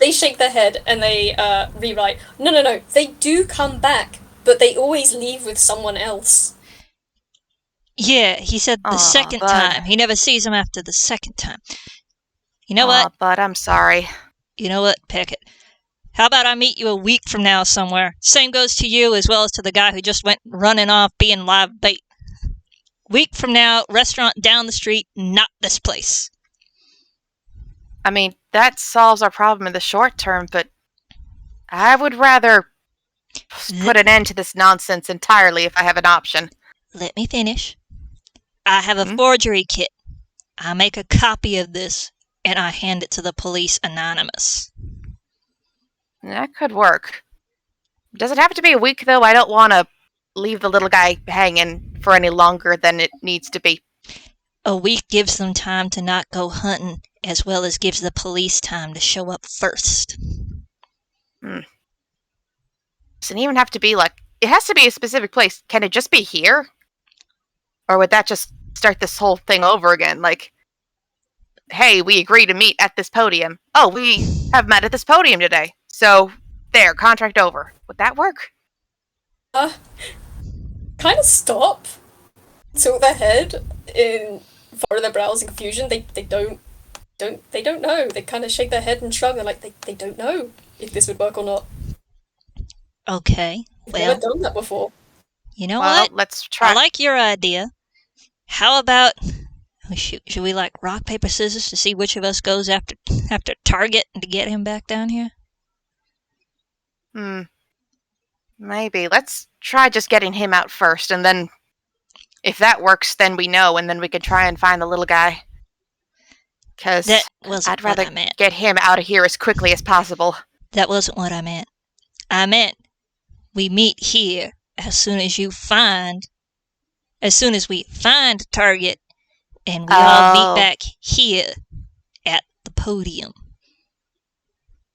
Speaker 1: They shake their head and they rewrite. No. They do come back, but they always leave with someone else.
Speaker 3: Yeah, he said the
Speaker 2: Aw,
Speaker 3: second
Speaker 2: bud.
Speaker 3: time. He never sees him after the second time. You know what?
Speaker 2: But I'm sorry.
Speaker 3: You know what, Pickett? How about I meet you a week from now somewhere? Same goes to you as well as to the guy who just went running off being live bait. Week from now, restaurant down the street, not this place.
Speaker 2: I mean, that solves our problem in the short term, but I would rather put an end to this nonsense entirely if I have an option.
Speaker 3: Let me finish. I have a
Speaker 2: Hmm?
Speaker 3: forgery kit. I make a copy of this, and I hand it to the police anonymous.
Speaker 2: That could work. Does it have to be a week, though? I don't want to leave the little guy hanging for any longer than it needs to be.
Speaker 3: A week gives them time to not go hunting, as well as gives the police time to show up first.
Speaker 2: Doesn't even have to be like... It has to be a specific place. Can it just be here? Or would that just start this whole thing over again? Like, hey, we agree to meet at this podium. Oh, we have met at this podium today. So, there, contract over. Would that work?
Speaker 1: Kind of stop, tilt their head in furrow their brows in confusion. They don't know. They kind of shake their head and shrug. They're like they don't know if this would work or not.
Speaker 3: Okay,
Speaker 1: They've
Speaker 3: well,
Speaker 1: never done that before.
Speaker 3: you know
Speaker 2: Well,
Speaker 3: what?
Speaker 2: let's try.
Speaker 3: I like your idea. How about... Should we like rock, paper, scissors to see which of us goes after Target to get him back down here?
Speaker 2: Maybe. Let's try just getting him out first, and then if that works, then we know, and then we can try and find the little guy. Because
Speaker 3: That wasn't
Speaker 2: I'd rather
Speaker 3: what I meant.
Speaker 2: get him out of here as quickly as possible.
Speaker 3: That wasn't what I meant. I meant we meet here as soon as we find Target, and we all
Speaker 2: Oh.
Speaker 3: meet back here at the podium.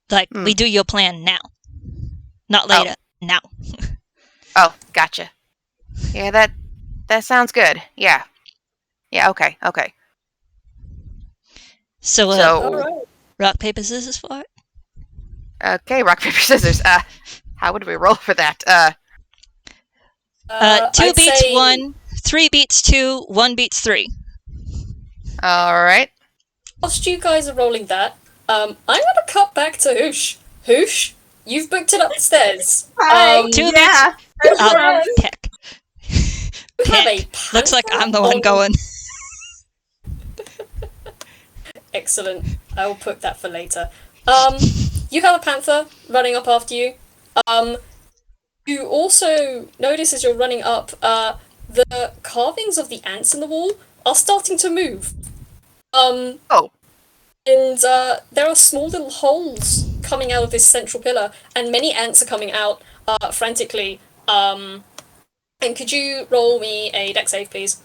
Speaker 3: Like, we do your plan now. Not later. Now.
Speaker 2: Oh, gotcha. Yeah, that sounds good. Yeah. Yeah, okay.
Speaker 3: So,
Speaker 2: So,
Speaker 1: Alright.
Speaker 3: rock, paper, scissors for it?
Speaker 2: okay, rock, paper, scissors. How would we roll for that?
Speaker 3: 2
Speaker 1: I'd
Speaker 3: beats
Speaker 1: say
Speaker 3: 1, 3 beats 2, 1 beats 3.
Speaker 2: Alright.
Speaker 1: Whilst you guys are rolling that, I'm gonna cut back to Hoosh. Hoosh, you've booked it upstairs.
Speaker 4: Hi.
Speaker 3: Two
Speaker 4: Yeah. That's
Speaker 3: I'll
Speaker 4: right.
Speaker 3: peck.
Speaker 1: You have a
Speaker 3: Peck. Looks like
Speaker 1: panther
Speaker 3: I'm the one
Speaker 1: on-
Speaker 3: going.
Speaker 1: Excellent. I will put that for later. You have a panther running up after you. You also notice as you're running up, the carvings of the ants in the wall are starting to move.
Speaker 2: Oh.
Speaker 1: And there are small little holes coming out of this central pillar, and many ants are coming out frantically. And could you roll me a dex save, please?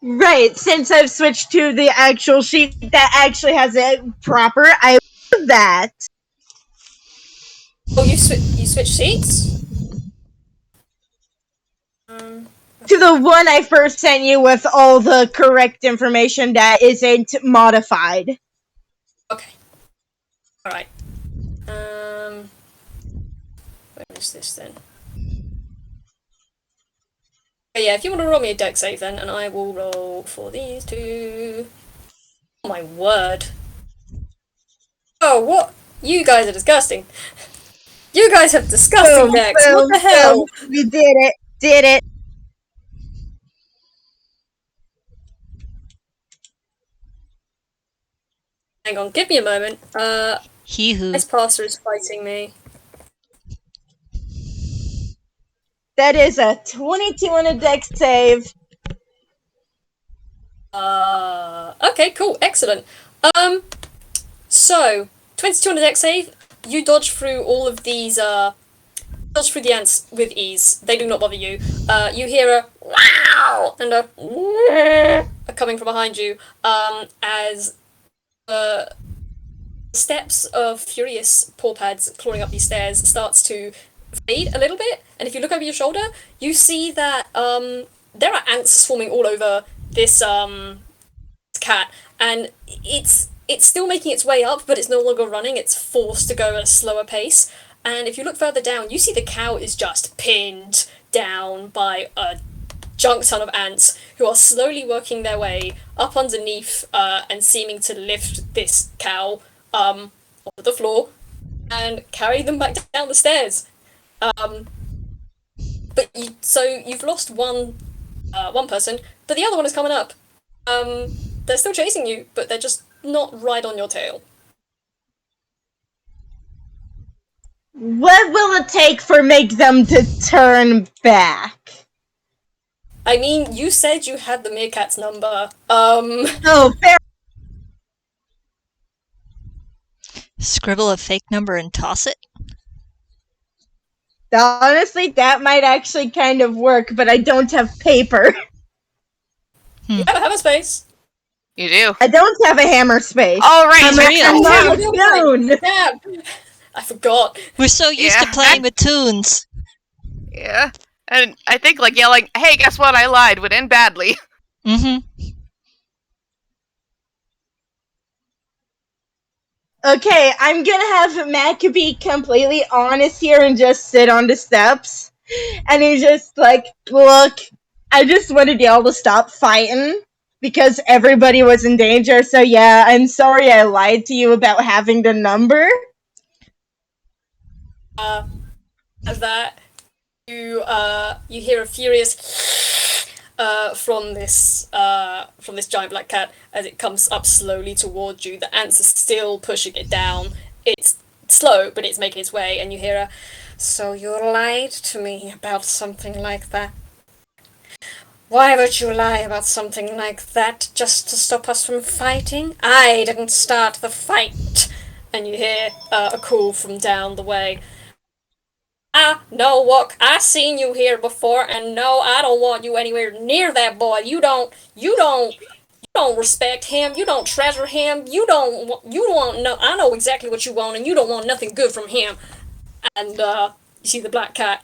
Speaker 4: Right, since I've switched to the actual sheet that actually has it proper, I will do that.
Speaker 1: Oh, you switched seats?
Speaker 4: To the one I first sent you with all the correct information that isn't modified.
Speaker 1: Okay. Alright. Where is this then? But yeah, if you want to roll me a dex save then, and I will roll for these two. Oh my word. Oh, what? You guys are disgusting. You guys have disgusting necks. What the hell?
Speaker 4: Boom. We did it. Did it.
Speaker 1: Hang on, give me a moment.
Speaker 3: He who.
Speaker 1: This passer is fighting me.
Speaker 4: That is a 22 on a dex save.
Speaker 1: Okay, cool, excellent. So 22 on the dex save. You dodge through all of these. Dodge through the ants with ease. They do not bother you. You hear a wow and a coming from behind you. As steps of furious paw pads clawing up these stairs starts to fade a little bit, and if you look over your shoulder, you see that there are ants swarming all over this cat, and it's still making its way up, but it's no longer running. It's forced to go at a slower pace. And if you look further down, you see the cow is just pinned down by a junk ton of ants who are slowly working their way up underneath and seeming to lift this cow off the floor and carry them back down the stairs. But you've lost one person, but the other one is coming up. They're still chasing you, but they're just not right on your tail.
Speaker 4: What will it take for make them to turn back?
Speaker 1: I mean, you said you had the meerkat's number.
Speaker 4: Oh, fair.
Speaker 3: Scribble a fake number and toss it?
Speaker 4: Honestly, that might actually kind of work, but I don't have paper.
Speaker 1: You have a hammer space.
Speaker 2: You do.
Speaker 4: I don't have a hammer space.
Speaker 2: All right,
Speaker 4: I'm
Speaker 2: real.
Speaker 4: not Toon.
Speaker 1: Damn! I forgot.
Speaker 3: We're so used to playing with tunes.
Speaker 2: Yeah. And I think like yelling, "Hey, guess what? I lied," would end badly.
Speaker 3: Mm-hmm.
Speaker 4: Okay, I'm gonna have Mac be completely honest here and just sit on the steps. And he's just like, look, I just wanted y'all to stop fighting because everybody was in danger, so yeah, I'm sorry I lied to you about having the number.
Speaker 1: As that, you hear a furious from this giant black cat as it comes up slowly towards you. The ants are still pushing it down. It's slow, but it's making its way, and you hear a, "So you lied to me about something like that? Why would you lie about something like that just to stop us from fighting? I didn't start the fight." And you hear a call from down the way. No, look, I seen you here before, and no, I don't want you anywhere near that boy. You don't respect him. You don't treasure him. You don't want no. I know exactly what you want, and you don't want nothing good from him. And you see the black cat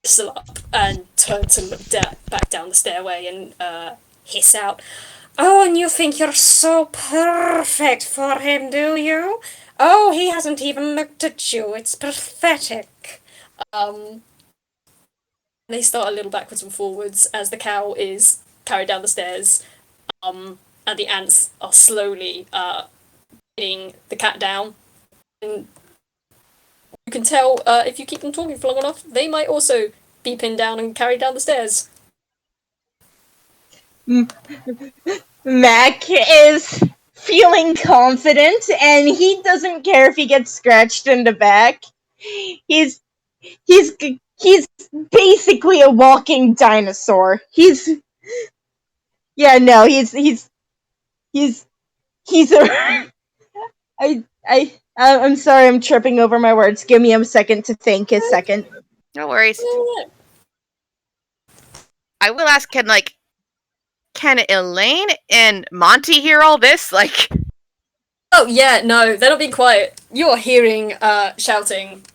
Speaker 1: whistle up and turn to look back down the stairway and hiss out, "Oh, and you think you're so perfect for him, do you? Oh, he hasn't even looked at you. It's pathetic." They start a little backwards and forwards as the cow is carried down the stairs, and the ants are slowly pinning the cat down. And you can tell if you keep them talking for long enough, they might also be pinned down and carried down the stairs.
Speaker 4: Mac is feeling confident, and he doesn't care if he gets scratched in the back. He's basically a walking dinosaur. I'm sorry, I'm tripping over my words. Give me a second to think a second.
Speaker 2: No worries. I will ask, can Elaine and Monty hear all this?
Speaker 1: Oh yeah, no, they're not being quiet. You are hearing shouting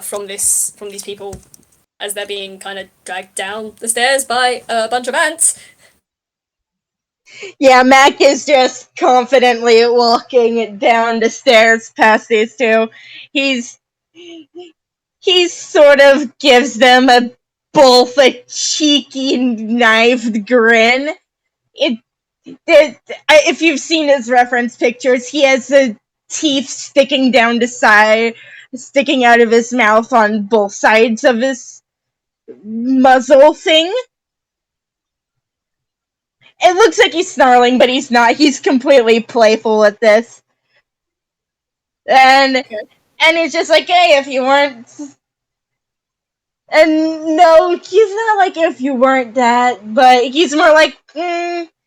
Speaker 1: from these people as they're being kind of dragged down the stairs by a bunch of ants.
Speaker 4: Yeah, Mac is just confidently walking down the stairs past these two. He sort of gives them both a cheeky knifed grin. If you've seen his reference pictures, he has the teeth sticking down the side, sticking out of his mouth on both sides of his muzzle thing. It looks like he's snarling, but he's not. He's completely playful with this. And he's just like, hey, if you weren't... And no, he's not like, if you weren't that, but he's more like, maybe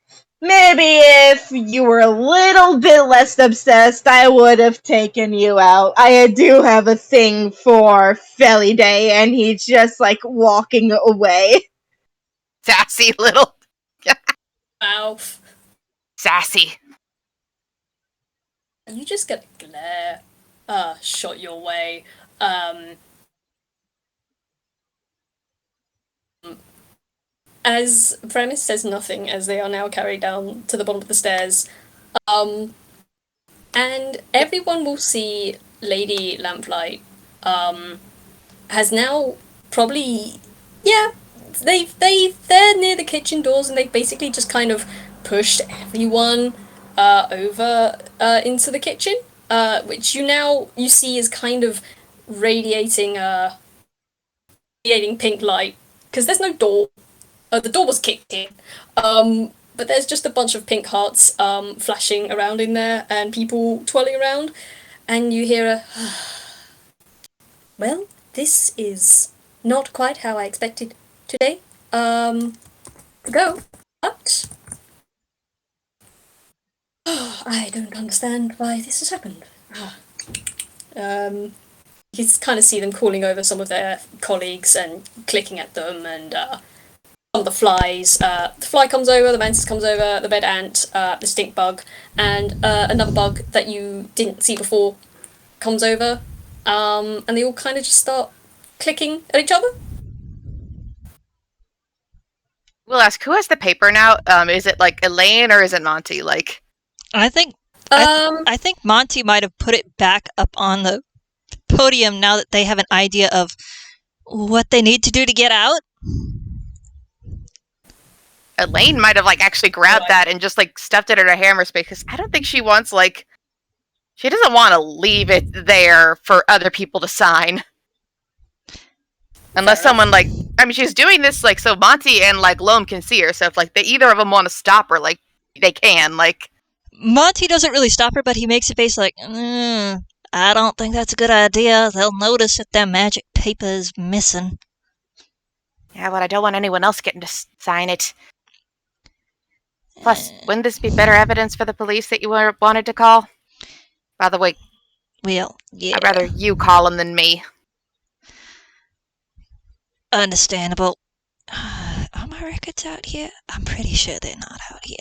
Speaker 4: if you were a little bit less obsessed, I would have taken you out. I do have a thing for Felly Day, and he's just, like, walking away.
Speaker 2: Sassy little.
Speaker 1: Wow.
Speaker 2: Sassy.
Speaker 1: You just get a glare shot your way. As Premise says nothing, as they are now carried down to the bottom of the stairs, and everyone will see Lady Lamplight has now probably, they're near the kitchen doors, and they've basically just kind of pushed everyone over into the kitchen, which you see is kind of radiating pink light, because there's no door. The door was kicked in, but there's just a bunch of pink hearts flashing around in there, and people twirling around, and you hear a... Well, this is not quite how I expected today to go, but... I don't understand why this has happened. You can kind of see them calling over some of their colleagues and clicking at them, and some of the flies. The fly comes over, the mantis comes over, the bed ant, the stink bug, and another bug that you didn't see before comes over, and they all kind of just start clicking at each other.
Speaker 2: We'll ask, who has the paper now? Is it like Elaine or is it Monty? Like,
Speaker 3: I think I think Monty might have put it back up on the podium now that they have an idea of what they need to do to get out.
Speaker 2: Elaine might have like actually grabbed that and just like stuffed it in her hammer space, because I don't think she wants she doesn't want to leave it there for other people to sign. Unless someone she's doing this so Monty and Loam can see her, so if either of them want to stop her, they can,
Speaker 3: Monty doesn't really stop her, but he makes a face I don't think that's a good idea. They'll notice if their magic paper is missing.
Speaker 2: Yeah, but I don't want anyone else getting to sign it. Plus, wouldn't this be better evidence for the police that you wanted to call? By the way,
Speaker 3: well, yeah.
Speaker 2: I'd rather you call them than me.
Speaker 3: Understandable. Are my records out here? I'm pretty sure they're not out here.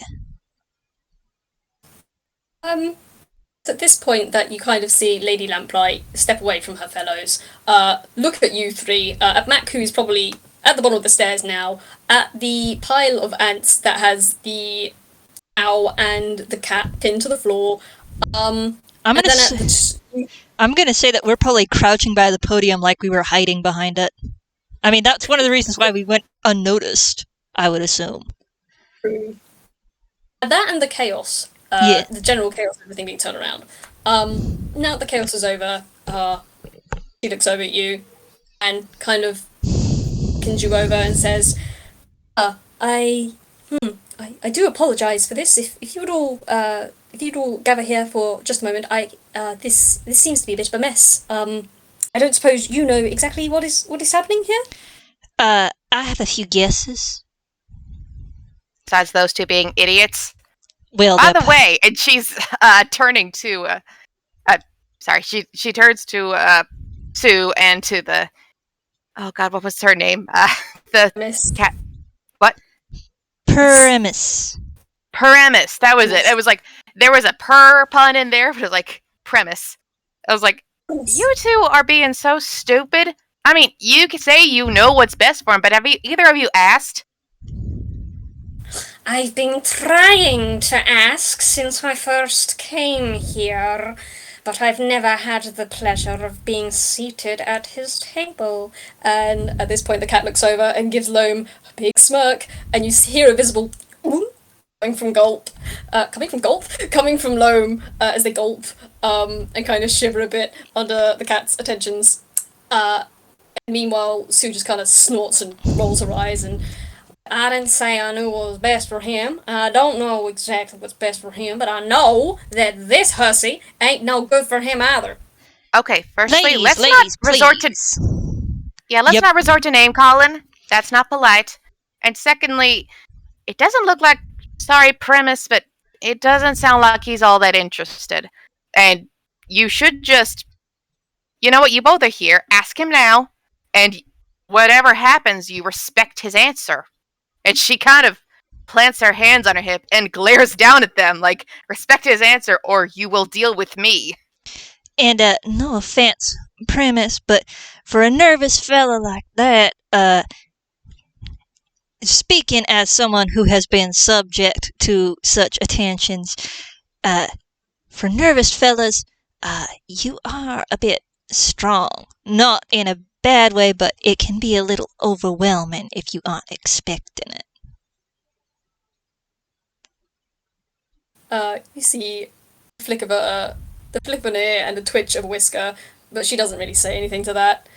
Speaker 1: At this point that you kind of see Lady Lamplight step away from her fellows, look at you three, at Mac, who's probably at the bottom of the stairs now, at the pile of ants that has the owl and the cat pinned to the floor.
Speaker 3: I'm gonna say that we're probably crouching by the podium like we were hiding behind it. I mean, that's one of the reasons why we went unnoticed, I would assume.
Speaker 1: That and the chaos. The general chaos of everything being turned around. Now that the chaos is over, she looks over at you and kind of pins you over and says, I do apologise for this. If you'd all gather here for just a moment, this seems to be a bit of a mess. I don't suppose you know exactly what is happening here?
Speaker 3: I have a few guesses.
Speaker 2: Besides those two being idiots.
Speaker 3: Well,
Speaker 2: by the way, and she's turning to she turns to Sue and to the, oh god, what was her name? The
Speaker 1: Miss
Speaker 2: cat. What?
Speaker 3: Premise.
Speaker 2: That was it. It was there was a purr pun in there, but it was premise. I was you two are being so stupid. I mean, you can say you know what's best for him, but have either of you asked?
Speaker 1: I've been trying to ask since I first came here, but I've never had the pleasure of being seated at his table. And at this point, the cat looks over and gives Loam a big smirk, and you hear a visible "Ooh," coming from Loam as they gulp and kind of shiver a bit under the cat's attentions. Meanwhile, Sue just kind of snorts and rolls her eyes and I didn't say I knew what was best for him. I don't know exactly what's best for him, but I know that this hussy ain't no good for him either.
Speaker 2: Okay, firstly, let's
Speaker 3: ladies,
Speaker 2: not resort to...
Speaker 3: please.
Speaker 2: Yeah, let's not resort to name-calling. That's not polite. And secondly, it doesn't look like... Sorry, premise, but it doesn't sound like he's all that interested. And you should just... You know what, you both are here. Ask him now. And whatever happens, you respect his answer. And she kind of plants her hands on her hip and glares down at them like, respect his answer or you will deal with me.
Speaker 3: And, no offense, premise, but for a nervous fella like that, speaking as someone who has been subject to such attentions, for nervous fellas, you are a bit strong. Not in a bad way, but it can be a little overwhelming if you aren't expecting it.
Speaker 1: You see the flick of an ear and the twitch of a whisker, but she doesn't really say anything to that.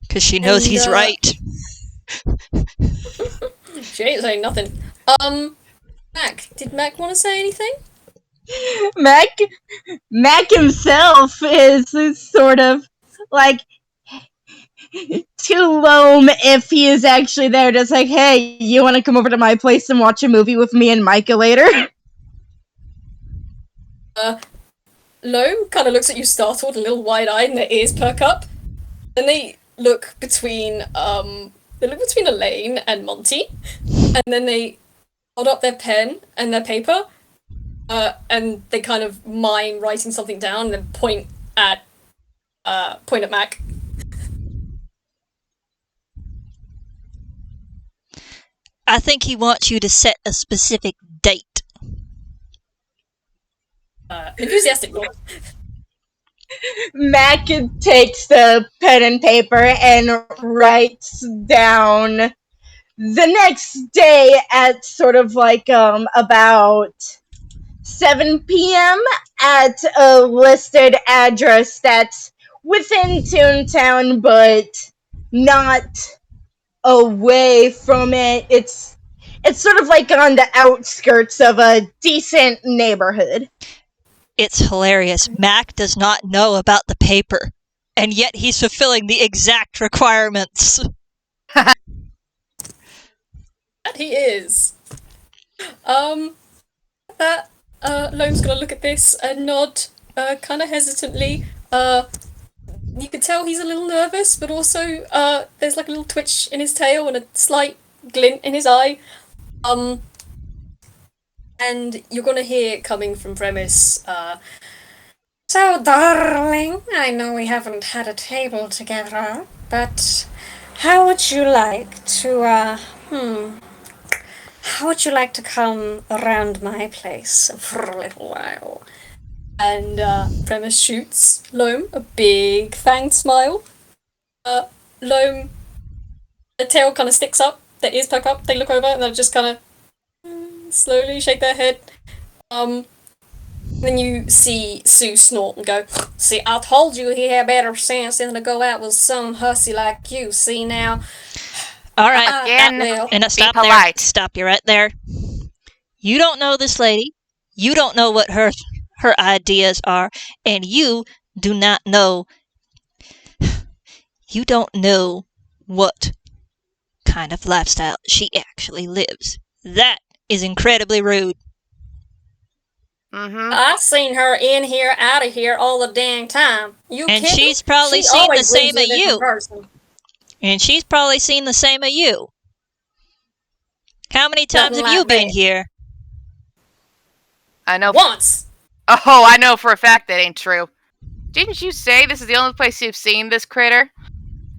Speaker 3: Because she knows he's right.
Speaker 1: She ain't saying nothing. Mac, did Mac want to say anything?
Speaker 4: Mac himself is sort of like to Loam if he is actually there, just like, hey, you want to come over to my place and watch a movie with me and Micah later?
Speaker 1: Loam kind of looks at you startled, a little wide-eyed, and their ears perk up. Then they look between Elaine and Monty, and then they hold up their pen and their paper, and they kind of mime writing something down, and then point at Mac.
Speaker 3: I think he wants you to set a specific date.
Speaker 1: Enthusiastic nod.
Speaker 4: Mac takes the pen and paper and writes down the next day at sort of like about 7 p.m. at a listed address that's within Toontown but not away from it. It's sort of like on the outskirts of a decent neighborhood.
Speaker 3: It's hilarious. Mac does not know about the paper, and yet he's fulfilling the exact requirements.
Speaker 1: That he is. Loam's gonna look at this and nod, kind of hesitantly. You can tell he's a little nervous, but also, there's like a little twitch in his tail and a slight glint in his eye. And you're gonna hear coming from Premise, so darling, I know we haven't had a table together, but how would you like to, how would you like to come around my place for a little while? And, Premise shoots Loam a big fanged smile. Loam, the tail kind of sticks up, their ears perk up, they look over, and they'll just kind of slowly shake their head. Then you see Sue snort and go, see, I told you he had better sense than to go out with some hussy like you, see now?
Speaker 3: Alright,
Speaker 2: Again,
Speaker 3: and stop
Speaker 2: be
Speaker 3: there.
Speaker 2: polite.
Speaker 3: Stop you right there. You don't know this lady. You don't know what her ideas are, and you do not know... You don't know what kind of lifestyle she actually lives. That is incredibly rude.
Speaker 2: Mm-hmm.
Speaker 1: I've seen her in here, out of here all the dang time. You
Speaker 3: And
Speaker 1: kidding?
Speaker 3: she's probably
Speaker 1: She
Speaker 3: seen the
Speaker 1: always
Speaker 3: same
Speaker 1: lives
Speaker 3: of
Speaker 1: in a different
Speaker 3: you.
Speaker 1: person.
Speaker 3: And she's probably seen the same of you. How many times
Speaker 1: Nothing
Speaker 3: have you
Speaker 1: like
Speaker 3: been
Speaker 1: that.
Speaker 3: here?
Speaker 2: I know.
Speaker 1: Once.
Speaker 2: Oh, I know for a fact that ain't true. Didn't you say this is the only place you've seen this critter?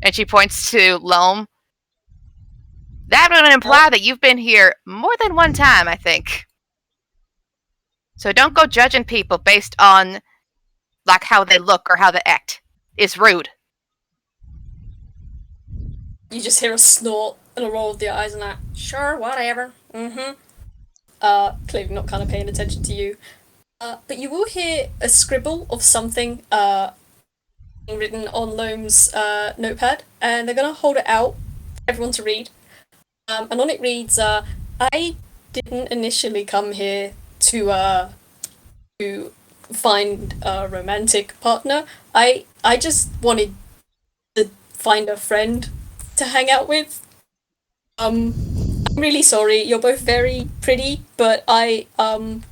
Speaker 2: And she points to Loam. That would imply that you've been here more than one time, I think. So don't go judging people based on like how they look or how they act. It's rude.
Speaker 1: You just hear a snort little roll of the eyes and that. Sure, whatever. Mm-hmm. Clearly not kind of paying attention to you. But you will hear a scribble of something being written on Loam's notepad, and they're gonna hold it out for everyone to read. And on it reads, I didn't initially come here to find a romantic partner. I just wanted to find a friend to hang out with. I'm really sorry. You're both very pretty, but I'm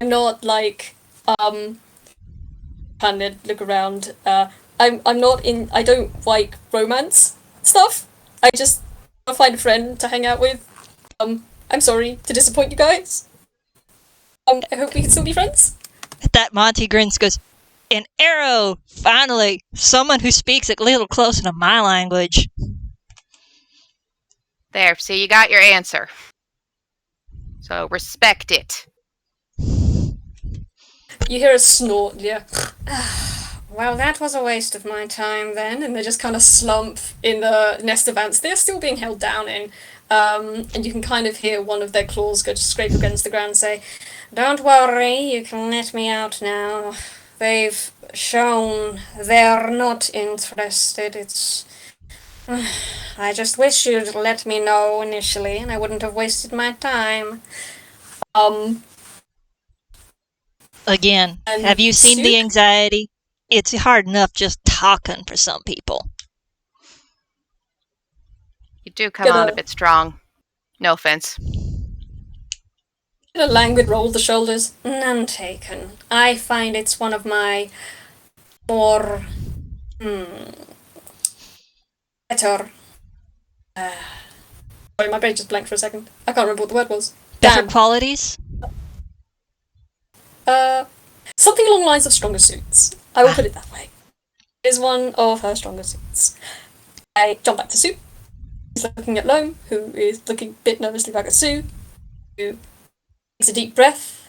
Speaker 1: not like kind of look around. I'm not in. I don't like romance stuff. I just want to find a friend to hang out with. I'm sorry to disappoint you guys. I hope we can still be friends.
Speaker 3: At that, Monty grins, goes, "An arrow! Finally! Someone who speaks a little closer to my language."
Speaker 2: There, see, you got your answer. So respect it.
Speaker 1: You hear a snort, yeah. Well, that was a waste of my time then, and they just kind of slump in the nest of ants they're still being held down in. And you can kind of hear one of their claws go to scrape against the ground and say, "Don't worry, you can let me out now. They've shown they're not interested. It's... I just wish you'd let me know initially, and I wouldn't have wasted my time."
Speaker 3: Again,
Speaker 1: And
Speaker 3: have you seen the
Speaker 1: Sue?
Speaker 3: anxiety? It's hard enough just talking for some people.
Speaker 2: You do come
Speaker 1: Get
Speaker 2: on
Speaker 1: a-
Speaker 2: a bit strong. No offense.
Speaker 1: A languid roll of the shoulders. None taken. I find it's one of my more better. Sorry, my brain just blanked for a second. I can't remember what the word was.
Speaker 3: Better
Speaker 1: Damn.
Speaker 3: qualities?
Speaker 1: Something along the lines of stronger suits. I will put it that way. It is one of her stronger suits. I jump back to Sue. He's looking at Loam, who is looking a bit nervously back at Sue, who takes a deep breath,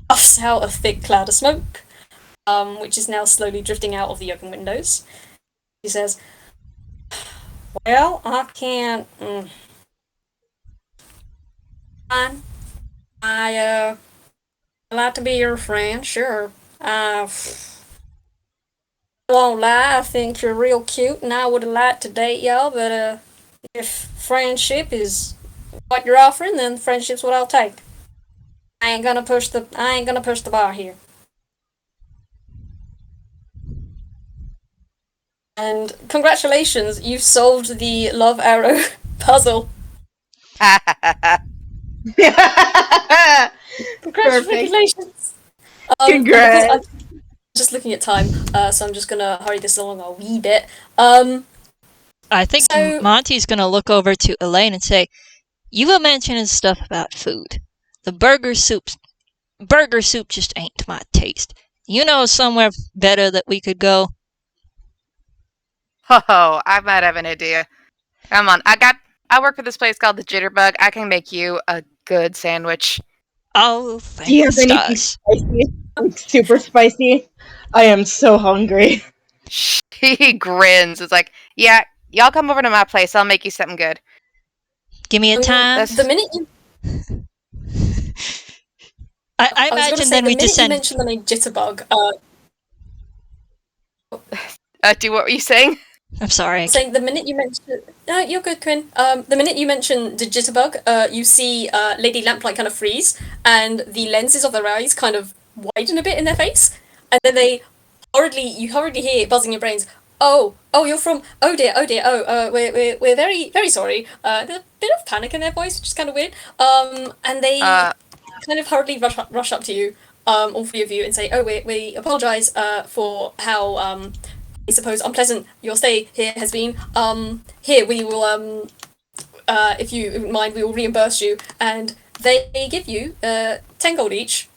Speaker 1: puffs out a thick cloud of smoke, which is now slowly drifting out of the open windows. He says, "Well, I can't... Fine. I'd like to be your friend, sure. I won't lie, I think you're real cute, and I would have liked to date y'all, but if friendship is what you're offering, then friendship's what I'll take. I ain't gonna push the bar here." And congratulations, you've solved the love arrow puzzle. Congratulations.
Speaker 4: Congrats.
Speaker 1: I'm just looking at time, so I'm just gonna hurry this along a wee bit.
Speaker 3: I think
Speaker 1: So-
Speaker 3: Monty's going to look over to Elaine and say, "You were mentioning stuff about food. The burger soup just ain't my taste. You know somewhere better that we could go?"
Speaker 2: Oh, I might have an idea. Come on, I work for this place called the Jitterbug. I can make you a good sandwich.
Speaker 3: Oh,
Speaker 4: Do you
Speaker 3: thank
Speaker 4: have
Speaker 3: the
Speaker 4: anything
Speaker 3: stars.
Speaker 4: spicy? Like, super spicy? I am so hungry.
Speaker 2: She grins. It's like, yeah, y'all come over to my place. I'll make you something good.
Speaker 3: Give me a time.
Speaker 2: That's-
Speaker 1: The minute you,
Speaker 3: I
Speaker 1: I was gonna
Speaker 3: imagine
Speaker 1: say,
Speaker 3: then
Speaker 1: the
Speaker 3: we
Speaker 1: minute you
Speaker 3: descend.
Speaker 1: mentioned the name Jitterbug,
Speaker 2: What were you saying?
Speaker 3: I'm sorry.
Speaker 1: saying the minute you mentioned, no, you're good, Quinn. The minute you mentioned the Jitterbug, you see Lady Lamplight kind of freeze, and the lenses of their eyes kind of widen a bit in their face, and then you hurriedly hear it buzzing in your brains. Oh, you're from. Oh dear. We're very, very sorry. There's a bit of panic in their voice, which is kind of weird. And they kind of hurriedly rush up to you, all three of you, and say, "Oh, we apologise for how I suppose unpleasant your stay here has been. Here we will if you wouldn't mind, we will reimburse you." And they give you 10 gold each,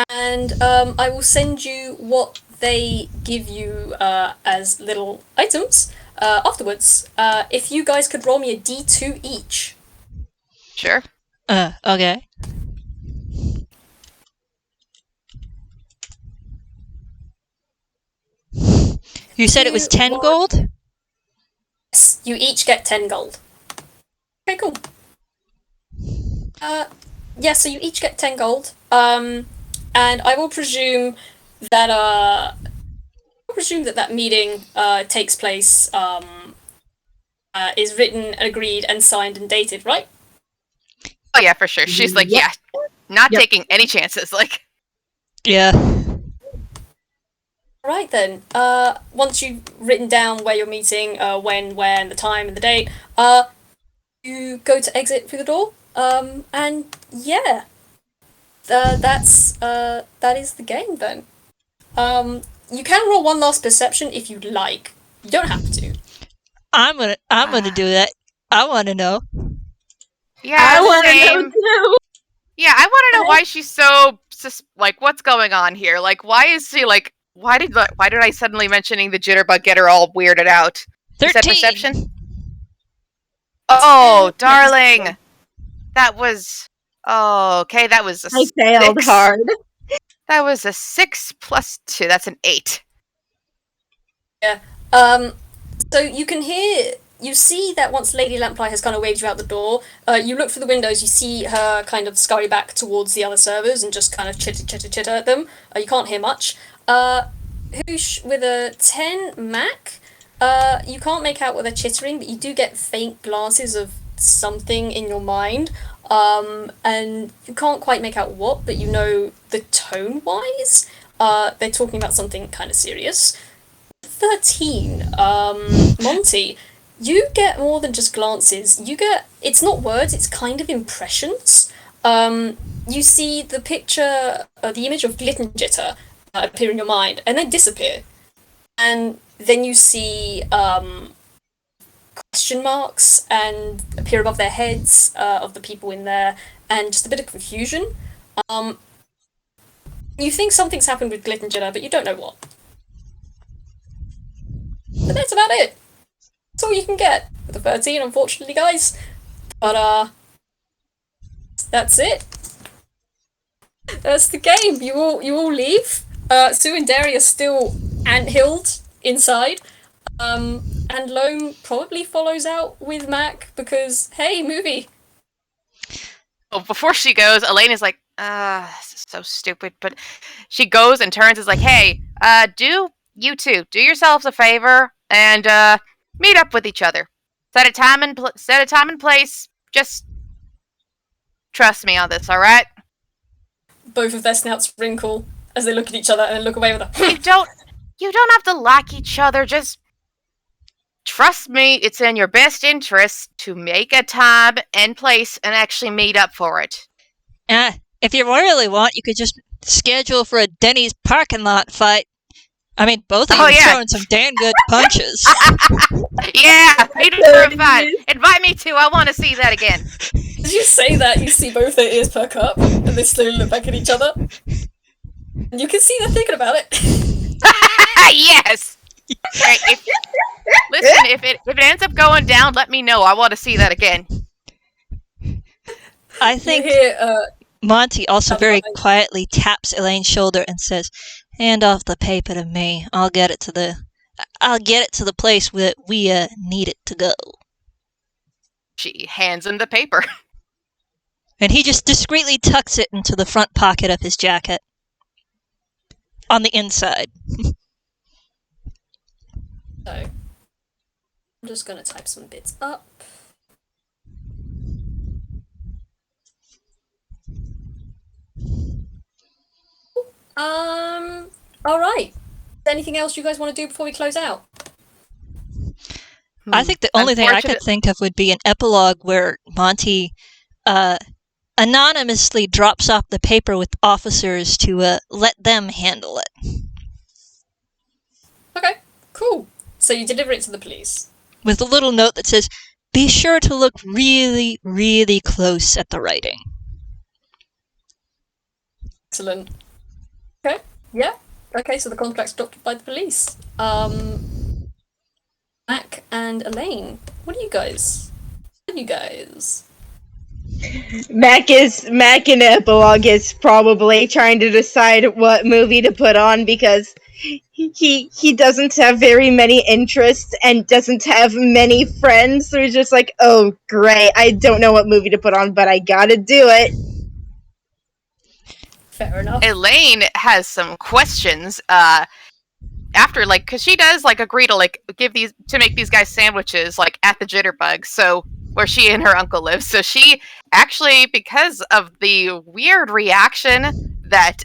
Speaker 1: and I will send you what they give you as little items afterwards. If you guys could roll me a D2 each.
Speaker 2: Sure.
Speaker 3: Okay. You said it was 10
Speaker 1: You
Speaker 3: gold?
Speaker 1: Yes, you each get 10 gold. Okay, cool. Yeah, so you each get 10 gold. And I will presume that that meeting takes place, is written, agreed, and signed and dated, right?
Speaker 2: Oh yeah, for sure. She's like,
Speaker 4: Yep.
Speaker 2: yeah, not
Speaker 4: Yep.
Speaker 2: taking any chances. Like,
Speaker 3: Yeah.
Speaker 1: Right then. Once you've written down where you're meeting, when, where, and the time and the date, you go to exit through the door. And yeah, that is the game then. You can roll one last perception if you'd like. You don't have to.
Speaker 3: I'm gonna do that. I want to know.
Speaker 2: yeah,
Speaker 4: I want to
Speaker 2: same.
Speaker 4: know too.
Speaker 2: Yeah, I want to know why she's so like, what's going on here? Like, why is she like? Why did I suddenly mentioning the jitterbug get her all weirded out? Is that
Speaker 3: 13.
Speaker 2: perception? Oh, darling, that was okay. That was a
Speaker 4: I failed
Speaker 2: 6.
Speaker 4: hard.
Speaker 2: That was a 6 plus 2. That's an 8.
Speaker 1: So you see that once Lady Lamplight has kind of waved you out the door, you look through the windows, you see her kind of scurry back towards the other servers and just kind of chitter at them. You can't hear much. Hoosh with a 10, Mac, you can't make out what they're chittering, but you do get faint glances of something in your mind, and you can't quite make out what, but you know the tone-wise, they're talking about something kind of serious. 13, Monty, you get more than just glances. It's not words, it's kind of impressions. You see the picture, the image of Glittenjitter appear in your mind, and then disappear. And then you see question marks and appear above their heads of the people in there, and just a bit of confusion. You think something's happened with Glittenjitter, but you don't know what. But that's about it. That's all you can get with a 13, unfortunately, guys. But that's it. That's the game. You all leave. Sue and Derry are still ant-hilled inside. And Loam probably follows out with Mac because, hey, movie.
Speaker 2: Oh, before she goes, Elaine is like, this is so stupid. But she goes and turns, is like, hey, do yourselves a favor and meet up with each other. Set a time and place. Just trust me on this, all right?
Speaker 1: Both of their snouts wrinkle as they look at each other and then look away with a.
Speaker 2: You don't have to like each other. Just trust me. It's in your best interest to make a time and place and actually meet up for it.
Speaker 3: If you really want, you could just schedule for a Denny's parking lot fight. I mean, both of you are throwing some damn good punches.
Speaker 2: Yeah, meet up for a fight. Invite me too. I want to see that again.
Speaker 1: As you say that, you see both their ears perk up, and they slowly look back at each other. And you can see they're thinking about it.
Speaker 2: Yes! Right, if it ends up going down, let me know. I want to see that again.
Speaker 3: I think
Speaker 1: Here,
Speaker 3: Monty also very quietly taps Elaine's shoulder and says, "Hand off the paper to me. I'll get it to the place where we need it to go."
Speaker 2: She hands him the paper.
Speaker 3: And he just discreetly tucks it into the front pocket of his jacket. On the inside.
Speaker 1: So, I'm just going to type some bits up. Alright. Is there anything else you guys want to do before we close out?
Speaker 3: I think the only thing I could think of would be an epilogue where Monty anonymously drops off the paper with officers to let them handle it.
Speaker 1: Okay, cool. So you deliver it to the police.
Speaker 3: With a little note that says, "Be sure to look really, really close at the writing."
Speaker 1: Excellent. Okay, yeah. Okay, so the contract's dropped by the police. Mac and Elaine, what are you guys?
Speaker 4: Mac in Epilogue is probably trying to decide what movie to put on because he doesn't have very many interests and doesn't have many friends, so he's just like, oh great, I don't know what movie to put on, but I gotta do it.
Speaker 1: Fair enough.
Speaker 2: Elaine has some questions. After because she does agree to make these guys sandwiches at the Jitterbug, so where she and her uncle live. So she actually, because of the weird reaction that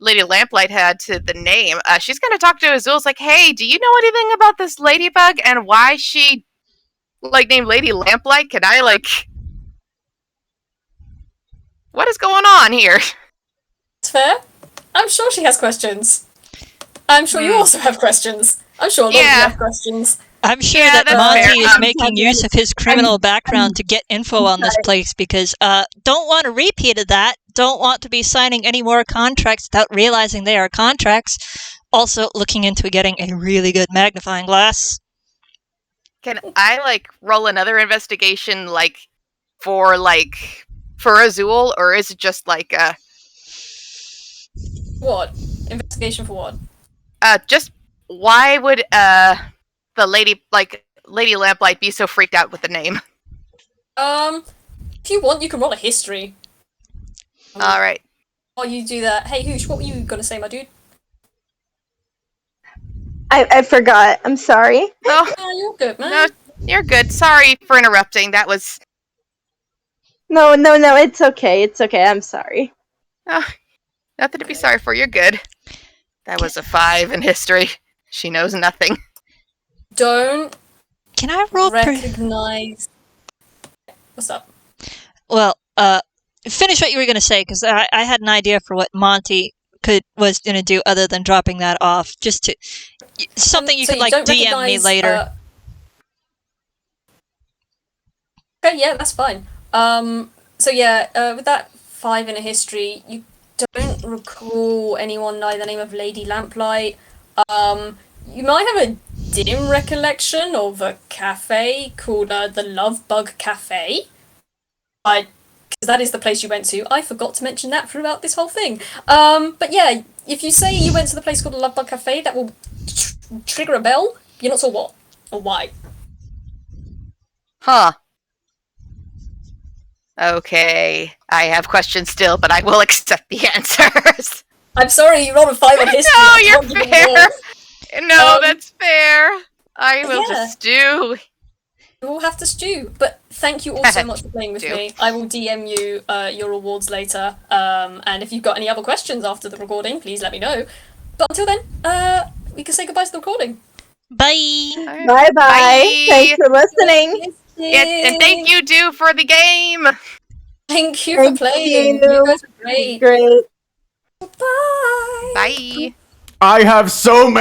Speaker 2: Lady Lamplight had to the name, she's gonna talk to Azul. It's like, hey, do you know anything about this ladybug and why she named Lady Lamplight? Can I what is going on here?
Speaker 1: It's fair. I'm sure she has questions. I'm sure you also have questions. I'm sure a lot of you have questions.
Speaker 3: I'm sure
Speaker 2: Yeah,
Speaker 3: that
Speaker 2: that's
Speaker 3: Monty
Speaker 2: fair.
Speaker 3: is making use of his criminal background to get info on this place because don't want a repeat of that. Don't want to be signing any more contracts without realizing they are contracts. Also looking into getting a really good magnifying glass.
Speaker 2: Can I roll another investigation for Azul, or is it just
Speaker 1: What? Investigation for what?
Speaker 2: just why would the Lady Lamplight be so freaked out with the name?
Speaker 1: If you want, you can roll a history.
Speaker 2: All right.
Speaker 1: While you do that, hey Hoosh, what were you gonna say, my dude?
Speaker 4: I forgot. I'm sorry.
Speaker 2: Oh,
Speaker 1: Yeah, you're good, man.
Speaker 2: no, you're good. Sorry for interrupting. That was
Speaker 4: No, it's okay. It's okay. I'm sorry.
Speaker 2: nothing to be sorry for. You're good. That was a 5 in history. She knows nothing.
Speaker 1: Don't
Speaker 3: Can I roll
Speaker 1: recognize. What's up?
Speaker 3: Well, finish what you were going to say, because I had an idea for what Monty was going to do other than dropping that off. Just to something you
Speaker 1: So
Speaker 3: could
Speaker 1: don't
Speaker 3: DM me
Speaker 1: recognize,
Speaker 3: later.
Speaker 1: Okay, yeah, that's fine. So yeah, with that 5 in a history, you don't recall anyone by the name of Lady Lamplight. You might have a dim recollection of a cafe called the Love Bug Cafe. Because that is the place you went to. I forgot to mention that throughout this whole thing. But yeah, if you say you went to the place called the Love Bug Cafe, that will trigger a bell. You're not sure what or why.
Speaker 2: Huh. Okay. I have questions still, but I will accept the answers.
Speaker 1: I'm sorry, you rolled a 5 on history.
Speaker 2: No,
Speaker 1: I
Speaker 2: you're
Speaker 1: can't give you
Speaker 2: fair.
Speaker 1: more.
Speaker 2: No, that's fair. I will
Speaker 1: yeah.
Speaker 2: just stew.
Speaker 1: You all have to stew. But thank you all so much for playing with me. I will DM you your rewards later. And if you've got any other questions after the recording, please let me know. But until then, we can say goodbye to the recording.
Speaker 3: Bye.
Speaker 2: Right.
Speaker 4: Bye.
Speaker 2: Bye.
Speaker 4: Thanks for listening.
Speaker 2: Yeah, and thank you, Do, for the game.
Speaker 1: Thank you for playing. You guys were great.
Speaker 4: Great.
Speaker 1: Bye.
Speaker 2: Bye.
Speaker 5: I have so many.